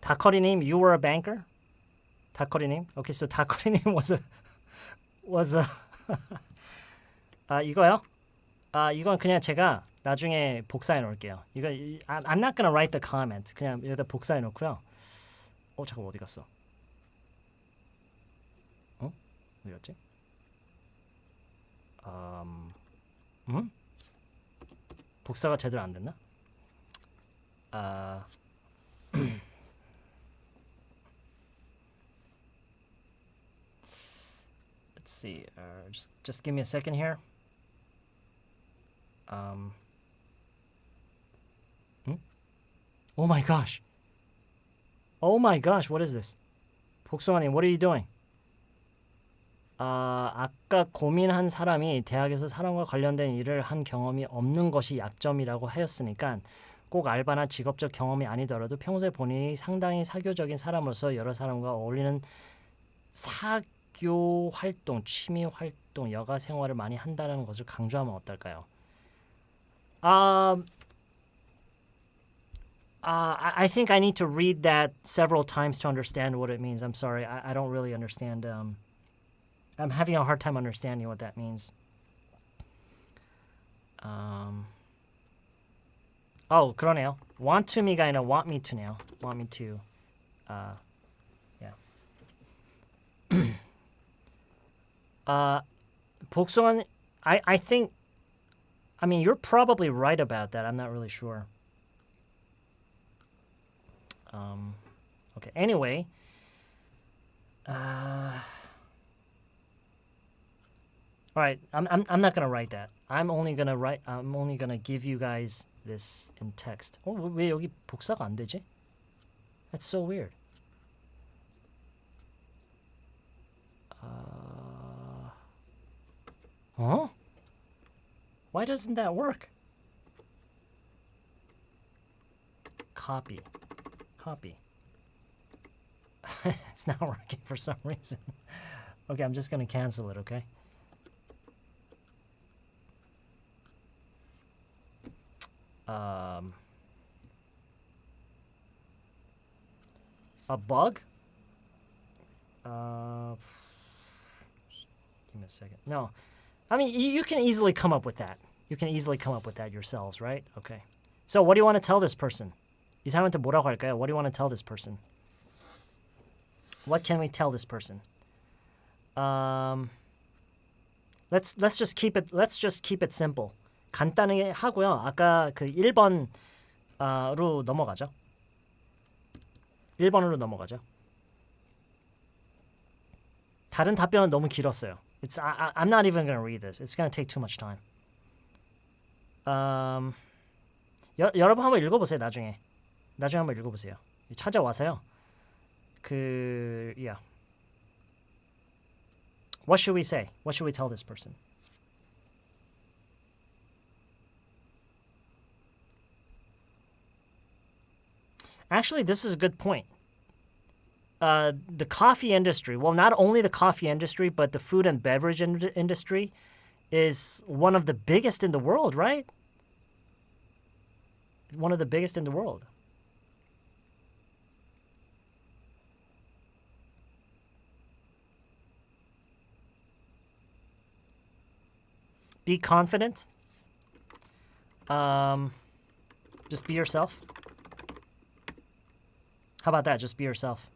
다커리님, you were a banker. 다커리님. Okay, so 다커리님 was a 이거요? 이건 그냥 제가 나중에 복사해 놓을게요. 이거 I'm not gonna write the comment. 그냥 여기다 복사해 놓고요. 잠깐 어디 갔어? 어디 갔지? 복사가 제대로 안 됐나? Let's see. Just give me a second here. Oh my gosh. Oh my gosh. What is this? 복숭아님, what are you doing? 아까 고민한 사람이 대학에서 사람과 관련된 일을 한 경험이 없는 것이 약점이라고 하였으니까 꼭 알바나 직업적 경험이 아니더라도 평소에 본인이 상당히 사교적인 사람으로서 여러 사람과 어울리는 사교 활동, 취미 활동, 여가 생활을 많이 한다는 것을 강조하면 어떨까요? I think I need to read that several times to understand what it means. I'm sorry. I don't really understand. I'm having a hard time understanding what that means. 그러네요. Want to me가 아니라 want me to네요. Want me to. Yeah. 복숭아, I think, I mean, you're probably right about that. I'm not really sure. Okay. Anyway. All right, I'm not gonna write that. I'm only gonna give you guys this in text. 왜 여기 복사가 안 되지? That's so weird. Why doesn't that work? Copy. It's not working for some reason. Okay, I'm just gonna cancel it. Okay. A bug? Give me a second. No. I mean, you can easily come up with that. You can easily come up with that yourselves, right? Okay. So what do you want to tell this person? 이 사람한테 뭐라고 할까요? What do you want to tell this person? What can we tell this person? Let's just keep it simple. 간단하게 하고요. 아까 그 1번으로 넘어가죠. 1번으로 넘어가죠. 다른 답변은 너무 길었어요. I'm not even gonna read this. It's gonna take too much time. 여러분 한번 읽어보세요. 나중에 한번 읽어보세요. 찾아와서요. yeah. What should we say? What should we tell this person? Actually, this is a good point. The coffee industry, well, not only the coffee industry, but the food and beverage industry is one of the biggest in the world, right? One of the biggest in the world. Be confident. Just be yourself. How about that? Just be yourself.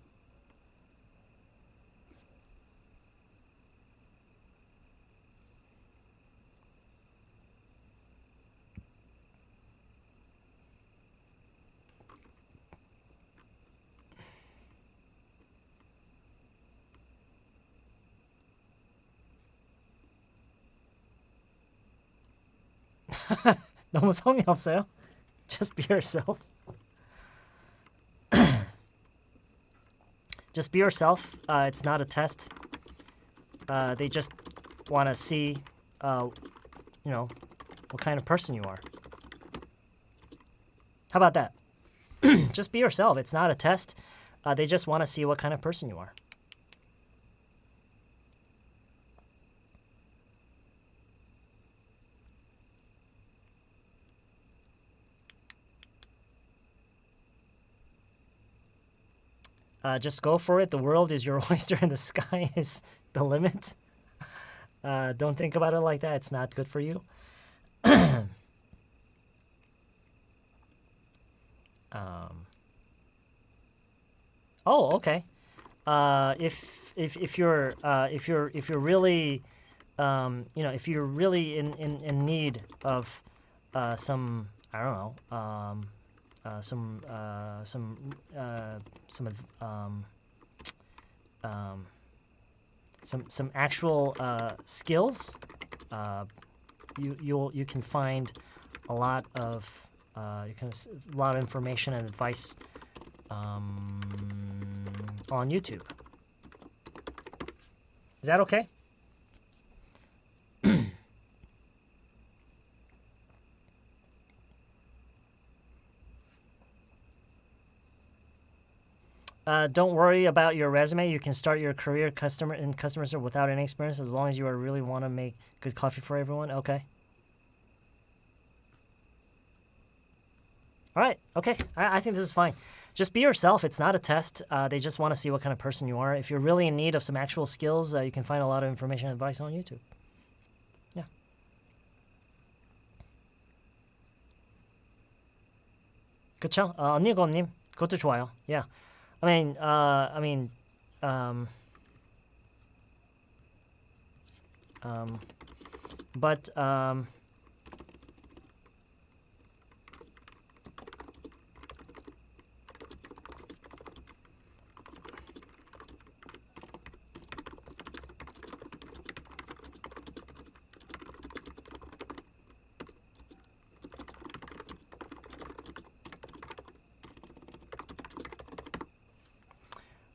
너무 성의 없어요? Just be yourself. Just be yourself. It's not a test. They just want to see, what kind of person you are. How about that? Just be yourself. It's not a test. They just want to see what kind of person you are. Just go for it. The world is your oyster and the sky is the limit. Don't think about it like that. It's not good for you. Okay. If you're really if you're really in need of some, I don't know, some actual skills, you can find a lot of information and advice on YouTube. Is that okay? Don't worry about your resume. You can start your career customer service without any experience as long as you really want to make good coffee for everyone. Okay. All right. Okay. I think this is fine. Just be yourself. It's not a test. They just want to see what kind of person you are. If you're really in need of some actual skills, you can find a lot of information and advice on YouTube. Yeah. 그쵸? 언니고님 그것도 좋아요. Yeah. But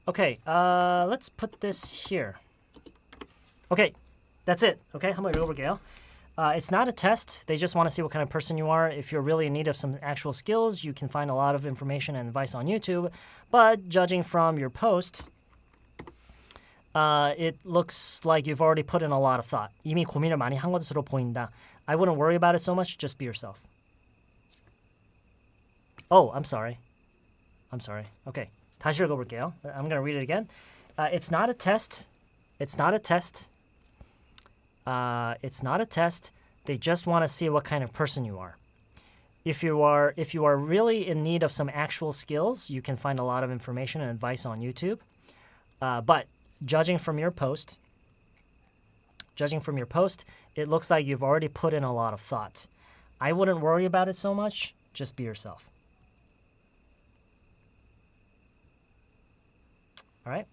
okay, let's put this here. Okay, that's it. Okay, 한번 읽어볼게요. It's not a test. They just want to see what kind of person you are. If you're really in need of some actual skills, you can find a lot of information and advice on YouTube. But judging from your post, it looks like you've already put in a lot of thought. 이미 고민을 많이 한 것으로 보인다. I wouldn't worry about it so much. Just be yourself. Oh, I'm sorry. Okay. 다시 읽어볼게요. I'm going to read it again. It's not a test. It's not a test. It's not a test. They just want to see what kind of person you are. If you are really in need of some actual skills, you can find a lot of information and advice on YouTube. But judging from your post, it looks like you've already put in a lot of thought. I wouldn't worry about it so much. Just be yourself. All right.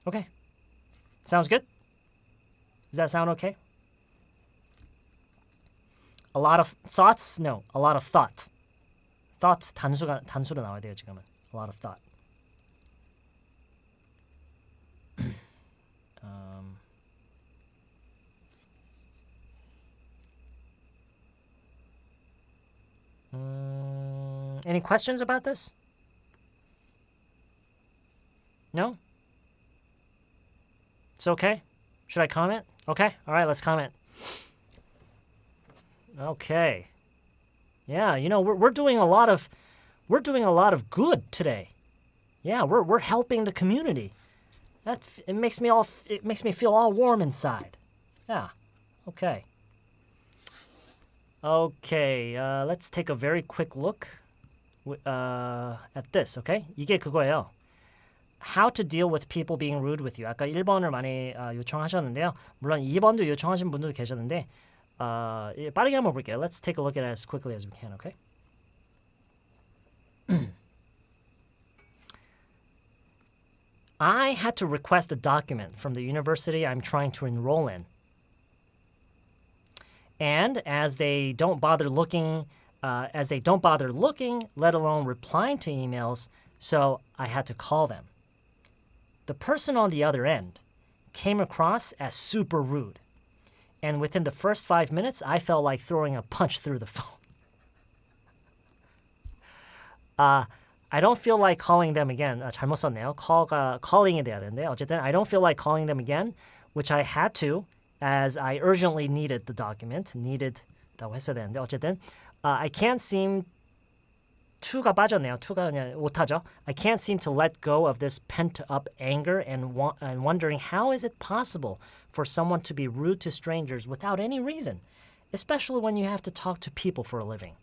Okay. Sounds good? Does that sound okay? A lot of thoughts? No, a lot of thought. Thoughts 단수로 나와야 돼요, 지금은. A lot of thought. Any questions about this? No? It's okay? Should I comment? Okay. All right, let's comment. Okay. Yeah, you know, we're doing a lot of good today. Yeah, we're helping the community. It makes me feel all warm inside. Yeah. Okay. Okay, let's take a very quick look at this, okay? 이게 그거예요. How to deal with people being rude with you. 아까 1번을 많이 요청하셨는데요. 물론 2번도 요청하신 분들도 계셨는데 빠르게 한번 볼게요. Let's take a look at it as quickly as we can, okay? I had to request a document from the university I'm trying to enroll in. And as they don't bother looking, let alone replying to emails, so I had to call them. The person on the other end came across as super rude. And within the first 5 minutes, I felt like throwing a punch through the phone. I don't feel like calling them again. 잘못 썼네요. calling이 돼야 되는데 어쨌든 I don't feel like calling them again, which I had to as I urgently needed the document. needed라고 했어야 되는데 어쨌든 I can't seem to가 빠졌네요. to가 그냥 못하죠. I can't seem to let go of this pent-up anger and wondering how is it possible for someone to be rude to strangers without any reason, especially when you have to talk to people for a living.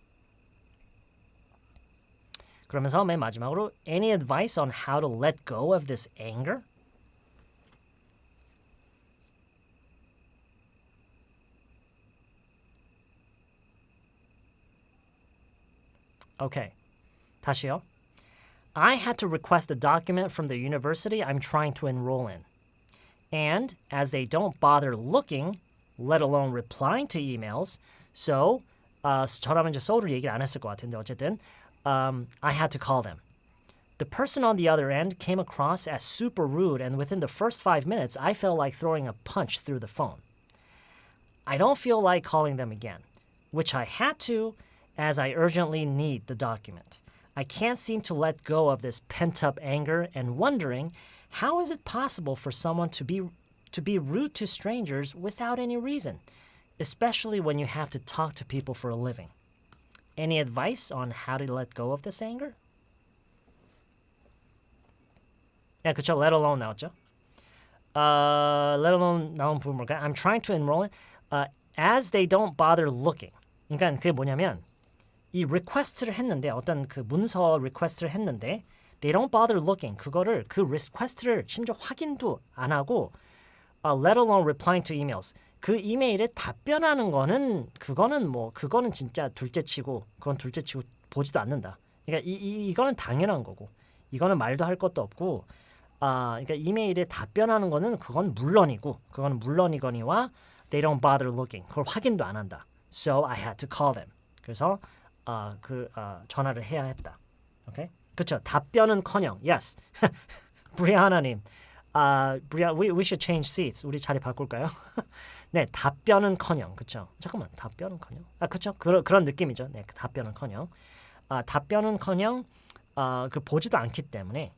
그러면서 맨 마지막으로 any advice on how to let go of this anger? Okay. 다시요. I had to request a document from the university I'm trying to enroll in. And as they don't bother looking, let alone replying to emails, so 저라면 이제 so를 얘기를 안 했을 것 같은데 어쨌든 I had to call them. The person on the other end came across as super rude, and within the first 5 minutes, I felt like throwing a punch through the phone. I don't feel like calling them again, which I had to as I urgently need the document. I can't seem to let go of this pent-up anger and wondering how is it possible for someone to be rude to strangers without any reason, especially when you have to talk to people for a living. Any advice on how to let go of this anger? 네, 그쵸. Let alone 나왔죠. Let alone 나온 부분 뭘까요? I'm trying to enroll it. As they don't bother looking. 그러니까 그게 뭐냐면 이 request를 했는데 어떤 그 문서 request를 했는데 they don't bother looking. 그거를 그 request를 심지어 확인도 안 하고 let alone replying to emails. 그 이메일에 답변하는 거는 그거는 진짜 둘째치고 보지도 않는다. 그러니까 이거는 당연한 거고 이거는 말도 할 것도 없고 그러니까 이메일에 답변하는 거는 그건 물론이거니와 they don't bother looking. 그걸 확인도 안 한다. So I had to call them. 그래서 전화를 해야 했다. 오케이? 그렇죠. 답변은커녕. Yes. 브리아나님. we should change seats. 우리 자리 바꿀까요? 네, 답변은커녕. 그렇죠. 잠깐만. 답변은커녕. 그렇죠. 그런 느낌이죠. 네, 답변은커녕. 답변은커녕 보지도 않기 때문에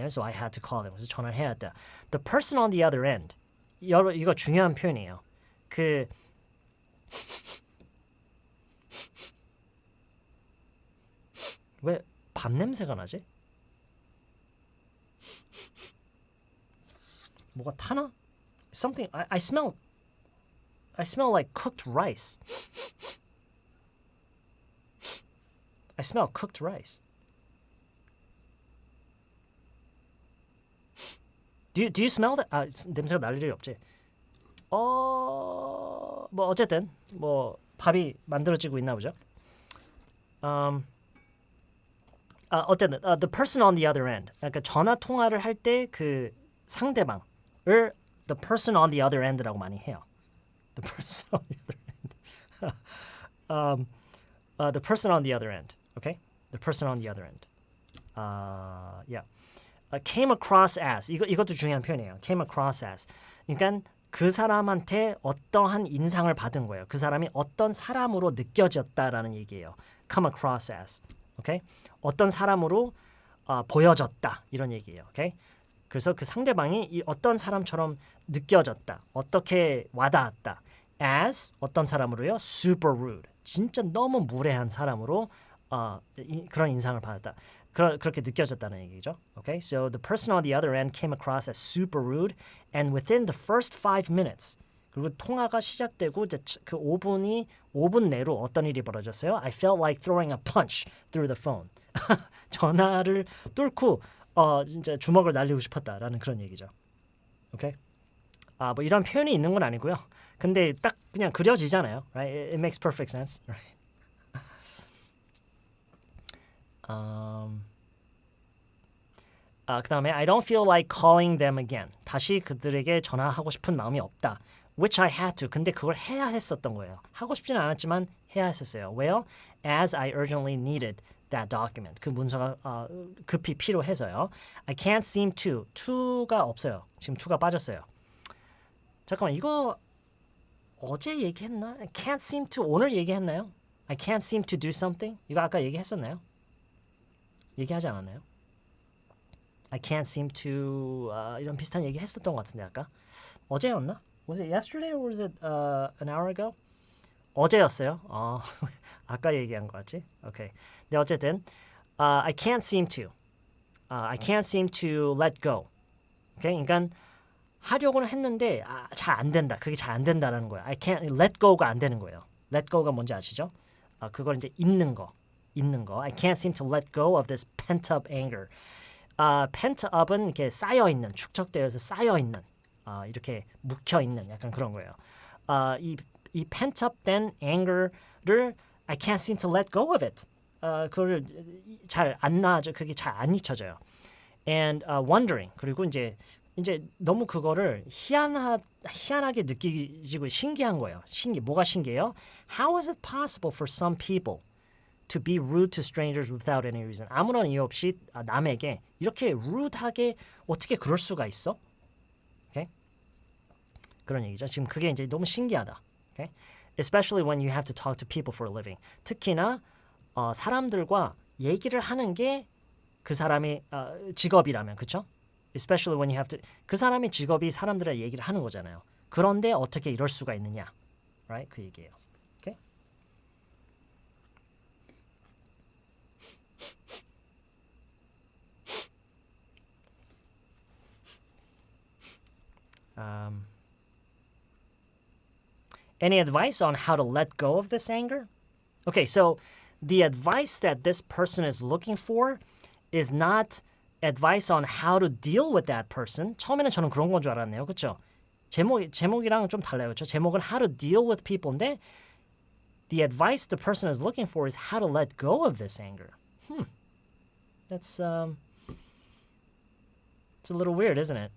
so I had to call them. 그래서 전화를 해야 했다. The person on the other end. 이거 중요한 표현이에요. 왜 밥 냄새가 나지? 뭐가 타나? Something I smell like cooked rice. I smell cooked rice. Do you smell that? 냄새가 날 일이 없지. 어쨌든 밥이 만들어지고 있나 보죠. 어쨌든 the person on the other end. 그러니까 전화 통화를 할 때 그 상대방을 the person on the other end라고 많이 해요. The person on the other end. The person on the other end. Okay? The person on the other end. Yeah. Came across as 이것도 중요한 표현이에요. Came across as. 그러니까 그 사람한테 어떠한 인상을 받은 거예요. 그 사람이 어떤 사람으로 느껴졌다라는 얘기예요. Come across as. Okay? 어떤 사람으로 보여졌다 이런 얘기예요. Okay? 그래서 그 상대방이 이 어떤 사람처럼 느껴졌다. 어떻게 와닿았다. As 어떤 사람으로요? Super rude. 진짜 너무 무례한 사람으로 그런 인상을 받았다. 그렇게 느껴졌다는 얘기죠. Okay? So the person on the other end came across as super rude and within the first 5 minutes 그리고 통화가 시작되고 이제 그 5분 내로 어떤 일이 벌어졌어요? I felt like throwing a punch through the phone. 전화를 뚫고 진짜 주먹을 날리고 싶었다라는 그런 얘기죠. 오케이? 뭐 이런 표현이 있는 건 아니고요. 근데 딱 그냥 그려지잖아요. Right? It makes perfect sense. Right? 그다음에 I don't feel like calling them again. 다시 그들에게 전화하고 싶은 마음이 없다. Which I had to. 근데 그걸 해야 했었던 거예요. 하고 싶지는 않았지만 해야 했었어요. 왜요? As I urgently needed that document. 그 문서가 급히 필요해서요. I can't seem to. to가 없어요. 지금 to가 빠졌어요. 잠깐만 이거 어제 얘기했나? I can't seem to. 오늘 얘기했나요? I can't seem to do something. 이거 아까 얘기했었나요? 얘기하지 않았나요? I can't seem to 이런 비슷한 얘기 했었던 것 같은데 아까 어제였나? Was it yesterday or was it an hour ago? 어제였어요. 아까 얘기한 것 같지? 오케이. 네 어쨌든 I can't seem to I can't seem to let go. 오케이. 그러니까 하려고는 했는데 잘 안 된다. 그게 잘 안 된다라는 거예요. I can't let go가 안 되는 거예요. Let go가 뭔지 아시죠? 그걸 이제 잊는 거. I can't seem to let go of this pent up anger. pent up은 이렇게 쌓여 있는, 축적되어서 쌓여 있는, 이렇게 묵혀 있는 약간 그런 거예요. 이 pent up 된 anger를 I can't seem to let go of it. 그걸 잘 안 놔져, 그게 잘 안 잊혀져요. And wondering 그리고 이제 너무 그거를 희한하게 느끼지고 신기한 거예요. 뭐가 신기해요? How is it possible for some people to be rude to strangers without any reason? 아무런 이유 없이 남에게 이렇게 rude하게 어떻게 그럴 수가 있어? Okay? 그런 얘기죠. 지금 그게 이제 너무 신기하다. Okay? Especially when you have to talk to people for a living. 특히나 사람들과 얘기를 하는 게 그 사람의 직업이라면, 그렇죠? Especially when you have to 그 사람의 직업이 사람들의 얘기를 하는 거잖아요. 그런데 어떻게 이럴 수가 있느냐? Right? 그 얘기예요. Okay? Any advice on how to let go of this anger? Okay, so the advice that this person is looking for is not advice on how to deal with that person. 처음에는 저는 그런 건 줄 알았네요. 그렇죠? 제목이랑 좀 달라요. 그렇죠? 제목은 how to deal with people인데 the advice the person is looking for is how to let go of this anger. That's it's a little weird, isn't it?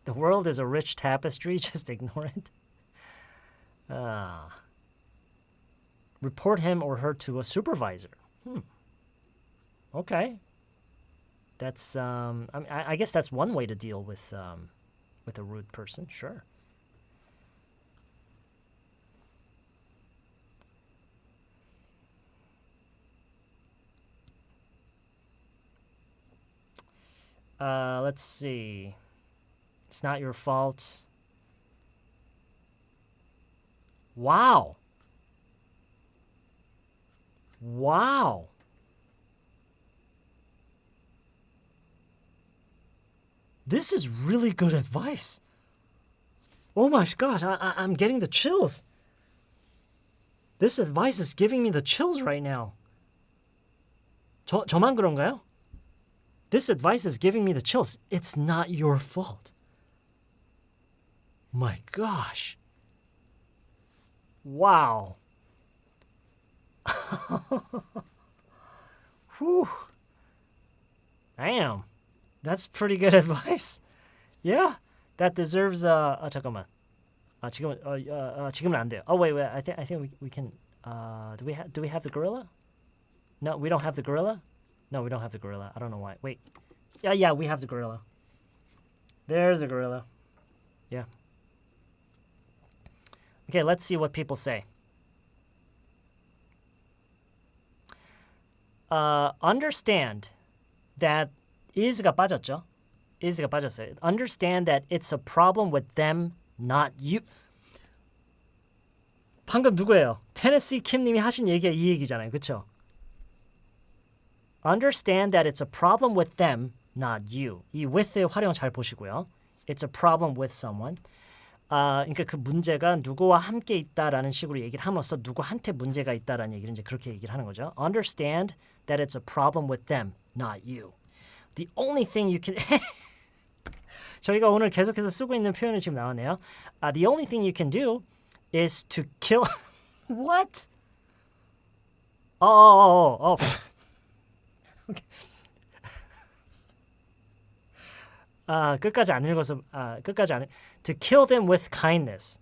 The world is a rich tapestry, just ignore it. Report him or her to a supervisor. Okay. That's I guess that's one way to deal with a rude person, sure. Let's see. It's not your fault. Wow. Wow. This is really good advice. Oh my gosh, I'm getting the chills. This advice is giving me the chills right now. 저만 그런가요? This advice is giving me the chills. It's not your fault. My gosh. Wow. Whew. Damn. That's pretty good advice. Yeah. That deserves 잠깐만. 지금은 안 돼요. Oh wait. I think we can do we have the gorilla? No, we don't have the gorilla? No, we don't have the gorilla. I don't know why. Wait. Yeah, we have the gorilla. There's the gorilla. Yeah. Okay, let's see what people say. Understand that is가 빠졌죠? is가 빠졌어요. Understand that it's a problem with them, not you. 방금 누구예요? 테네시 킴님이 하신 얘기가 이 얘기잖아요. 그렇죠? Understand that it's a problem with them, not you. 이 with의 활용 잘 보시고요. It's a problem with someone. 그러니까 그 문제가 누구와 함께 있다라는 식으로 얘기를 함으로써 누구한테 문제가 있다라는 얘기를 이제 그렇게 얘기를 하는 거죠. Understand that it's a problem with them, not you. The only thing you can 저희가 오늘 계속해서 쓰고 있는 표현이 지금 나왔네요. The only thing you can do is to kill What? 끝까지 안 읽어서 끝까지 안 To kill them with kindness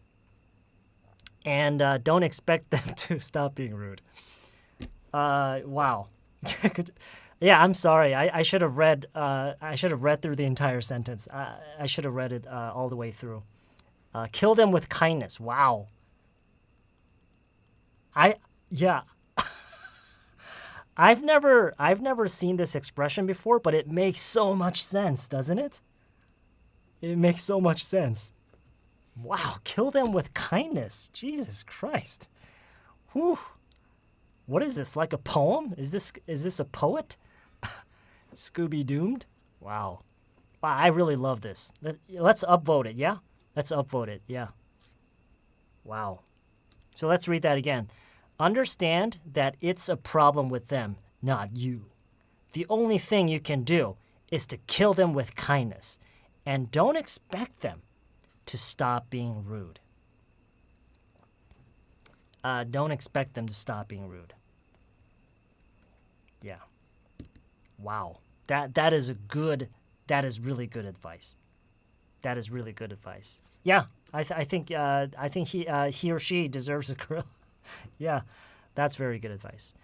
and don't expect them to stop being rude. Wow. Yeah, I'm sorry. I should have read through the entire sentence. I should have read it all the way through. Kill them with kindness. Wow. I've never seen this expression before, but it makes so much sense, doesn't it? It makes so much sense. Wow, kill them with kindness. Jesus Christ. Whew. What is this? Like a poem? Is this a poet? Scooby Doomed? Wow. I really love this. Let's upvote it, yeah? Let's upvote it, yeah. Wow. So let's read that again. Understand that it's a problem with them, not you. The only thing you can do is to kill them with kindness, and don't expect them to stop being rude. Don't expect them to stop being rude. Yeah. Wow. That is really good advice. That is really good advice. Yeah. I think he or she deserves a grill. Yeah, that's very good advice.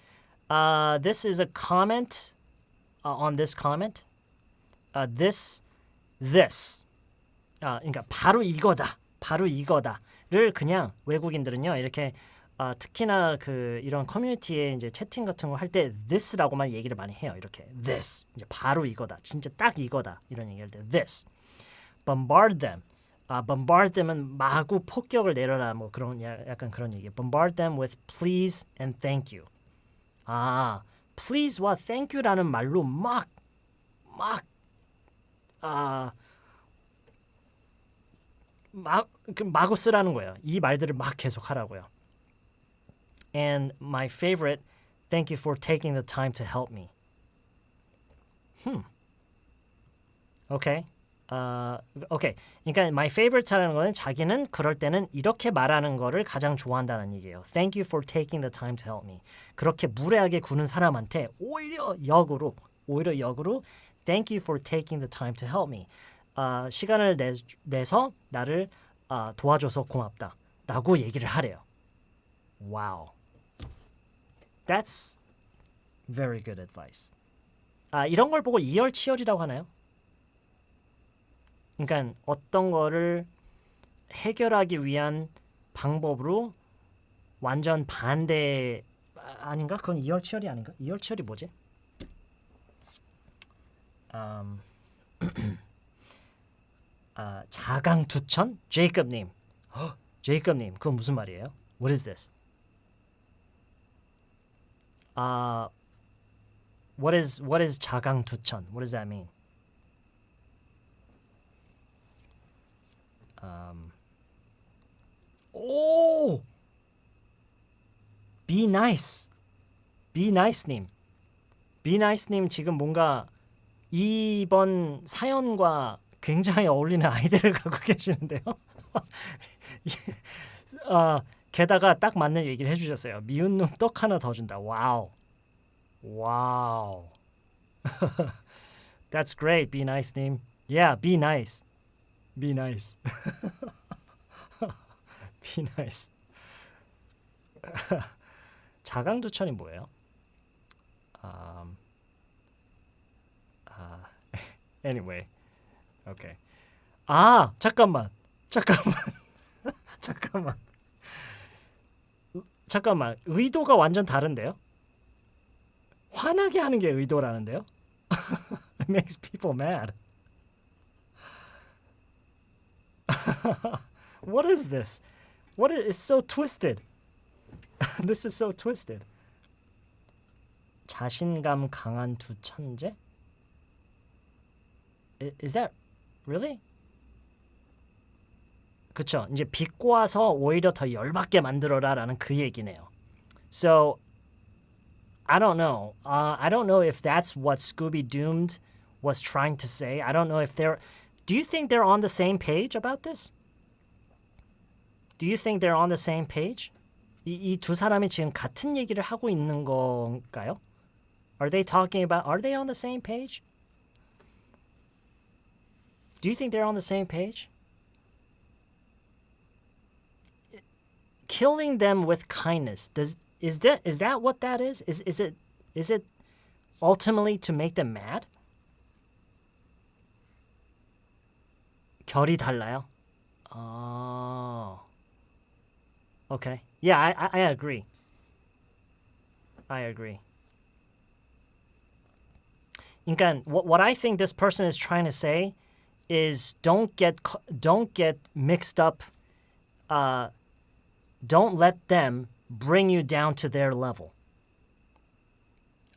This is a comment on this comment. This. 그러니까 바로 이거다를 그냥 외국인들은요 이렇게 특히나 그 이런 커뮤니티에 이제 채팅 같은 거 할 때 this라고만 얘기를 많이 해요. 이렇게 this 이제 바로 이거다, 진짜 딱 이거다 이런 얘기할 때 this. Bombard them. bombard them은 마구 폭격을 내려라 뭐 그런 약간 그런 얘기. Bombard them with please and thank you. please와 thank you라는 말로 마구 쓰라는 거예요. 이 말들을 막 계속 하라고요. And my favorite, thank you for taking the time to help me. Okay. 오케이. 그러니까 my favorite라는 거는 자기는 그럴 때는 이렇게 말하는 거를 가장 좋아한다는 얘기예요. Thank you for taking the time to help me. 그렇게 무례하게 구는 사람한테 오히려 역으로 Thank you for taking the time to help me. 시간을 내서 나를 도와줘서 고맙다. 라고 얘기를 하래요. Wow. That's very good advice. 이런 걸 보고 이열치열이라고 하나요? 그러니까 어떤 거를 해결하기 위한 방법으로 완전 반대 아닌가? 그건 이열치열이 아닌가? 이열치열이 뭐지? 자강두천? 제이콥님. 제이콥님, 그건 무슨 말이에요? What is this? What is 자강두천? What does that mean? Be nice. Be nice님. Be nice님 지금 뭔가 이번 사연과 굉장히 어울리는 아이디어를 갖고 계시는데요. 게다가 딱 맞는 얘기를 해주셨어요. 미운 놈 떡 하나 더 준다. 와우. 와우. That's great. Be nice, 님. Yeah, be nice. Be nice. Be nice. 자강두천이 뭐예요? Anyway. Okay. 잠깐만. 잠깐만. 의도가 완전 다른데요? 화나게 하는 게 의도라는데요? It makes people mad. What is this? It's so twisted. This is so twisted. 자신감 강한 두 천재? Is that really? 그쵸. 이제 비꼬아서 오히려 더 열받게 만들어라라는 그 얘기네요. So, I don't know. I don't know if that's what Scooby-Doomed was trying to say. I don't know if they're... Do you think they're on the same page about this? Do you think they're on the same page? 이 두 사람이 지금 같은 얘기를 하고 있는 건가요? Are they on the same page? Do you think they're on the same page? Killing them with kindness. Is that what that is? Is it ultimately to make them mad? 결이 달라요? Okay. Yeah, I agree. I agree. 그러니까 what I think this person is trying to say is don't get mixed up. Don't let them bring you down to their level.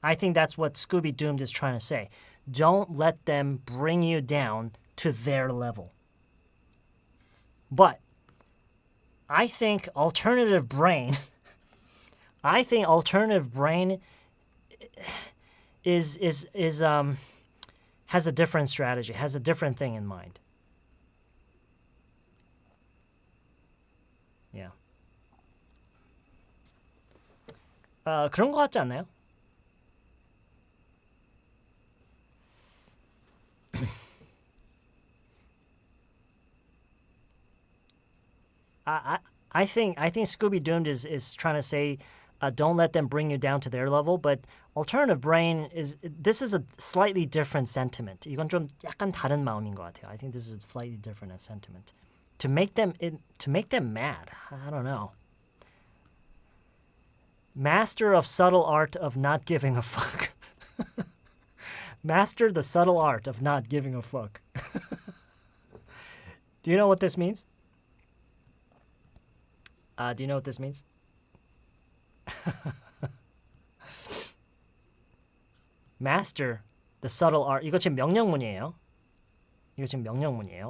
I think that's what Scooby-Doomed is trying to say. Don't let them bring you down to their level. But I think alternative brain is has a different strategy, has a different thing in mind. Yeah. 그런 거 같지 않나요? I think Scooby-Doomed is trying to say don't let them bring you down to their level, but alternative brain this is a slightly different sentiment. 이건 좀 약간 다른 마음인 것 같아요. I think this is slightly different as sentiment. To make them mad. I don't know. Master of subtle art of not giving a fuck. Master the subtle art of not giving a fuck. Do you know what this means? Do you know what this means? Master the subtle art. 이거 지금 명령문이에요.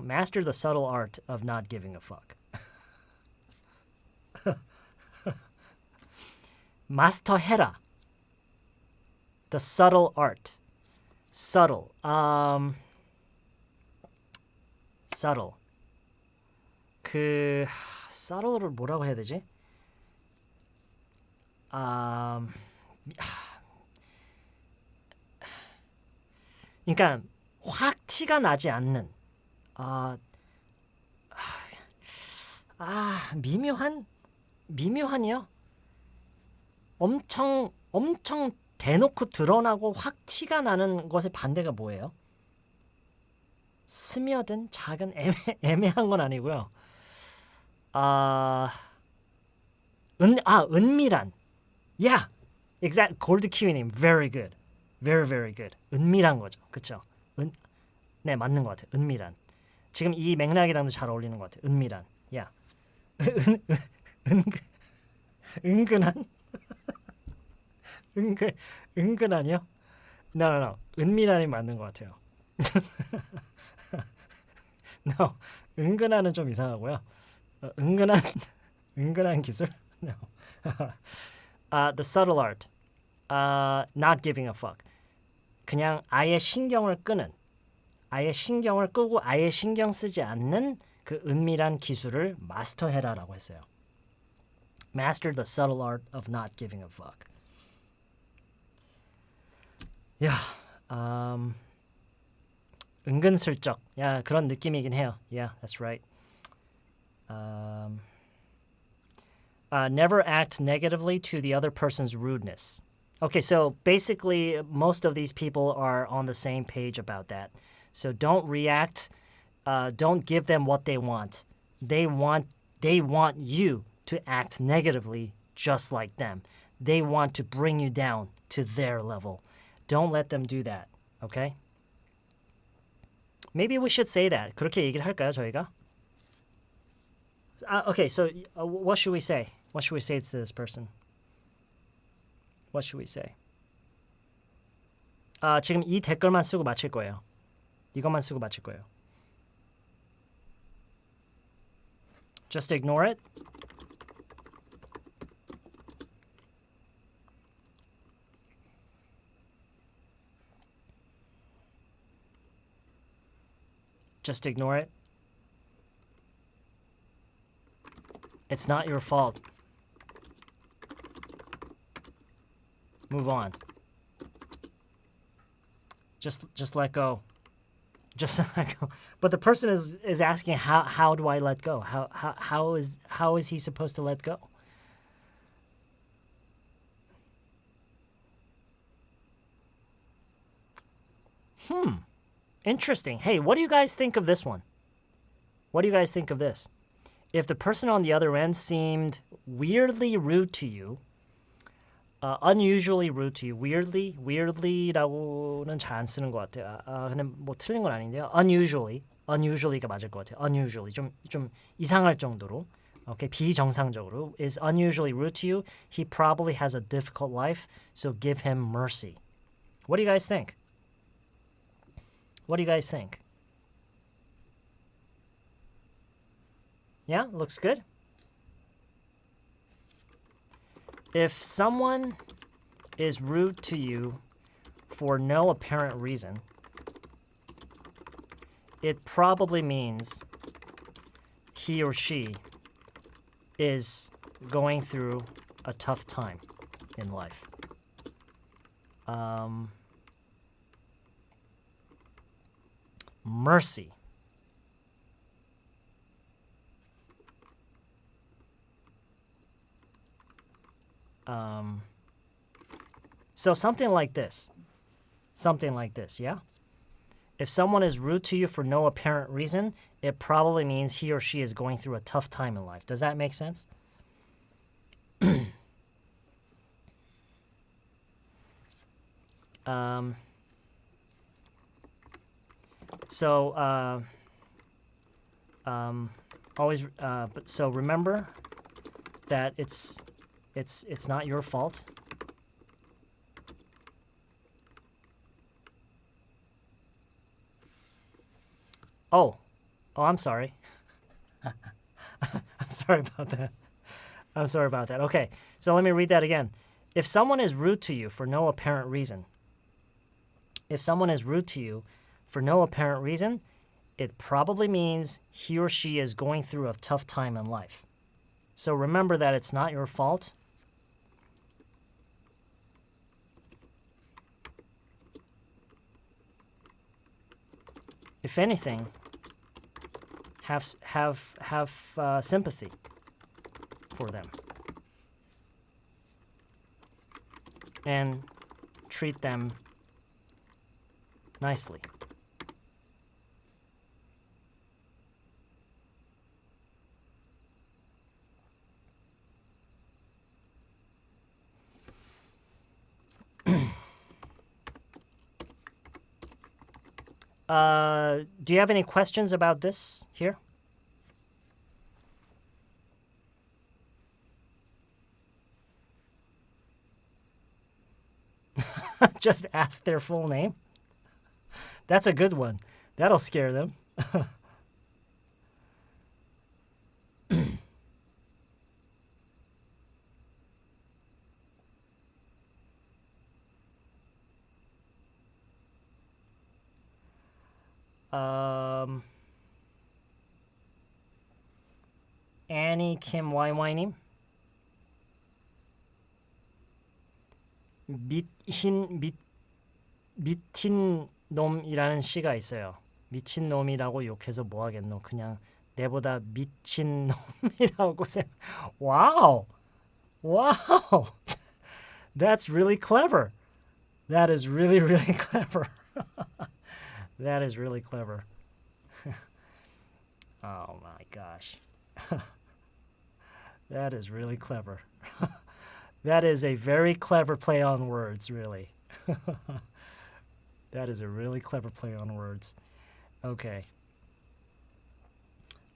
Master the subtle art of not giving a fuck. 마스터해라. The subtle art. Subtle. Subtle. subtle를 뭐라고 해야 되지? 그러니까 확 티가 나지 않는 미묘한이요? 엄청 대놓고 드러나고 확 티가 나는 것의 반대가 뭐예요? 스며든 작은 애매한 건 아니고요. 은밀한. Yeah, exact. 골드 키위님, very good, very good. 은밀한 거죠, 그렇죠? 네, 맞는 것 같아요. 은밀한. 지금 이 맥락이랑도 잘 어울리는 것 같아요. 은밀한. Yeah. 은근한. 은근한이요? No. 은밀한이 맞는 것 같아요. No, 은근한은 좀 이상하고요. 은근한 기술? No. The subtle art. Not giving a fuck. 그냥 아예 신경을 끄는. 아예 신경을 끄고 아예 신경 쓰지 않는 그 은밀한 기술을 마스터해라라고 했어요. Master the subtle art of not giving a fuck. 야, 은근슬쩍. 야, 그런 느낌이긴 해요. Yeah, that's right. Never act negatively to the other person's rudeness. Okay, so basically most of these people are on the same page about that. So don't react, don't give them what they want. They want you to act negatively just like them. They want to bring you down to their level. Don't let them do that. Okay? Maybe we should say that. 그렇게 얘기를 할까요, 저희가? Okay, so what should we say? What should we say to this person? What should we say? 지금 이 댓글만 쓰고 마칠 거예요. 이것만 쓰고 마칠 거예요. Just ignore it. Just ignore it. It's not your fault. Move on. Just let go. Just let go. But the person is asking how do I let go? How is he supposed to let go? Interesting. Hey, what do you guys think of this one? What do you guys think of this? If the person on the other end seemed weirdly rude to you, unusually rude to you, weirdly라고는 잘 안 쓰는 것 같아요. 근데 뭐 틀린 건 아닌데요. unusually가 맞을 것 같아요. unusually 좀 이상할 정도로, okay, 비정상적으로 is unusually rude to you. He probably has a difficult life, so give him mercy. What do you guys think? What do you guys think? Yeah, looks good. If someone is rude to you for no apparent reason, it probably means he or she is going through a tough time in life. Mercy. So something like this, yeah? If someone is rude to you for no apparent reason, it probably means he or she is going through a tough time in life. Does that make sense? So remember that it's not your fault. Oh, I'm sorry. I'm sorry about that. Okay, so let me read that again. If someone is rude to you for no apparent reason, it probably means he or she is going through a tough time in life. So remember that it's not your fault. If anything, have sympathy for them and treat them nicely. Do you have any questions about this here? Just ask their full name. That's a good one. That'll scare them. Annie Kim YY님. 미친 놈이라는 시가 있어요. 미친 놈이라고 욕해서 뭐 하겠노? 그냥 내보다 미친 놈이라고 와우. Wow. That's really clever. That is really, really clever. That is really clever. Oh my gosh. That is really clever. That is a very clever play on words, really. That is a really clever play on words. Okay.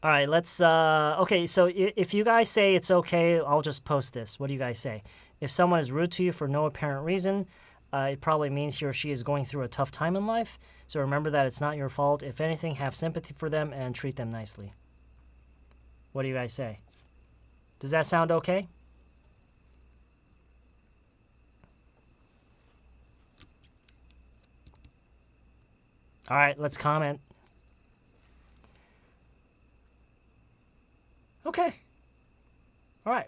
All right, let's okay, so if you guys say it's okay, I'll just post this. What do you guys say? If someone is rude to you for no apparent reason, it probably means he or she is going through a tough time in life. So remember that it's not your fault. If anything, have sympathy for them and treat them nicely. What do you guys say? Does that sound okay? All right, let's comment. Okay. All right.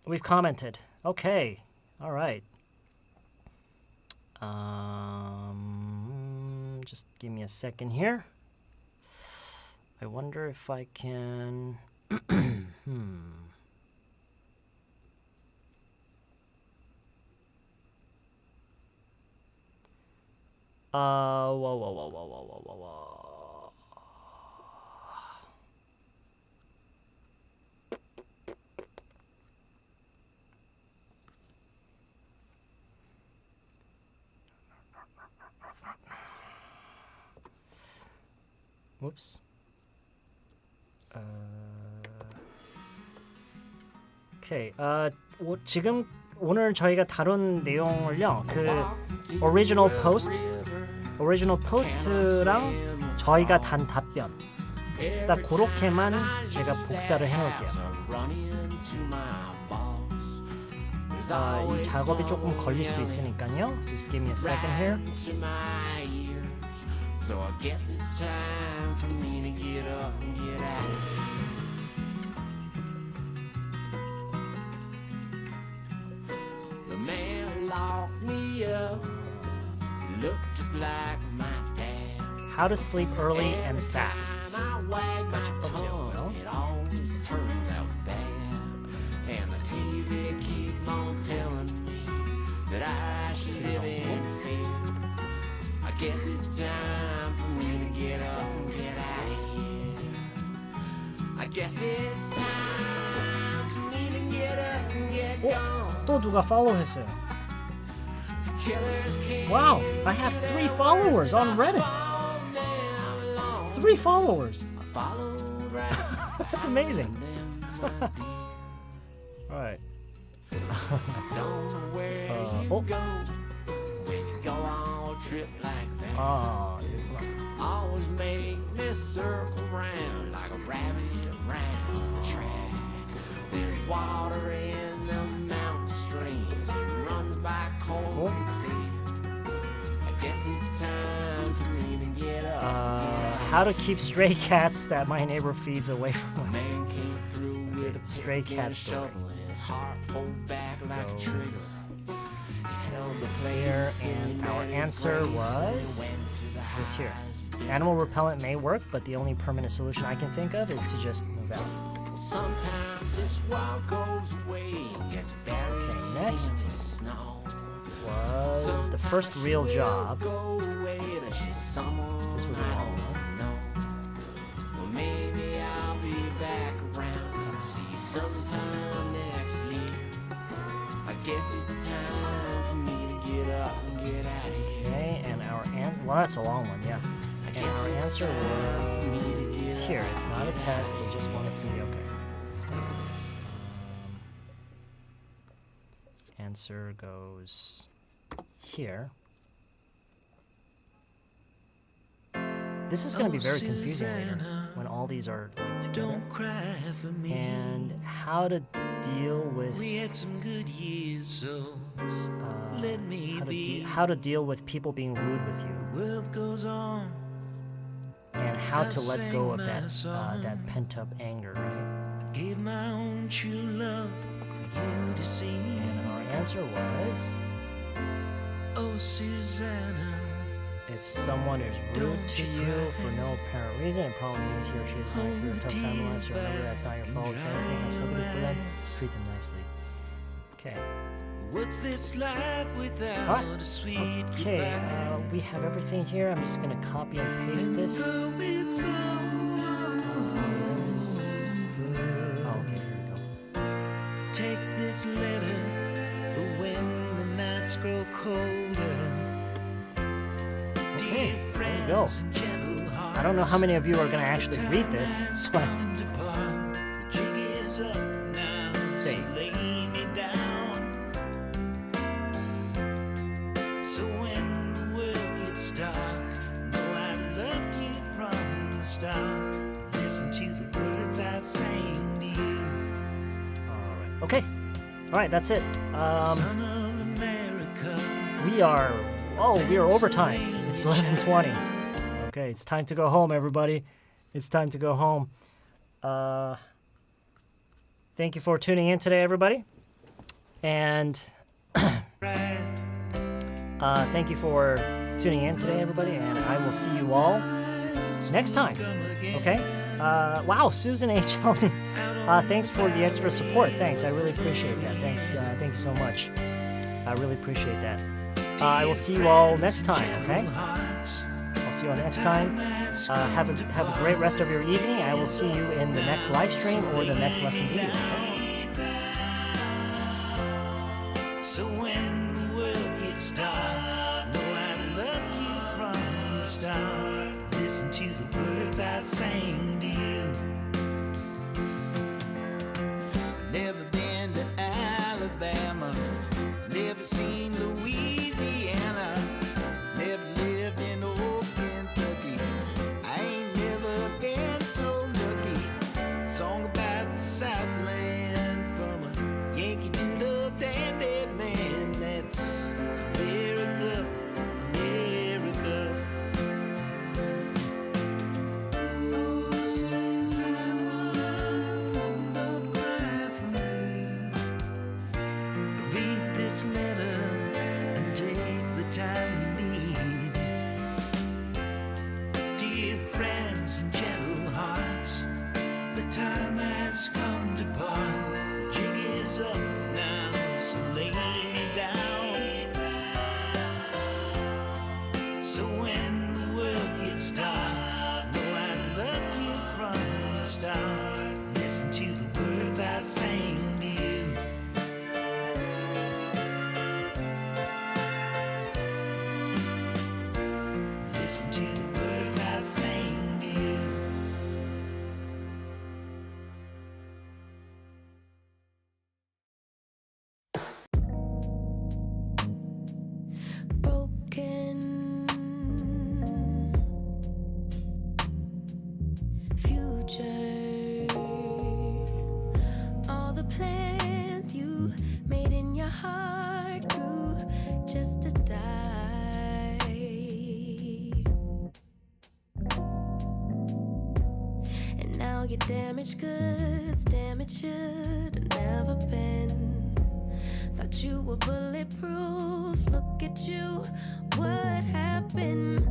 We've commented. Okay. All right. Just give me a second here. I wonder if I can... Whoa. Whoops. Okay. 지금 오늘 저희가 다룬 내용을요. 그 original post랑 저희가 단 답변 딱 그렇게만 제가 복사를 해놓을게요. 이 작업이 조금 걸릴 수도 있으니까요. Just give me a second here. So I guess it's time for me to get up and get out of here. The man who locked me up looked just like my dad. How to sleep early and fast. I wag my tongue, it always turns out bad. And the TV keep on telling me that I should live in fear. I guess it's time for me to get up and get out of here. I guess it's time for me to get up and get gone. 또 누가 follow 했어요. Killers came Wow, I have 3 followers on Reddit. 3 followers. followed right That's amazing. them. All right. Don't know where you oh. go when you go on a trip like that. Always make me circle round like a rabbit around a track. There's water in the mountain streams. It runs by cold feet. I guess it's time for me to get up. How to keep stray cats that my neighbor feeds away from me. Man came through with a Stray pick cat and a story. shovel and his heart pulled back like a trigger. Goes He held the here, place and till he our met his answer grace, was and he went to the this here. highest Animal repellent may work, but the only permanent solution I can think of is to just move out. Sometimes this world goes away and gets buried Okay, in next the snow. was the first real job. Go away, there's just someone This was a I long don't know. Well, maybe I'll be back around and see you sometime next year. I guess it's time for me to get up and get out of here. Okay, and our well, that's a long one, yeah. And our answer was here. It's not a test. They just want to see. Okay. Answer goes here. This is going to be very confusing later when all these are like, together. Don't cry for me. And how to deal with We had some good years, so let me be. how to deal with people being rude with you, The world goes on. and how to let go of that that pent up anger, right? Gave my own true love for you to see. And our answer was Oh, Susanna. If someone is rude to you for no apparent reason, it probably means he or she is going through a tough time in life. So remember, that's not your fault. If anything, have sympathy for them. Treat them nicely. Okay. What's this life without a sweet Okay, goodbye? we have everything here. I'm just gonna copy and paste this. Oh, okay, here we go. Take this letter for when the nights grow colder. Okay, there we go. I don't know how many of you are gonna actually read this, but The jig is up now, so Same. lay me down. So when the world gets dark, know I loved you from the start. Listen to the words I sang to you. alright. Okay. Alright, that's it. Son of America. We are overtime. It's 11:20. Okay, it's time to go home, everybody. It's time to go home. Thank you for tuning in today, everybody. And thank you for tuning in today, everybody. And I will see you all next time. Okay? Wow, Susan H. Sheldon. Thanks for the extra support. Thanks. I really appreciate that. Thanks. Thank you so much. I really appreciate that. I will see you all next time, okay? I'll see you all next time. Have a great rest of your evening. I will see you in the next live stream or the next lesson video. So when the world gets dark, know I loved you from the start. Listen to the words I sang to you. Never been to Alabama, never seen Louisiana, never lived in old Kentucky. I ain't never been so lucky. Song about the Southland from a Yankee Doodle dandy man. That's America, America. Oh, Susanna, don't cry for me. Read this letter and take the time you need. Dear friends and gentle hearts, the time has come to part. The jig is up now, so lay me down. So when the world gets dark, know I loved you from the start. Listen to the words I sang to you. Listen to the words I sang to you. Broken future, all the plans you made in your heart grew just to die. And now your damaged goods, damaged should have never been. Thought you were bulletproof, look at you, what happened?